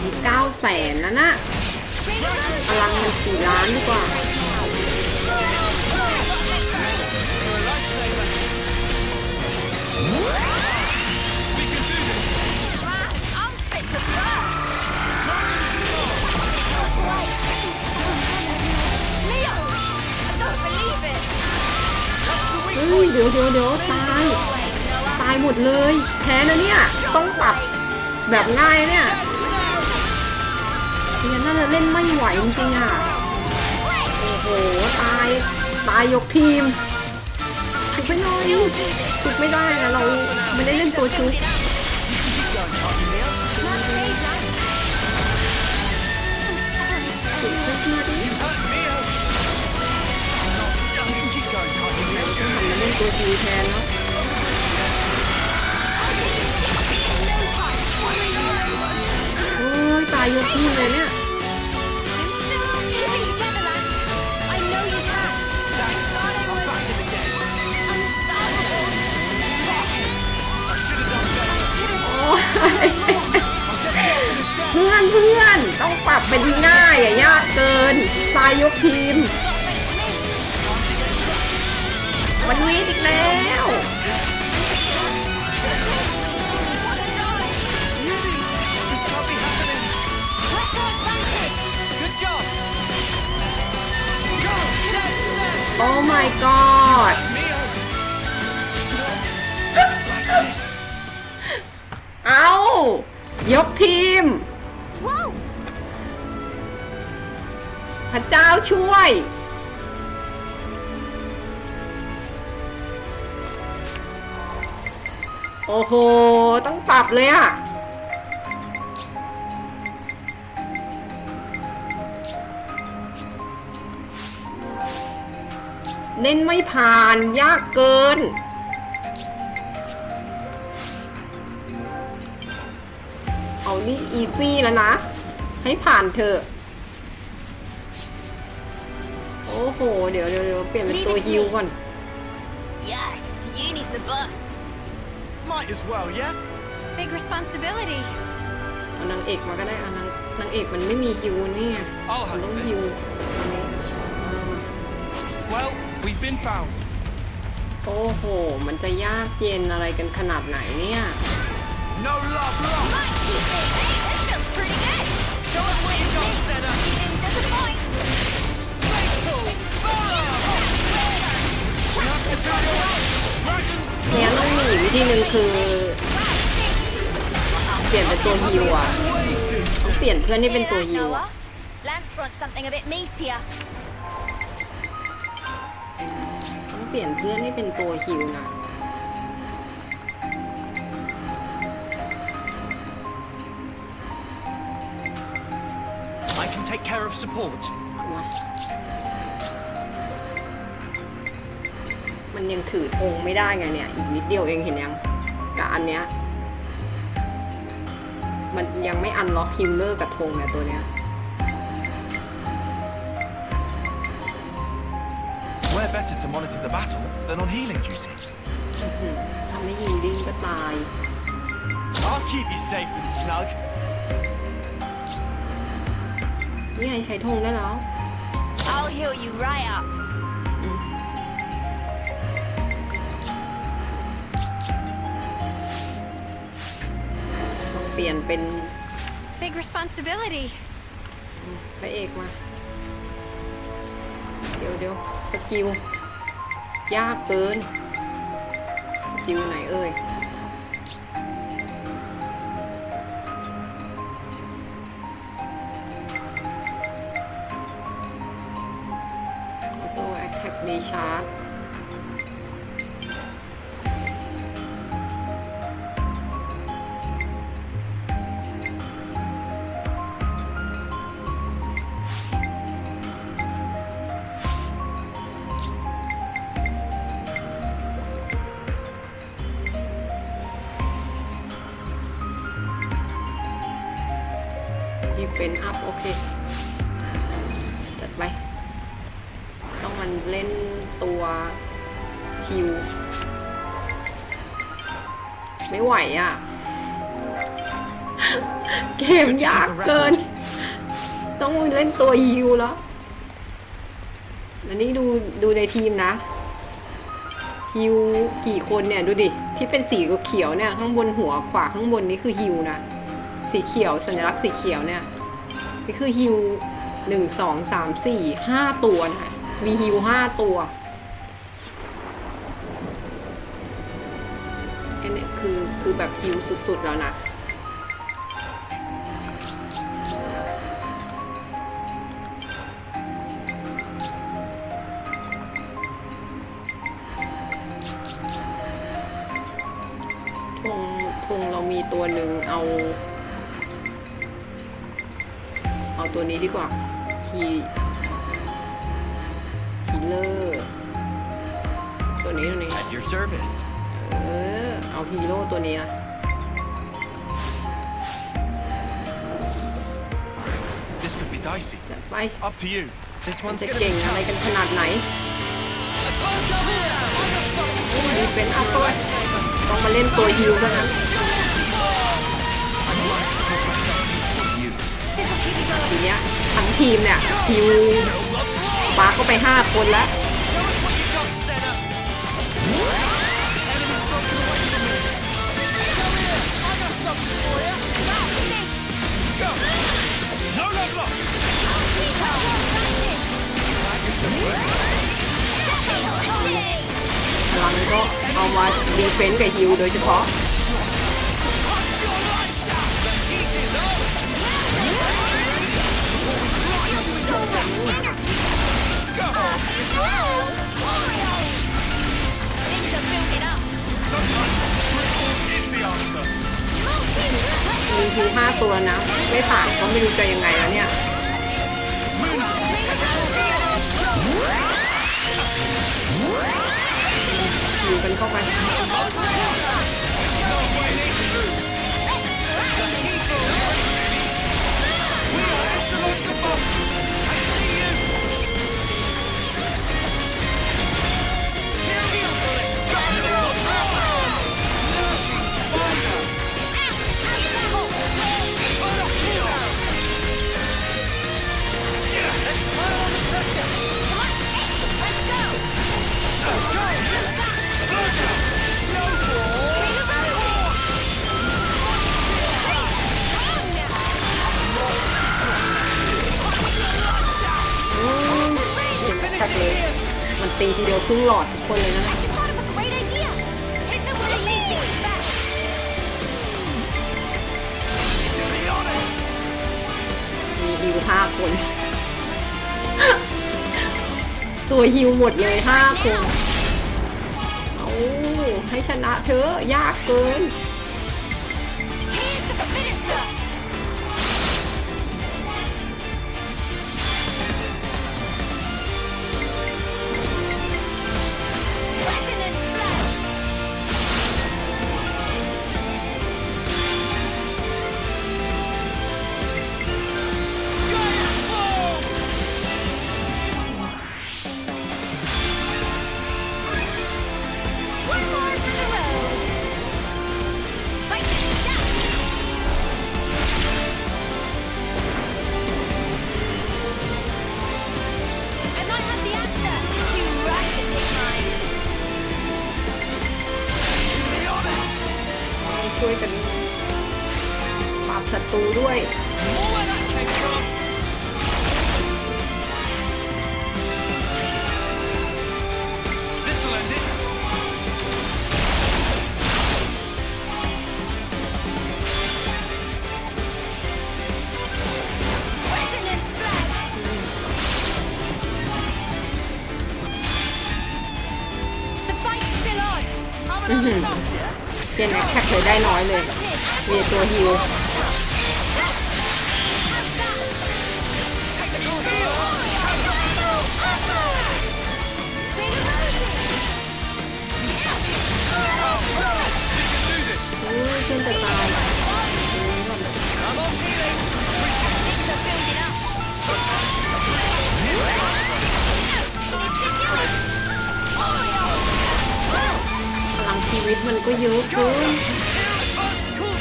มี900,000แล้วนะพลังมัน4 ล้านดีกว่า ฮ้ยเดี๋ยวตายหมดเลยแพ้นะเนี่ยต้องปรับแบบง่ายเนี่ยเนี่ยน่าจะเล่นไม่ไหวจริงๆอ่ะโอ้โหตายยกทีมชุบไม่ได้ชุบไม่ได้นะเราไม่ได้เล่นตัวชุบเล่นตัวจีแทนเนาะโอ้ยตายยกทีมเลยเนี่ยเพื่อนต้องปรับเป็นง่ายอย่ายากเกินตายยกทีมมันวีดอีกแล้วโอ้ my god เอายกทีมพระเจ้าช่วยโอ้โหต้องปรับเลยอะเล่นไม่ผ่านยากเกินเอานี่อีซี่แล้วนะให้ผ่านเถอะโอ้โหเดี๋ยวเปลี่ยนเป็นตัวฮิวก่อน Yes, Uni's the boss. Might as well, yeah? Big responsibility. เอานางเอกมาก็ได้นางเอกมันไม่มีฮิวนี่ไงมันต้องฮิวอันนี้ Well, we've been found. โอ้โหมันจะยากเย็นอะไรกันขนาดไหนเนี่ย No love lost! This feels pretty good. Show us what you got, Senna. You didn't disappoint. เนี่ยต้องมีวิธีหนึ่งคือเปลี่ยนเป็นตัวฮิวอ่ะต้องเปลี่ยนเพื่อนให้เป็นตัวฮิวอ่ะ Lance wants something a bit meatier. ต้องเปลี่ยนเพื่อนให้เป็นตัวฮิวนะ I can take care of support. มันยังถือธงไม่ได้ไงเนี่ยอีกนิดเดียวเองเห็นยังกับอันเนี้ยมันยังไม่อันล็อกฮิลเลอร์กับธงเนี่ยตัวเนี้ย We're better to monitor the battle than on healing duty. ทำให้ยิงดิ้งก็ตาย I'll keep you safe and snug. นี่ไงใช้ธงได้แล้ว I'll heal you right up. ต้องเปลี่ยนเป็น Big responsibility. พระเอกมาเดี๋ยวสกิลยากเกินสกิลไหนเอ่ยออโต้แอคแท็กดีชาร์จเป็นอัพโอเคจัดไปต้องมันเล่นตัวฮิวไม่ไหวอ่ะเกมยากเกินต้องเล่นตัวฮิวแล้วอันนี้ดูในทีมนะฮิวกี่คนเนี่ยดูดิที่เป็นสีเขียวเนี่ยข้างบนหัวขวาข้างบนนี้คือฮิวนะสีเขียวสัญลักษณ์สีเขียวเนี่ยนี่คือฮิว1 2 3 4 5ตัวนะมีฮิว5ตัว เนี่ยคือแบบฮิวสุดๆแล้วนะธงเรามีตัวหนึ่งเอาตัวนี้ดีกว่าฮีเลอร์ตัวนี้ At your service เอาฮีโร่ตัวนี้นะ This could be dicey. ไป Up to you. มันจะเก่งอะไรกันขนาดไหนดีเฟนส์อัพเข้าไปต้องมาเล่นตัวฮิวแล้วนะทีเนี้ยทั้งทีมเนี่ยฮิวปาก็ไป5 คนแล้วพลังก็เอามาดีเฟนส์กับฮิวโดยเฉพาะมีฮิว5 ตัวนะไม่ผ่านก็ไม่รู้จะยังไงแล้วเนี่ยฮิวกันเข้าไปมันตีทีเดียวครึ่งหลอดทุกคนเลยนะมีฮิว5 คน ตัวฮิวหมดเลย5 คนเอาให้ชนะเธอยากเกินช่วยกันปราบศัตรูด้วยเปลี่ยนแอคแท็กเลยได้น้อยเลยมีตัวฮิวเพื่อนจะตายพลังชีวิตมันก็เยอะเกิน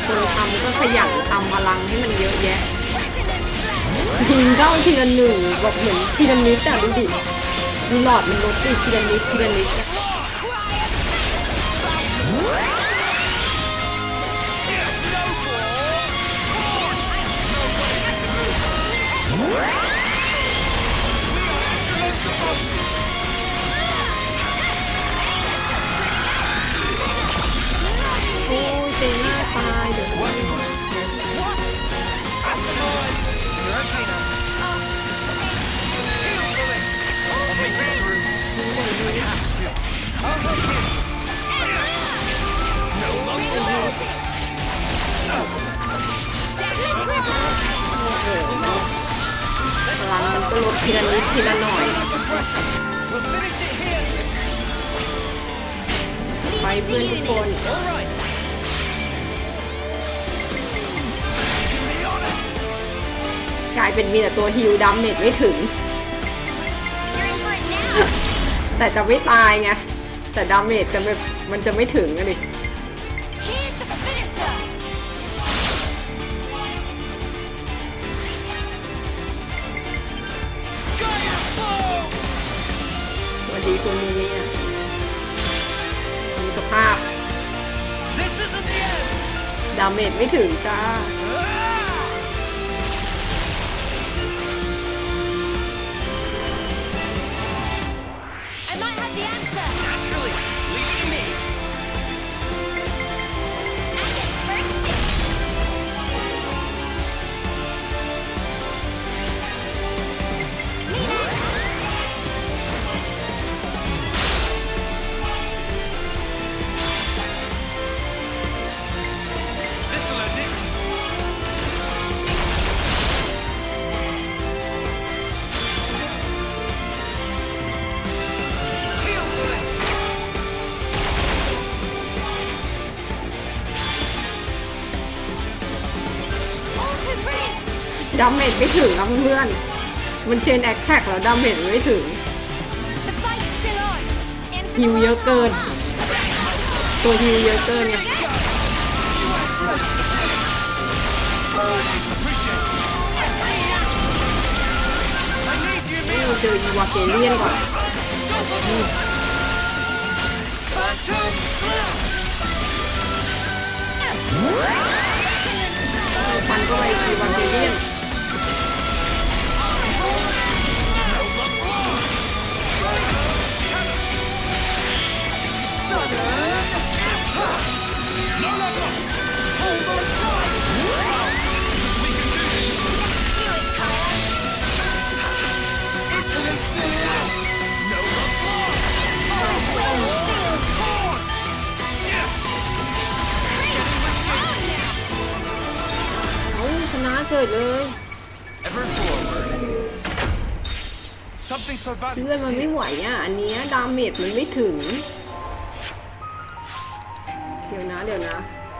คนทำก็ขยันทำพลังให้มันเยอะแยะยิงเข้าทีละ1แบบเหมือนทีละนิดแต่ดูดิดูหลอดมันลดไปทีละนิด Working on it. What? That's mine. You're okay now. Heal through it. I'll make it through. I have to. I'll help you. No longer lost. พลังมันก็ลดทีละนิดทีละหน่อย We'll finish it here. ไปเพื่อนทุกคน All right. กลายเป็นมีแต่ตัวฮิวดาเมจไม่ถึง แต่จะไม่ตายไง แต่ดาเมจจะแบบมันจะไม่ถึงอะดิ สวัสดีคุณมีนี่นะมีสภาพ ดาเมจไม่ถึงจ้า I might have the answer. Naturally. Leave it to me. This'll end it. Heal through it. ดาเมจไม่ถึงนะเพื่อนๆมันเชนแอคแท็กแล้วดาเมจไม่ถึง The fight's still on. In for ฮิ the วเยอะ long เกิน haul. ตัวฮิวเยอะเกินไง I need you, ให้ Mia. เราเจออีวาเกเลียนก่อน Phantom Slap. ฟันเข้าไปอีวาเกเลียน No level. Hold on tight. We can do this. Infinite Sphere. No level. Yeah. เอาชนะเกิดเลย Ever forward. Something so เพื่อน valuable. มันไม่ไหวอ่ะ อันเนี้ยดาเมจมันไม่ถึง เดี๋ยวนะ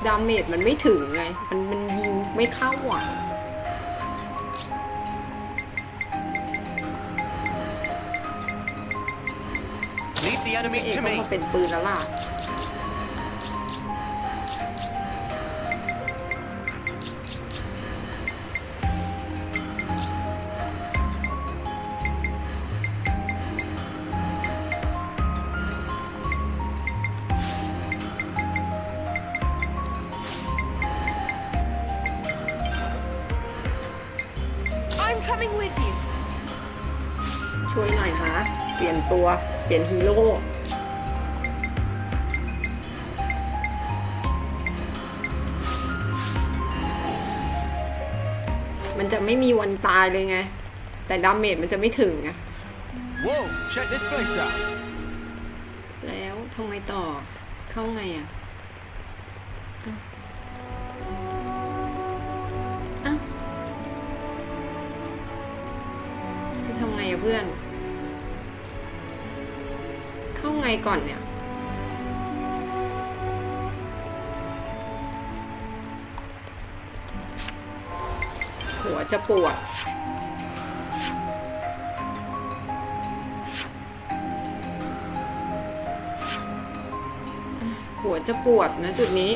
ดาเมจมันไม่ถึงไง มันยิงไม่เข้าอ่ะ Leave the เอ enemies ก to ต้อง me. มาเป็นปืนแล้วล่ะ I'm coming with you. ช่วยหน่อยคะเปลี่ยนตัว เปลี่ยนฮีโร่ มันจะไม่มีวันตายเลยไง แต่ดาเมจมันจะไม่ถึงไง Whoa, check this place out. แล้วทำไงต่อ เข้าไงอ่ะอ้าวจะทำไงอะเพื่อน เข้าไงก่อนเนี่ย หัวจะปวด หัวจะปวดนะจุดนี้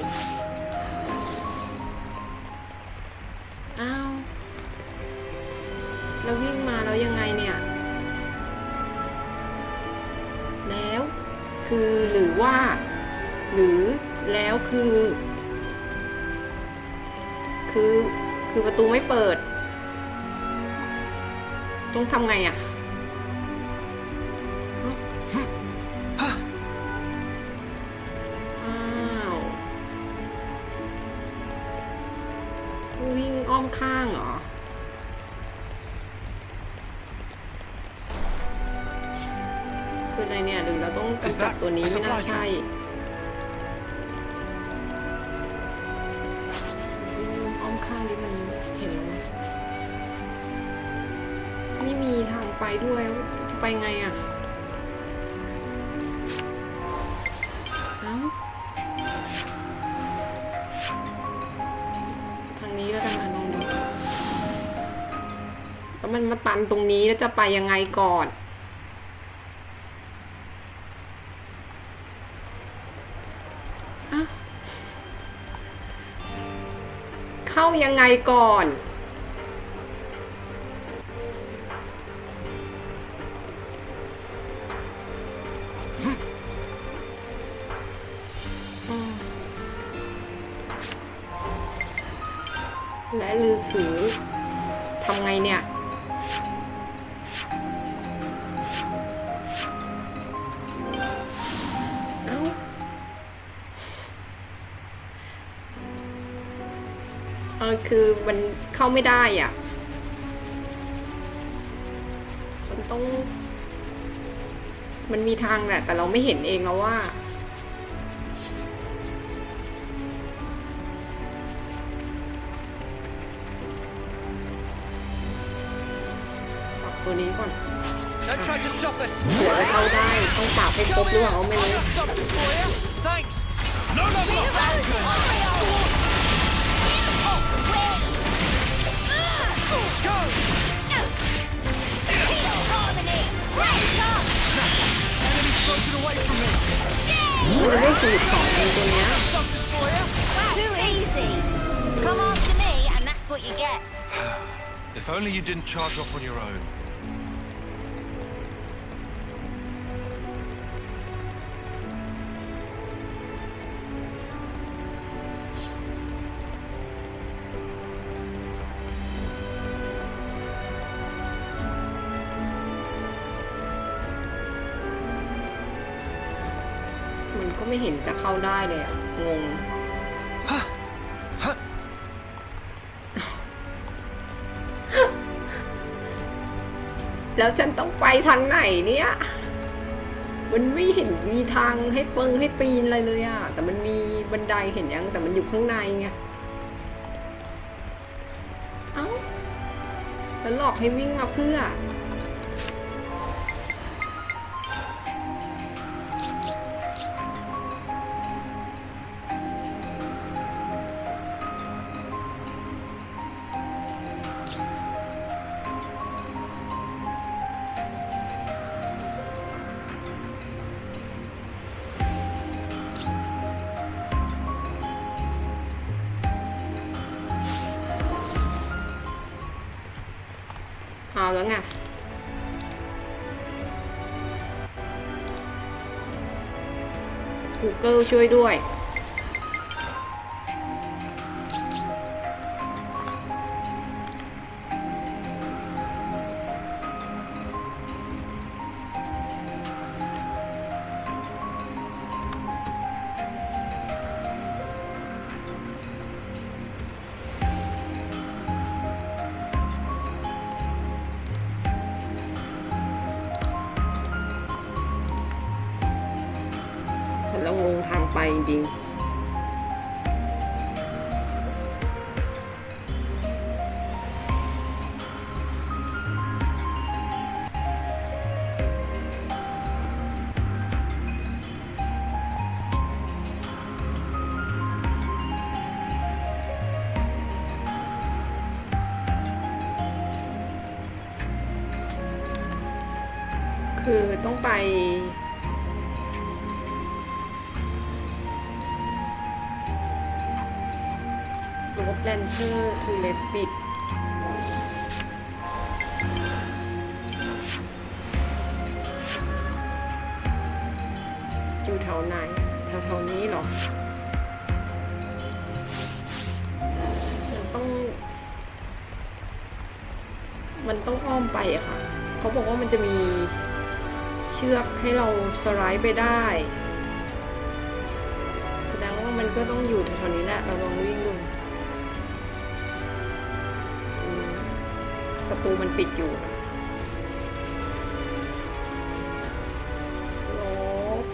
อ้าว แล้ววิ่งมาแล้วยังไงเนี่ย แล้วคือหรือว่า หรือแล้วคือประตูไม่เปิด ต้องทำไงอ่ะ อ้าว อมข้างเหรอคืออะไรเนี่ยหรือเราต้องกำจัดตัวนี้ไม่น่าใช่อ้อมข้างที่มันเห็นแล้วไม่มีทางไปด้วยจะไปไงอ่ะเอ้าทางนี้แล้วกันนะลองดูแล้วมันมาตันตรงนี้แล้วจะไปยังไงก่อนเข้ายังไงก่อนและลือถือทำไงเนี่ยคือมันเข้าไม่ได้อ่ะมันต้องมันมีทางแหละแต่เราไม่เห็นเองแล้วว่าปรับตัวนี้ก่อนเดี๋ยวเข้าได้ต้องปราบให้ครบหรือเปล่าไม่รู้มันได้สูตรของในตัวเนี้ย Too easy. Come after me, and that's what you get. If only you didn't charge off on your own.มันก็ไม่เห็นจะเข้าได้เลยอะงงแล้วฉันต้องไปทางไหนเนี่ยมันไม่เห็นมีทางให้ให้ปีนอะไรเลยอะแต่มันมีบันไดเห็นยังแต่มันอยู่ข้างในไงเอ้าแล้วหลอกให้วิ่งมาเพื่อเอาแล้วไงGoogle ช่วยด้วยแล้วงงทางไปจริงคือต้องไปแลนเชอร์ทูเลปิดอยู่แถวไหนแถวนี้เหรอมันต้องอ้อมไปอะค่ะเขาบอกว่ามันจะมีเชือกให้เราสไลด์ไปได้แสดงว่ามันก็ต้องอยู่แถวๆนี้แหละเราลองวิ่งดู ประตูมันปิดอยู่ล็อก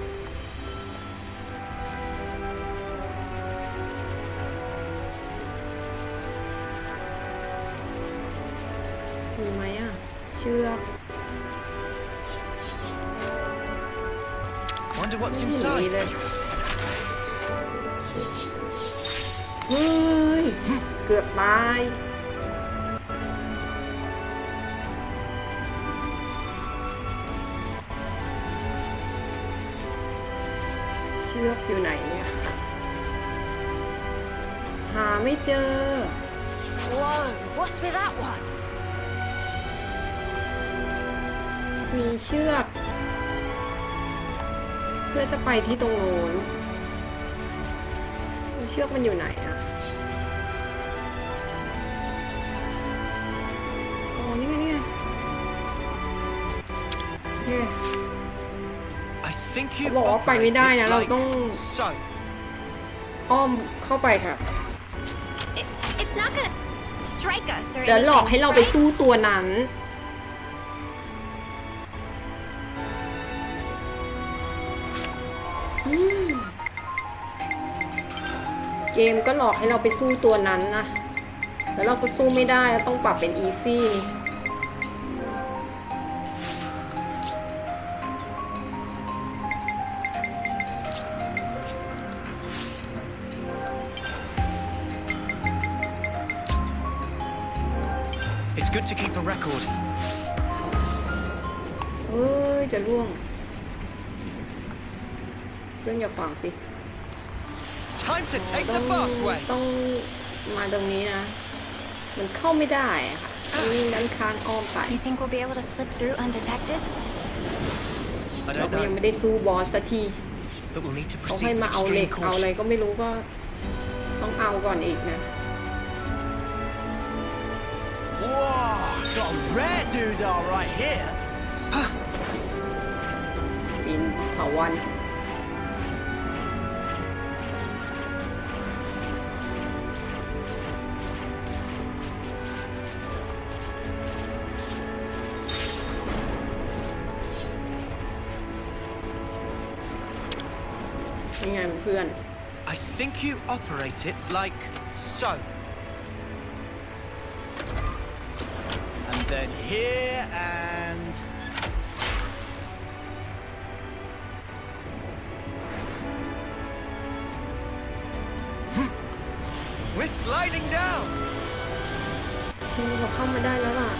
มีไหมอ่ะ เชือก Wonder what's ไม่มี inside. เลยเฮ้ย เกือบตายเชือกอยู่ไหนเนี่ย หาไม่เจอ Whoa, what's with that one? มีเชือก เพื่อจะไปที่ตรงโน้นเชือกมันอยู่ไหนอะอ๋อนี่ไงนี่ไงโอเค I think เขา you บอกว่าไปไม่ได้นะ operate it เรา like ต้อง so. อ้อมเข้าไปค่ะ It's not gonna strike us or เดี๋ยวหลอกให้เราไป right? สู้ตัวนั้น เกมก็หลอกให้เราไปสู้ตัวนั้นนะ แล้วเราก็สู้ไม่ได้เราต้องปรับเป็นอีซี่ It's good to keep a record. เฮ้ย จะร่วงเรื่องอย่าฟังสิ Time to take ต้อ the ง fast way. ต้องมาตรงนี้นะ มันเข้าไม่ได้อะค่ะนี่ด้านข้างอ้อมไป You think we'll be able to slip through undetected? I เรา don't ก็ยัง know, ไม่ได้สู้บอสสักที but we'll need to เขาให้ proceed มา with เอาเหล็ก extreme เอาอะไร caution. ก็ไม่รู้ก็ต้องเอาก่อนอีกนะ Whoa! Got a rare doodah right here. ปีนเถาวัลย์ยังไงเพื่อน I think you operate it like so. And then here and... We're sliding down. เราเข้ามาได้แล้วล่ะ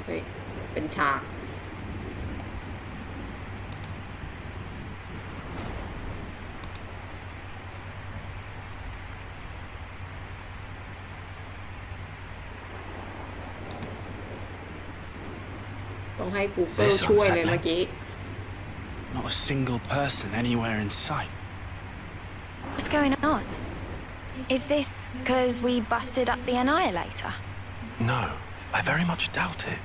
เฮ้ย เป็นฉาก ต้องให้ Google ช่วยเลยเมื่อกี้ Not a single person anywhere in sight. What's going on? Is this because we busted up the Annihilator? No, I very much doubt it.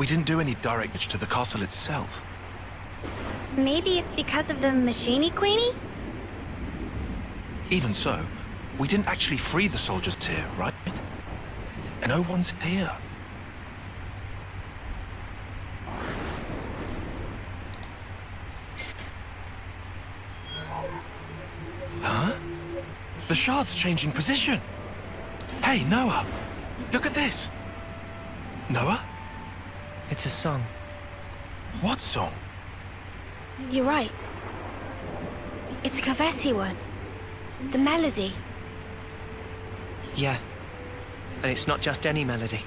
We didn't do any direct damage to the castle itself. Maybe it's because of the Machini Queenie? Even so, we didn't actually free the soldiers tier, right? And no one's here. Huh? The shard's changing position. Hey, Noah, look at this. Noah? It's a song. What song? You're right. It's a Kavesi one. The melody. Yeah. And it's not just any melody.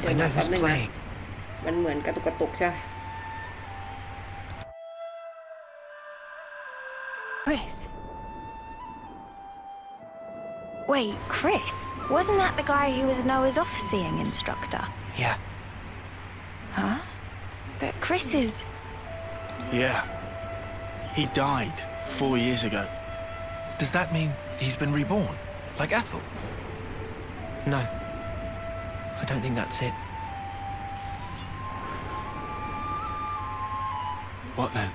เดี๋ย I ว know นะแป๊บ who's นึงนะ playing. มันเหมือนกระตุกกระตุกใช่ไหม Chris. Wait, Chris? Wasn't that the guy who was Noah's off-seeing instructor? Yeah. Huh? But Chris is... Yeah. He died 4 years ago. Does that mean he's been reborn? Like Ethel? No. I don't think that's it. What then?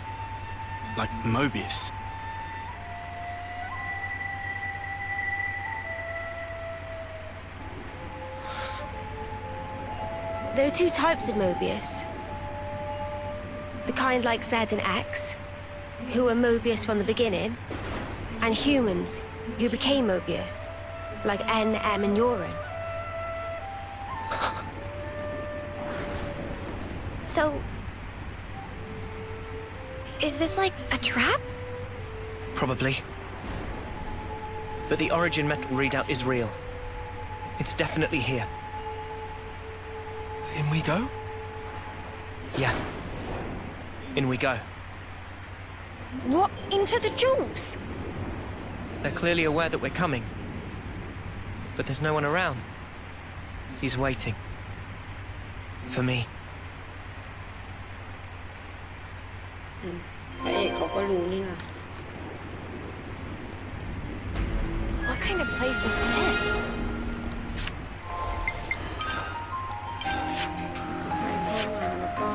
Like Mobius. There are two types of Mobius. The kind like Z and X, who were Mobius from the beginning, and humans who became Mobius, like N, M, and Urine. So, is this like a trap? Probably. But the origin metal readout is real. It's definitely here. In we go? Yeah. In we go. What? Into the jewels? They're clearly aware that we're coming. But there's no one around. He's waiting. For me. พระเอกเขาก็รู้นี่นะ What kind of place is this? ให้เข้ามาแล้วก็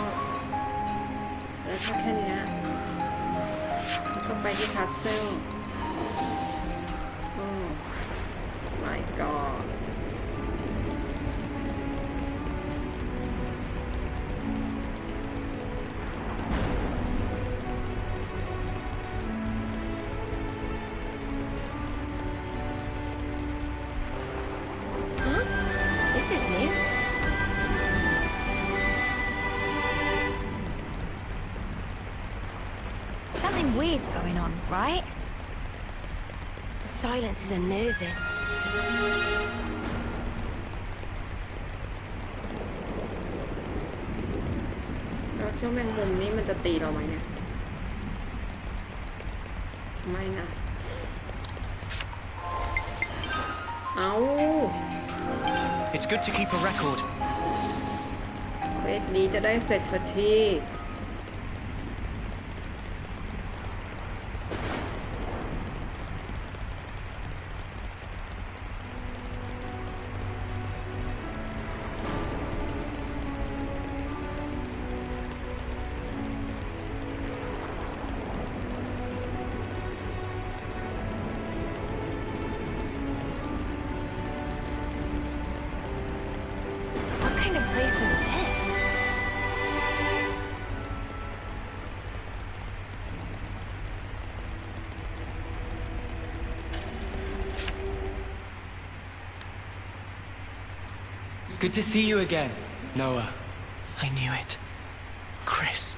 แค่เนี้ยแล้วก็ไปที่คาสเซิลโอ้ my god This is new. Something weird's going on, right? The silence is unnerving. แล้วเจ้าแมงมุมนี่มันจะตีเราไหมเนี่ย ไม่นะ เอา It's good to keep a record. เควสนี้จะได้เสร็จสักที What kind of place is this? Good to see you again, Noah. I knew it. Chris.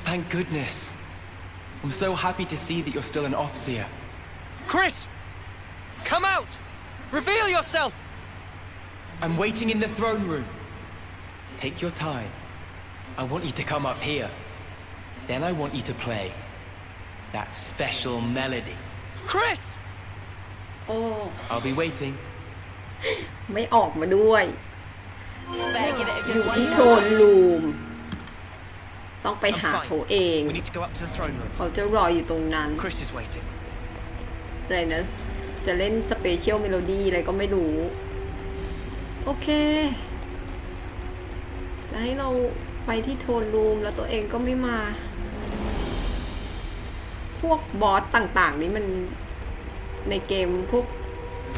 Thank goodness. I'm so happy to see that you're still an officer. Chris! Come out! Reveal yourself! I'm waiting in the throne room. Take your time. I want you to come up here. Then I want you to play that special melody. Chris! โอ้ I'll be waiting. ไม่ออกมาด้วย Better give it a อ good ยู่ one. ที่โทนรูม ต้องไปหาเขาเอง We need to go up to the throne room. เขาจะรออยู่ตรงนั้น Chris is waiting. อะไรนะ จะเล่นสเปเชียลเมโลดี้อะไรก็ไม่รู้ โอเค จะให้เราไปที่โทนรูมแล้วตัวเองก็ไม่มา พวกบอสต่างๆนี่มันในเกมพวก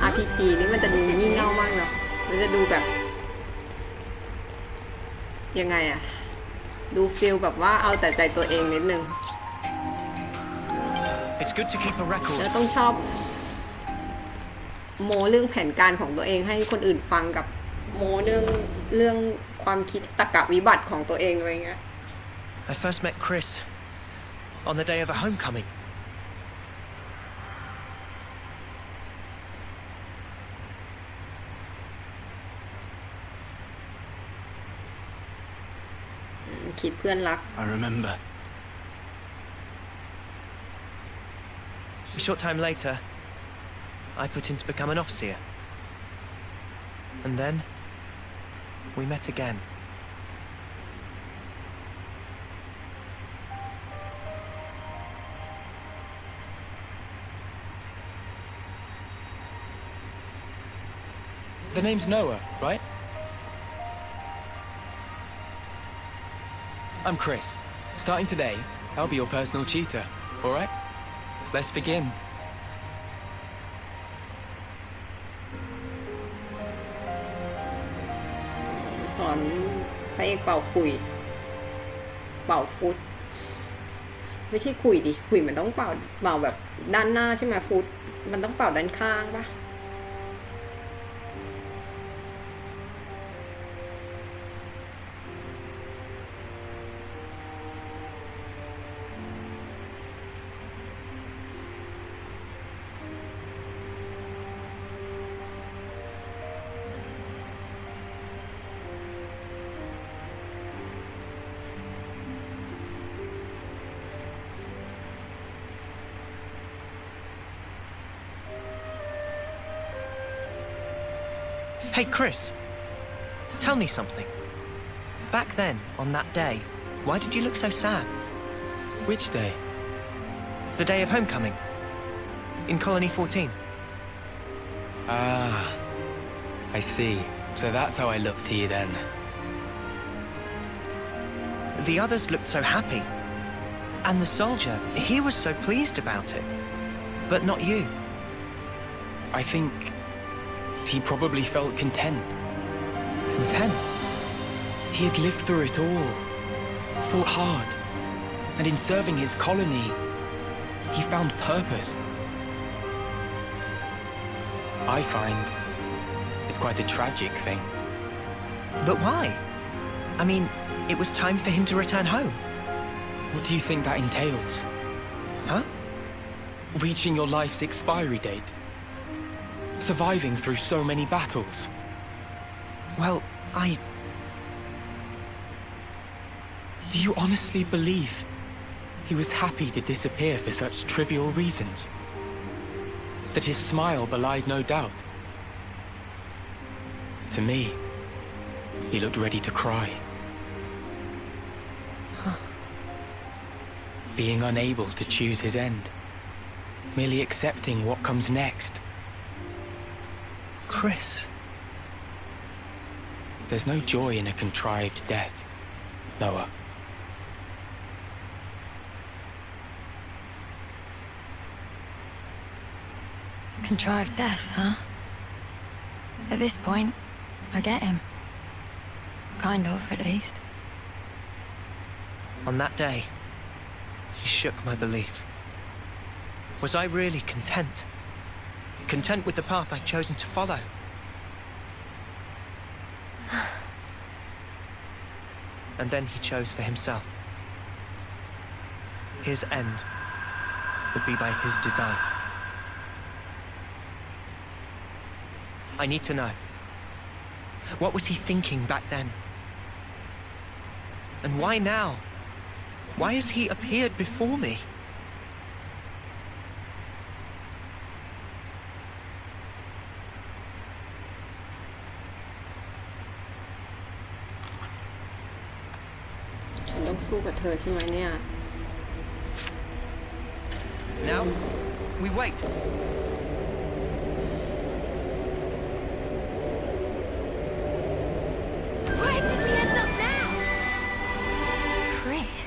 RPG นี่มันจะดูงี่เง่ามากเนาะ มันจะดูแบบ ยังไงอะ ดูฟีลแบบว่าเอาแต่ใจตัวเองนิดนึง It's good to keep a record. แล้วต้องชอบโมเรื่องแผนการของตัวเองให้คนอื่นฟังกับโมเรื่องความคิดตรรกะวิบัติของตัวเองอะไรเงี้ย I first met Chris on the day of a homecoming.คิดเพื่อนรัก I remember. A short time later, I put in to become an officer. And then, we met again. The name's Noah, right? I'm Chris. Starting today, I'll be your personal tutor, all right? Let's begin. สอนพระเอกเป่าขลุยเป่าฟุตไม่ใช่ขลุยดิขลุยมันต้องเป่าแบบด้านหน้าใช่ไหมฟุตมันต้องเป่าด้านข้างปะHey, Chris. Tell me something. Back then, on that day, why did you look so sad? Which day? The day of homecoming. In Colony 14. Ah, I see. So that's how I looked to you then. The others looked so happy. And the soldier, he was so pleased about it. But not you. I think he probably felt content. Content? He had lived through it all, fought hard, and in serving his colony, he found purpose. I find it's quite a tragic thing. But why? I mean, it was time for him to return home. What do you think that entails? Huh? Reaching your life's expiry date. Surviving through so many battles. Well, Do you honestly believe he was happy to disappear for such trivial reasons? That his smile belied no doubt? To me, he looked ready to cry. Huh. Being unable to choose his end. Merely accepting what comes next. Chris. There's no joy in a contrived death, Noah. Contrived death, huh? At this point, I get him. Kind of, at least. On that day, he shook my belief. Was I really content? Content with the path I'd chosen to follow? And then he chose for himself. His end would be by his design. I need to know. What was he thinking back then? And why now? Why has he appeared before me? Now, we wait. Where did we end up now? Chris.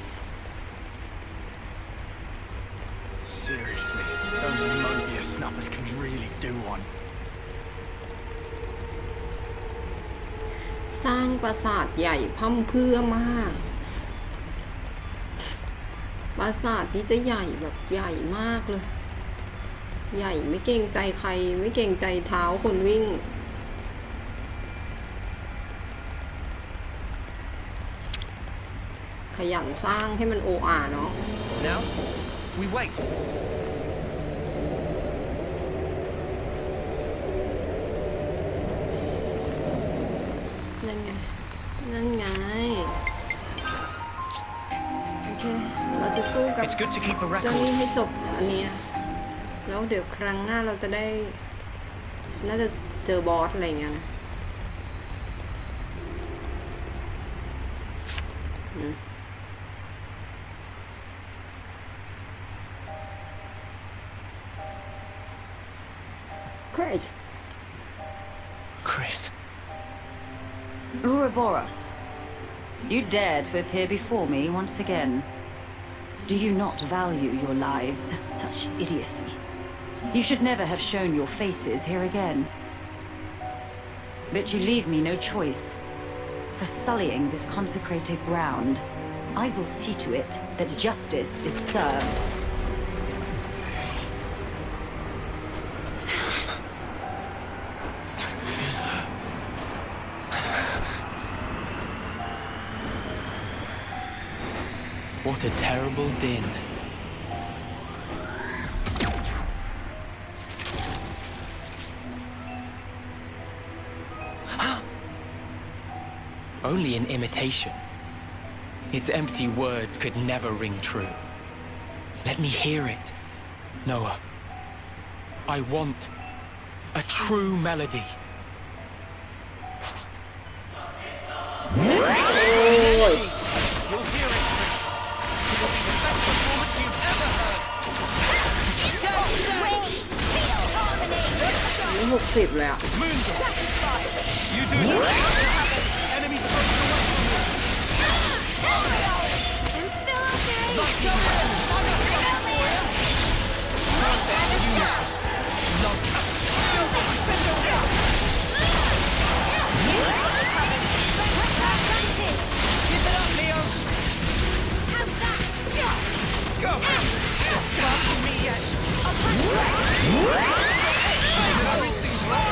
Seriously, those Mobius snuffers can really do one. สร้างปราสาทใหญ่พร่ำเพรื่อมากปราสาทนี้จะใหญ่แบบใหญ่มากเลย ใหญ่ไม่เกรงใจใครไม่เกรงใจเท้าคนวิ่งขยันสร้างให้มันโออาเนาะ Now, we wait. นั่นไงนั่นไงโอเคเราจะสู้กับ It's good to keep a เจ้า record. นี่ให้จบอันเนี้ยแล้วเดี๋ยวครั้งหน้าเราจะได้น่าจะเจอบอสอะไรอย่างเงี้ยนะChris. Ouroboros, you dared to appear before me once again. Do you not value your lives? Such idiocy. You should never have shown your faces here again. But you leave me no choice. For sullying this consecrated ground, I will see to it that justice is served. What a terrible din. Only an imitation. Its empty words could never ring true. Let me hear it, Noah. I want a true melody. โอ้ย You'll hear it, Chris. It will be the best performance you've ever heard. นี่60เลยอ่ะ You do that. Enemy strikes away from you. I'm still okay. Like the perfect unison. Love. Give it up, Leo. Go. Just start for me yet.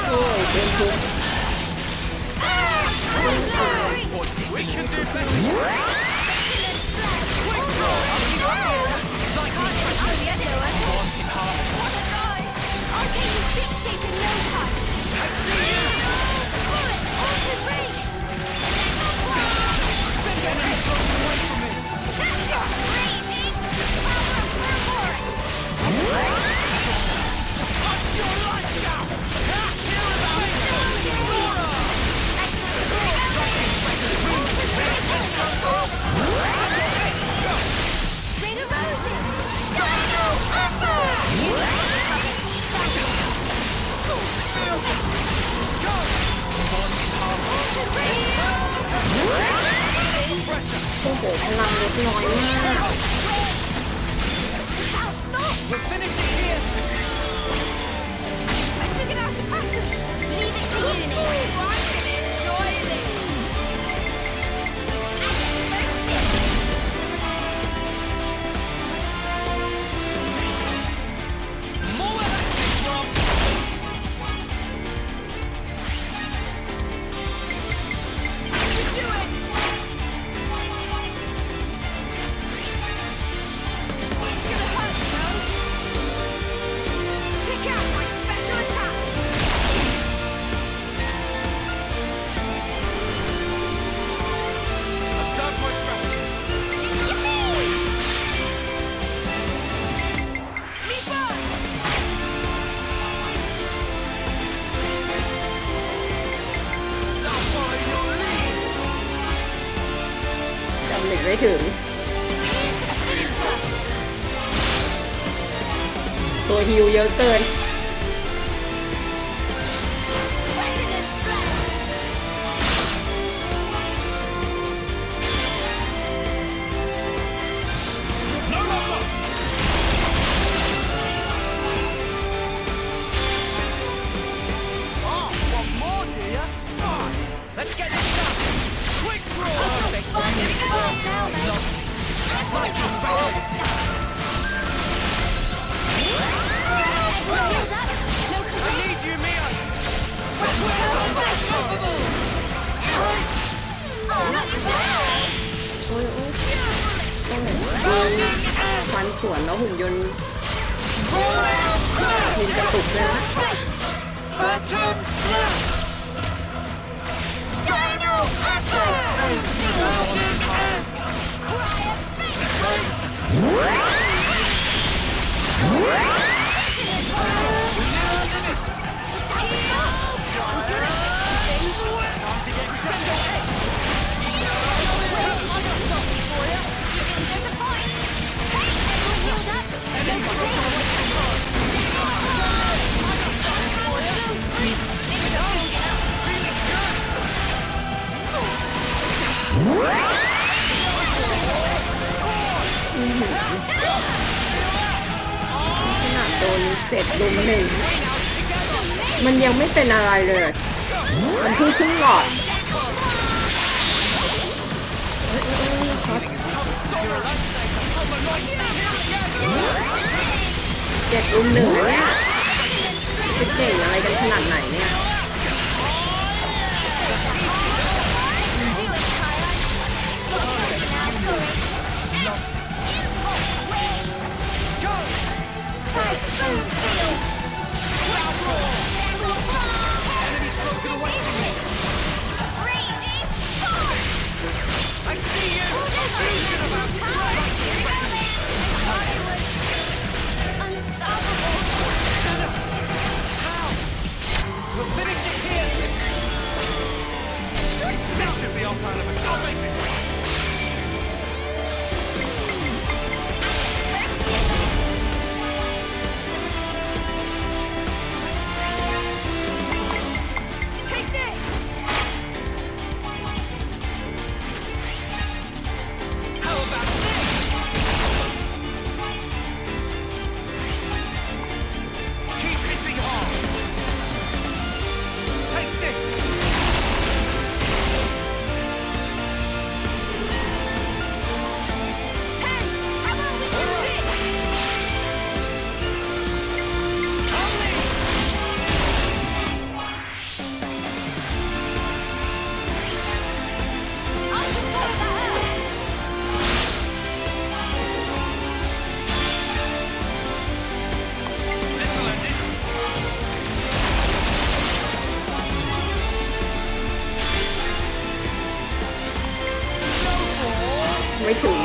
โอ้ยเป็นทุก We can do better. Quick draw. Like Haunted Heart. I'll get you fixated in no time. Bullet, altered range. Send enemies broken away from me. Raging power for Punch your lights out. Hear about it. Ring of Roses. Dino Upper. Altered range. โอ้โหพลังลดน้อยมาก We'll finish it here. I figured out the pattern. Leave it to you, Nick. Watch and enjoy this. More where that came from. You do it. It's gonna hurt, no? Check out my special attack. Observe my strategy. Me first. Don't follow your lead. จำเด็กไม่ถึง ตัวฮิวเยอะเกิน No longer. Oh, one more, do ya? Fine. Let's get this done. Quick draw. Perfect. Like your face. I need you, Mia. Unstoppable. โอ้ยโอ้ยต้องแบบฟันสวนแล้วหุ่นยนต์หุ่นกระตุกเลยนะ Phantom Slap. Dino Upper. ขนาดโดน7 ลุม 1มันยังไม่เป็นอะไรเลย มันเพิ่งขึ้นหลอด7 ลุม 1เนี่ยจะเก่งอะไรกันขนาดไหนเนี่ยไม่ถึง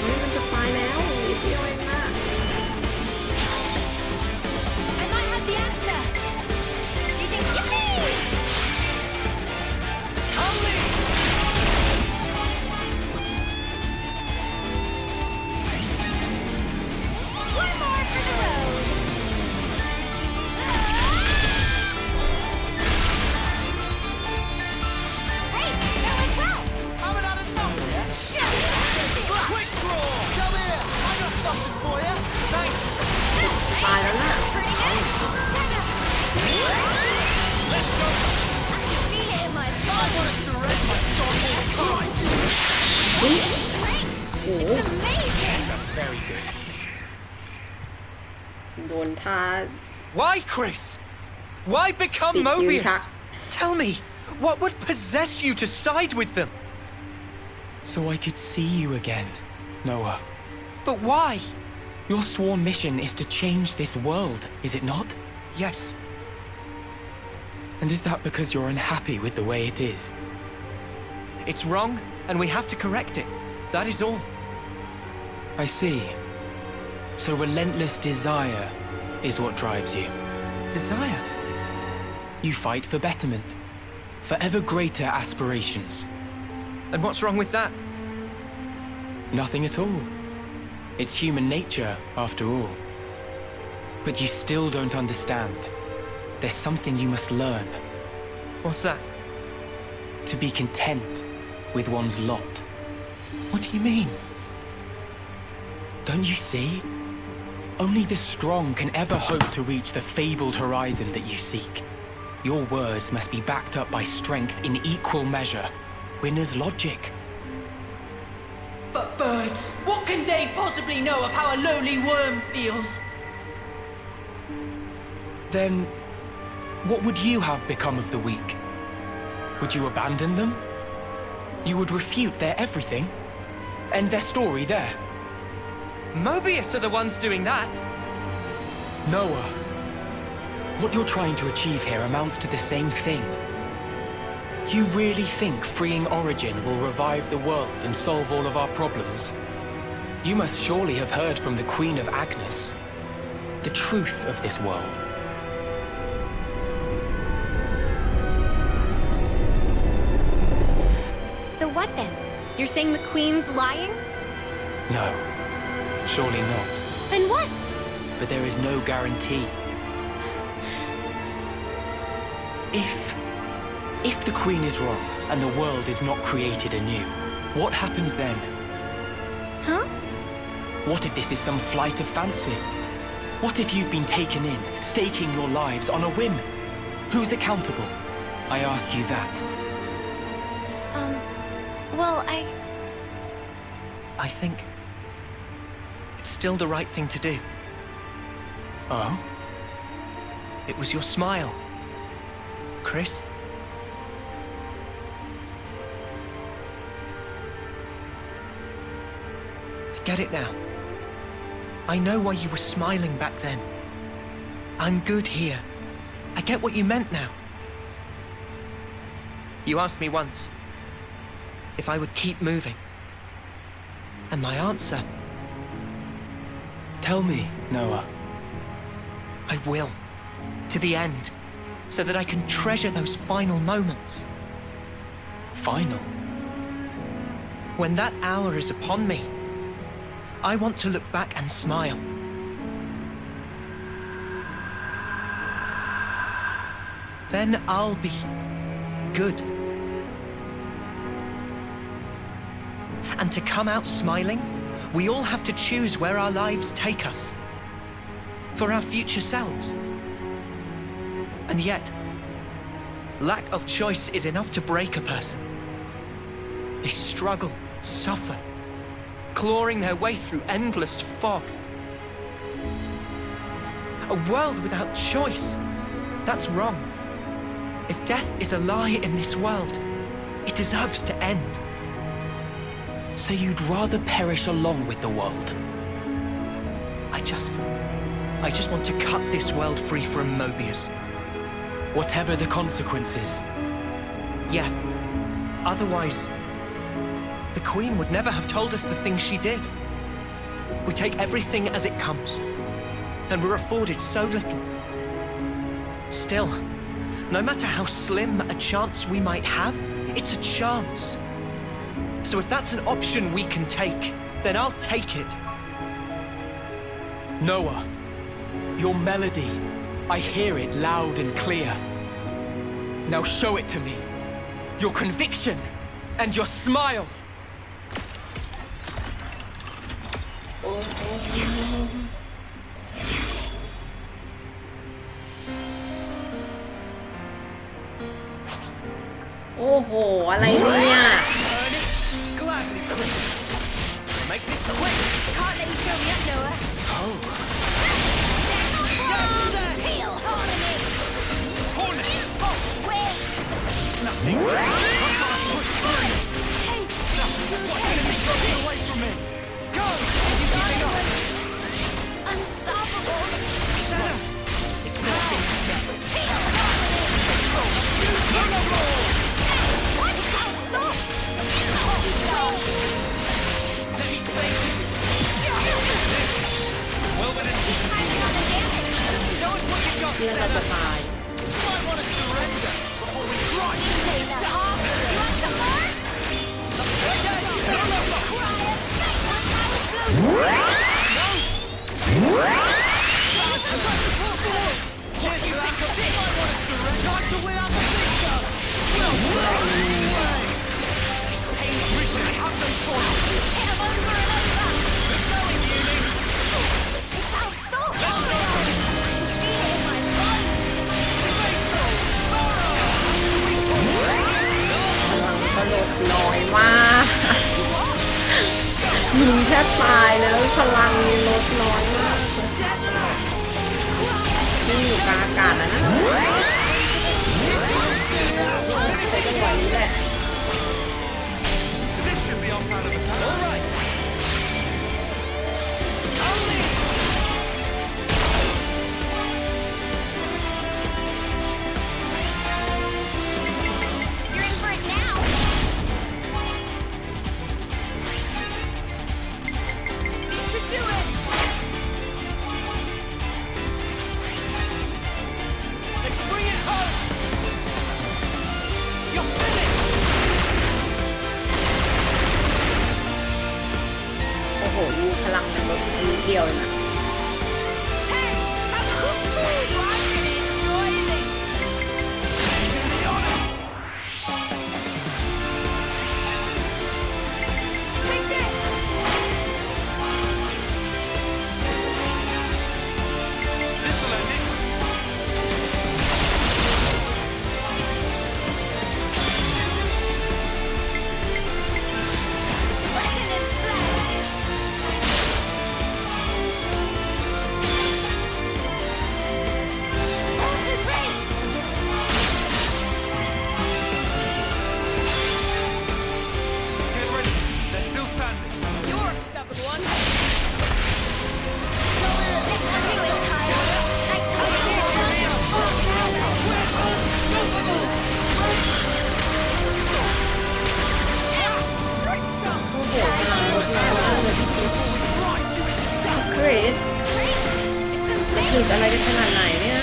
มันจะตายแล้วนิดเดียวเองนะ I might have the answer. Do you think? Yippee! One more for the road. Hey, that went well. Haven't had enough yet. Quick draw. Come here. I got something for you. Thanks. ตายแล้วนะ Let's go. I can feel it in my blood.โอ้โห It's amazing. Very good. โดนท่า Why, Chris? Why become Did you Mobius? ta- Tell me, what would possess you to side with them? So I could see you again, Noah. But why? Your sworn mission is to change this world, is it not? Yes. And is that because you're unhappy with the way it is? It's wrong, and we have to correct it. That is all. I see. So relentless desire is what drives you. Desire? You fight for betterment, for ever greater aspirations. And what's wrong with that? Nothing at all. It's human nature, after all. But you still don't understand. There's something you must learn. What's that? To be content with one's lot. What do you mean? Don't you see? Only the strong can ever hope to reach the fabled horizon that you seek. Your words must be backed up by strength in equal measure. Winner's logic. But birds, what can they possibly know of how a lowly worm feels? Then, what would you have become of the weak? Would you abandon them? You would refute their everything? End their story there? Mobius are the ones doing that. Noah, what you're trying to achieve here amounts to the same thing. You really think freeing Origin will revive the world and solve all of our problems? You must surely have heard from the Queen of Agnes, the truth of this world. So what then? You're saying the Queen's lying? No, surely not. Then what? But there is no guarantee. If the Queen is wrong and the world is not created anew, what happens then? Huh? What if this is some flight of fancy? What if you've been taken in, staking your lives on a whim? Who's accountable? I ask you that. Well, I think it's still the right thing to do. Oh? It was your smile, Chris. I get it now. I know why you were smiling back then. I'm good here. I get what you meant now. You asked me once if I would keep moving. And my answer... Tell me, Noah. I will. To the end. So that I can treasure those final moments. Final? When that hour is upon me, I want to look back and smile. Then I'll be good. And to come out smiling, we all have to choose where our lives take us. For our future selves. And yet, lack of choice is enough to break a person. They struggle, suffer, clawing their way through endless fog. A world without choice, that's wrong. If death is a lie in this world, it deserves to end. So you'd rather perish along with the world? I just want to cut this world free from Mobius. Whatever the consequences. Yeah. Otherwise, the Queen would never have told us the things she did. We take everything as it comes, and we're afforded so little. Still, no matter how slim a chance we might have, it's a chance. So if that's an option we can take, then I'll take it. Noah, your melody, I hear it loud and clear. Now show it to me. Your conviction and your smile. Oh, อะไรเนี่ย Make this quick. Can't let you show me up, Noah. Oh. Heal, Hornet! Hornet! Wait! Nothing. Hey! Get away from me! Go! Keeping up. Unstoppable! It's not finished yet. Heal, Hornet! No, no, no! What? Stop! Well, when it's... Show us what you got, เพื่อนเราจะตาย You might want to surrender before we cry. Say that off! You want some more? What do you think of this? You might want to surrender. Time to win out the big gun. Well, hey, Richard, I have them for you. Hit 'em over and over! Good going, Uni. It's out! Stop! Feel it in my body! พลังก็ลดน้อยมากยิงแทบตายแล้วพลังลดน้อยมากนี่อยู่กลางอากาศนะใช้จังหวะนี้แหละ This should be our plan of attack. All right. You're in for it now! This should do it! Let's bring it home. You're finished. โอ้โหดูพลังมันลดนิดเดียวเองนะ Hey! I'm watching it, enjoy this! ดอะไรกันขนาดไหนเนี่ย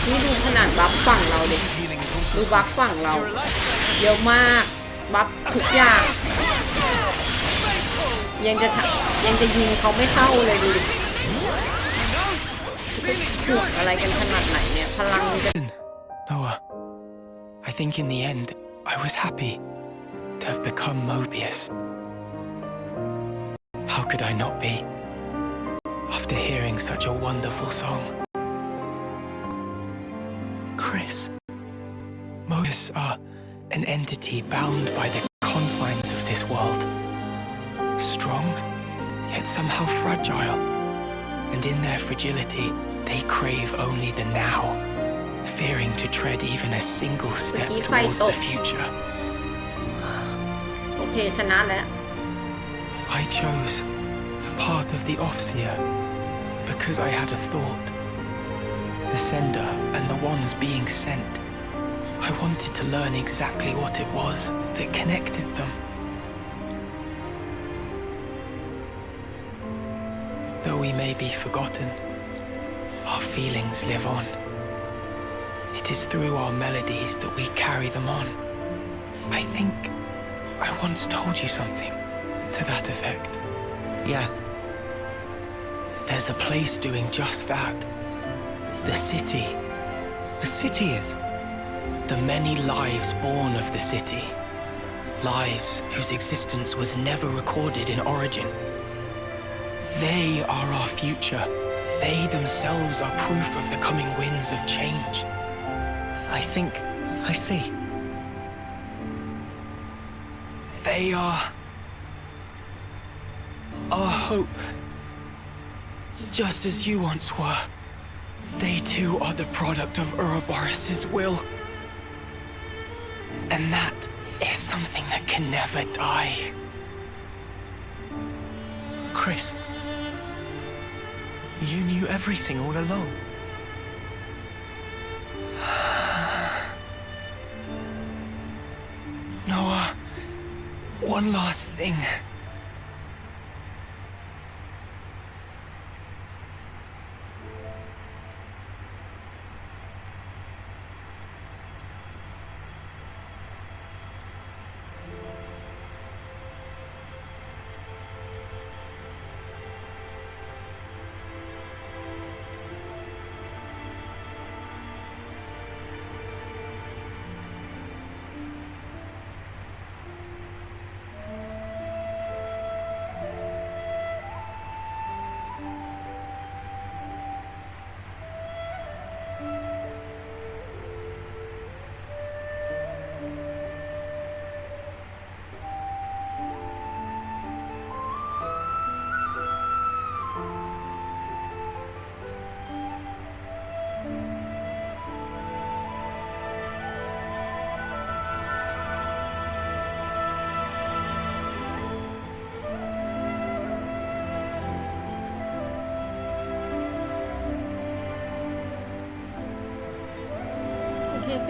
นี่ดูขนาดบัฟฝั่งเราดิดูบัฟฝั่งเราเยอะมากบัฟทุกอย่างยังจะยิงเขาไม่เข้าเลยดูดิถูกอะไรกันขนาดไหนเนี่ยพลังจะ Noah, I think in the end I was happy to have become Mobius. How could I not be after hearing such a wonderful song? Chris, Mobius are an entity bound by the confines of this world. Strong, yet somehow fragile. And in their fragility, they crave only the now, fearing to tread even a single step towards the future. โอเคชนะแล้ว I chose the path of the Offseer because I had a thought. The sender and the ones being sent. I wanted to learn exactly what it was that connected them. Though we may be forgotten, our feelings live on. It is through our melodies that we carry them on. I think I once told you something to that effect. Yeah. There's a place doing just that. The city. The city is? The many lives born of the city. Lives whose existence was never recorded in origin. They are our future. They themselves are proof of the coming winds of change. I think I see. They are our hope. Just as you once were. They too are the product of Ouroboros' will. And that is something that can never die. Chris, you knew everything all along. Noah, one last thing.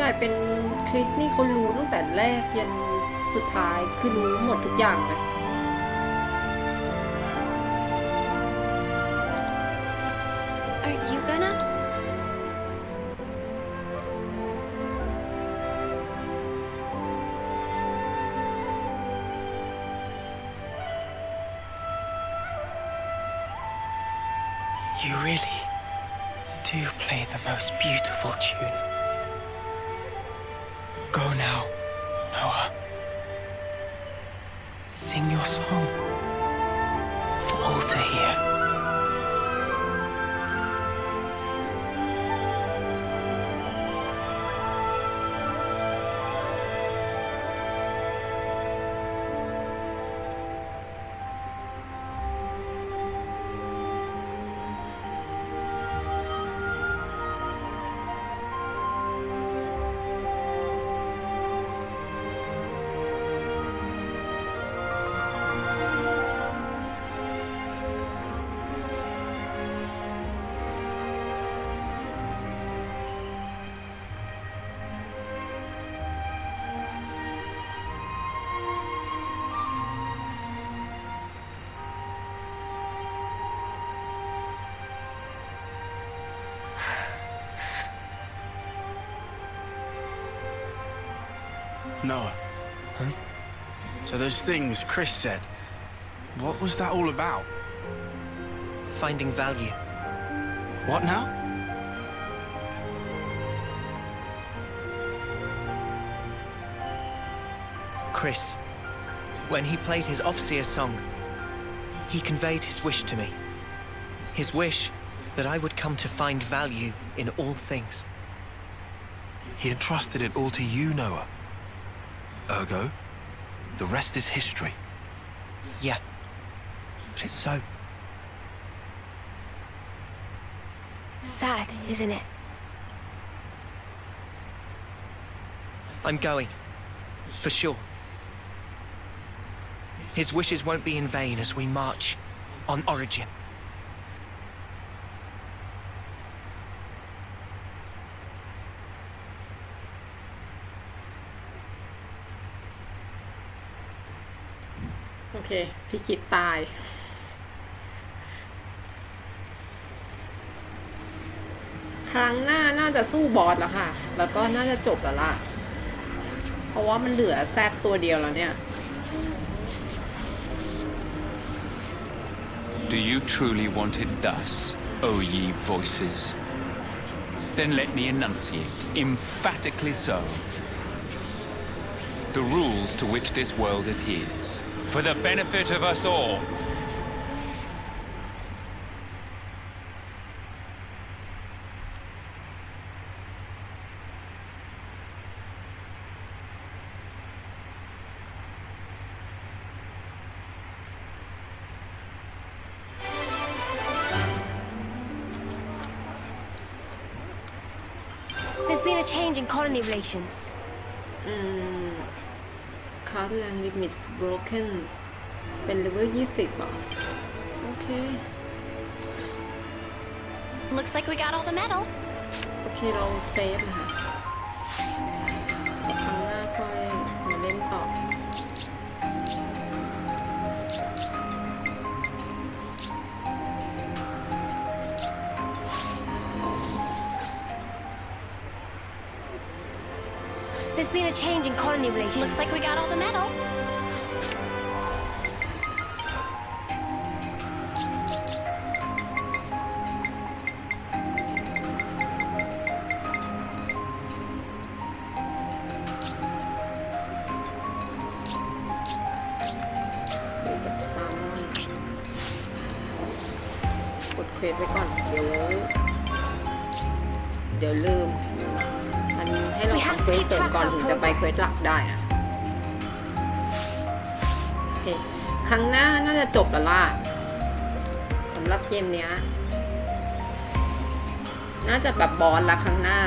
กลายเป็นคริสนี่เขารู้ตั้งแต่แรกยันสุดท้ายคือรู้หมดทุกอย่างเลย Are you gonna? You really do play the most beautiful tune. Go now, Noah. Sing your song for all to hear. Noah. Huh? So those things Chris said, what was that all about? Finding value. What now? Chris, when he played his Offseer song, he conveyed his wish to me. His wish that I would come to find value in all things. He entrusted it all to you, Noah. Ergo, the rest is history. Yeah, but it's so. Sad, isn't it? I'm going. For sure. His wishes won't be in vain as we march on Origin. Okay, พี่คิดตายครั้งหน้าน่าจะสู้บอสแล้วค่ะแล้วก็น่าจะจบแล้วล่ะเพราะว่ามันเหลือแซดตัวเดียวแล้วเนี่ย Do you truly want it thus, O ye voices? Then let me enunciate, emphatically so, the rules to which this world adheres, for the benefit of us all. There's been a change in colony relations. Card Land Limit Broken เป็นเลเวล20ป่ะโอเค Looks like we got all the metal. โอเคเราเซฟนะคะครั้งหน้าค่อยมาเล่นต่อ There's been a change in colony relations. Looks like we got all the metal.กดเควสไว้ก่อนเดี๋ยวลืมมันให้เราทำเควสเสริมก่อนถึงจะไปเควสหลักได้นะโอเคครั้งหน้าน่าจะจบแล้วล่ะสำหรับเกมเนี้ยน่าจะแบบบอสละครั้งหน้า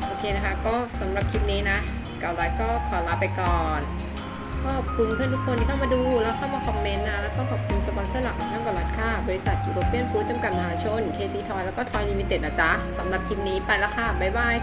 โอเคนะคะก็สำหรับคลิปนี้นะเกาไลก็ขอลาไปก่อนขอบคุณเพื่อนทุกคนที่เข้ามาดูแล้วเข้ามาคอมเมนต์นะแล้วก็ขอบคุณสปอนเซอร์หลักของช่องกอลัดค่ะบริษัทยูโรเปียนฟู้ดจำกัดมหาชน KC Toy แล้วก็ Toy Limited นะจ๊ะสำหรับคลิปนี้ไปแล้วค่ะบ๊ายบาย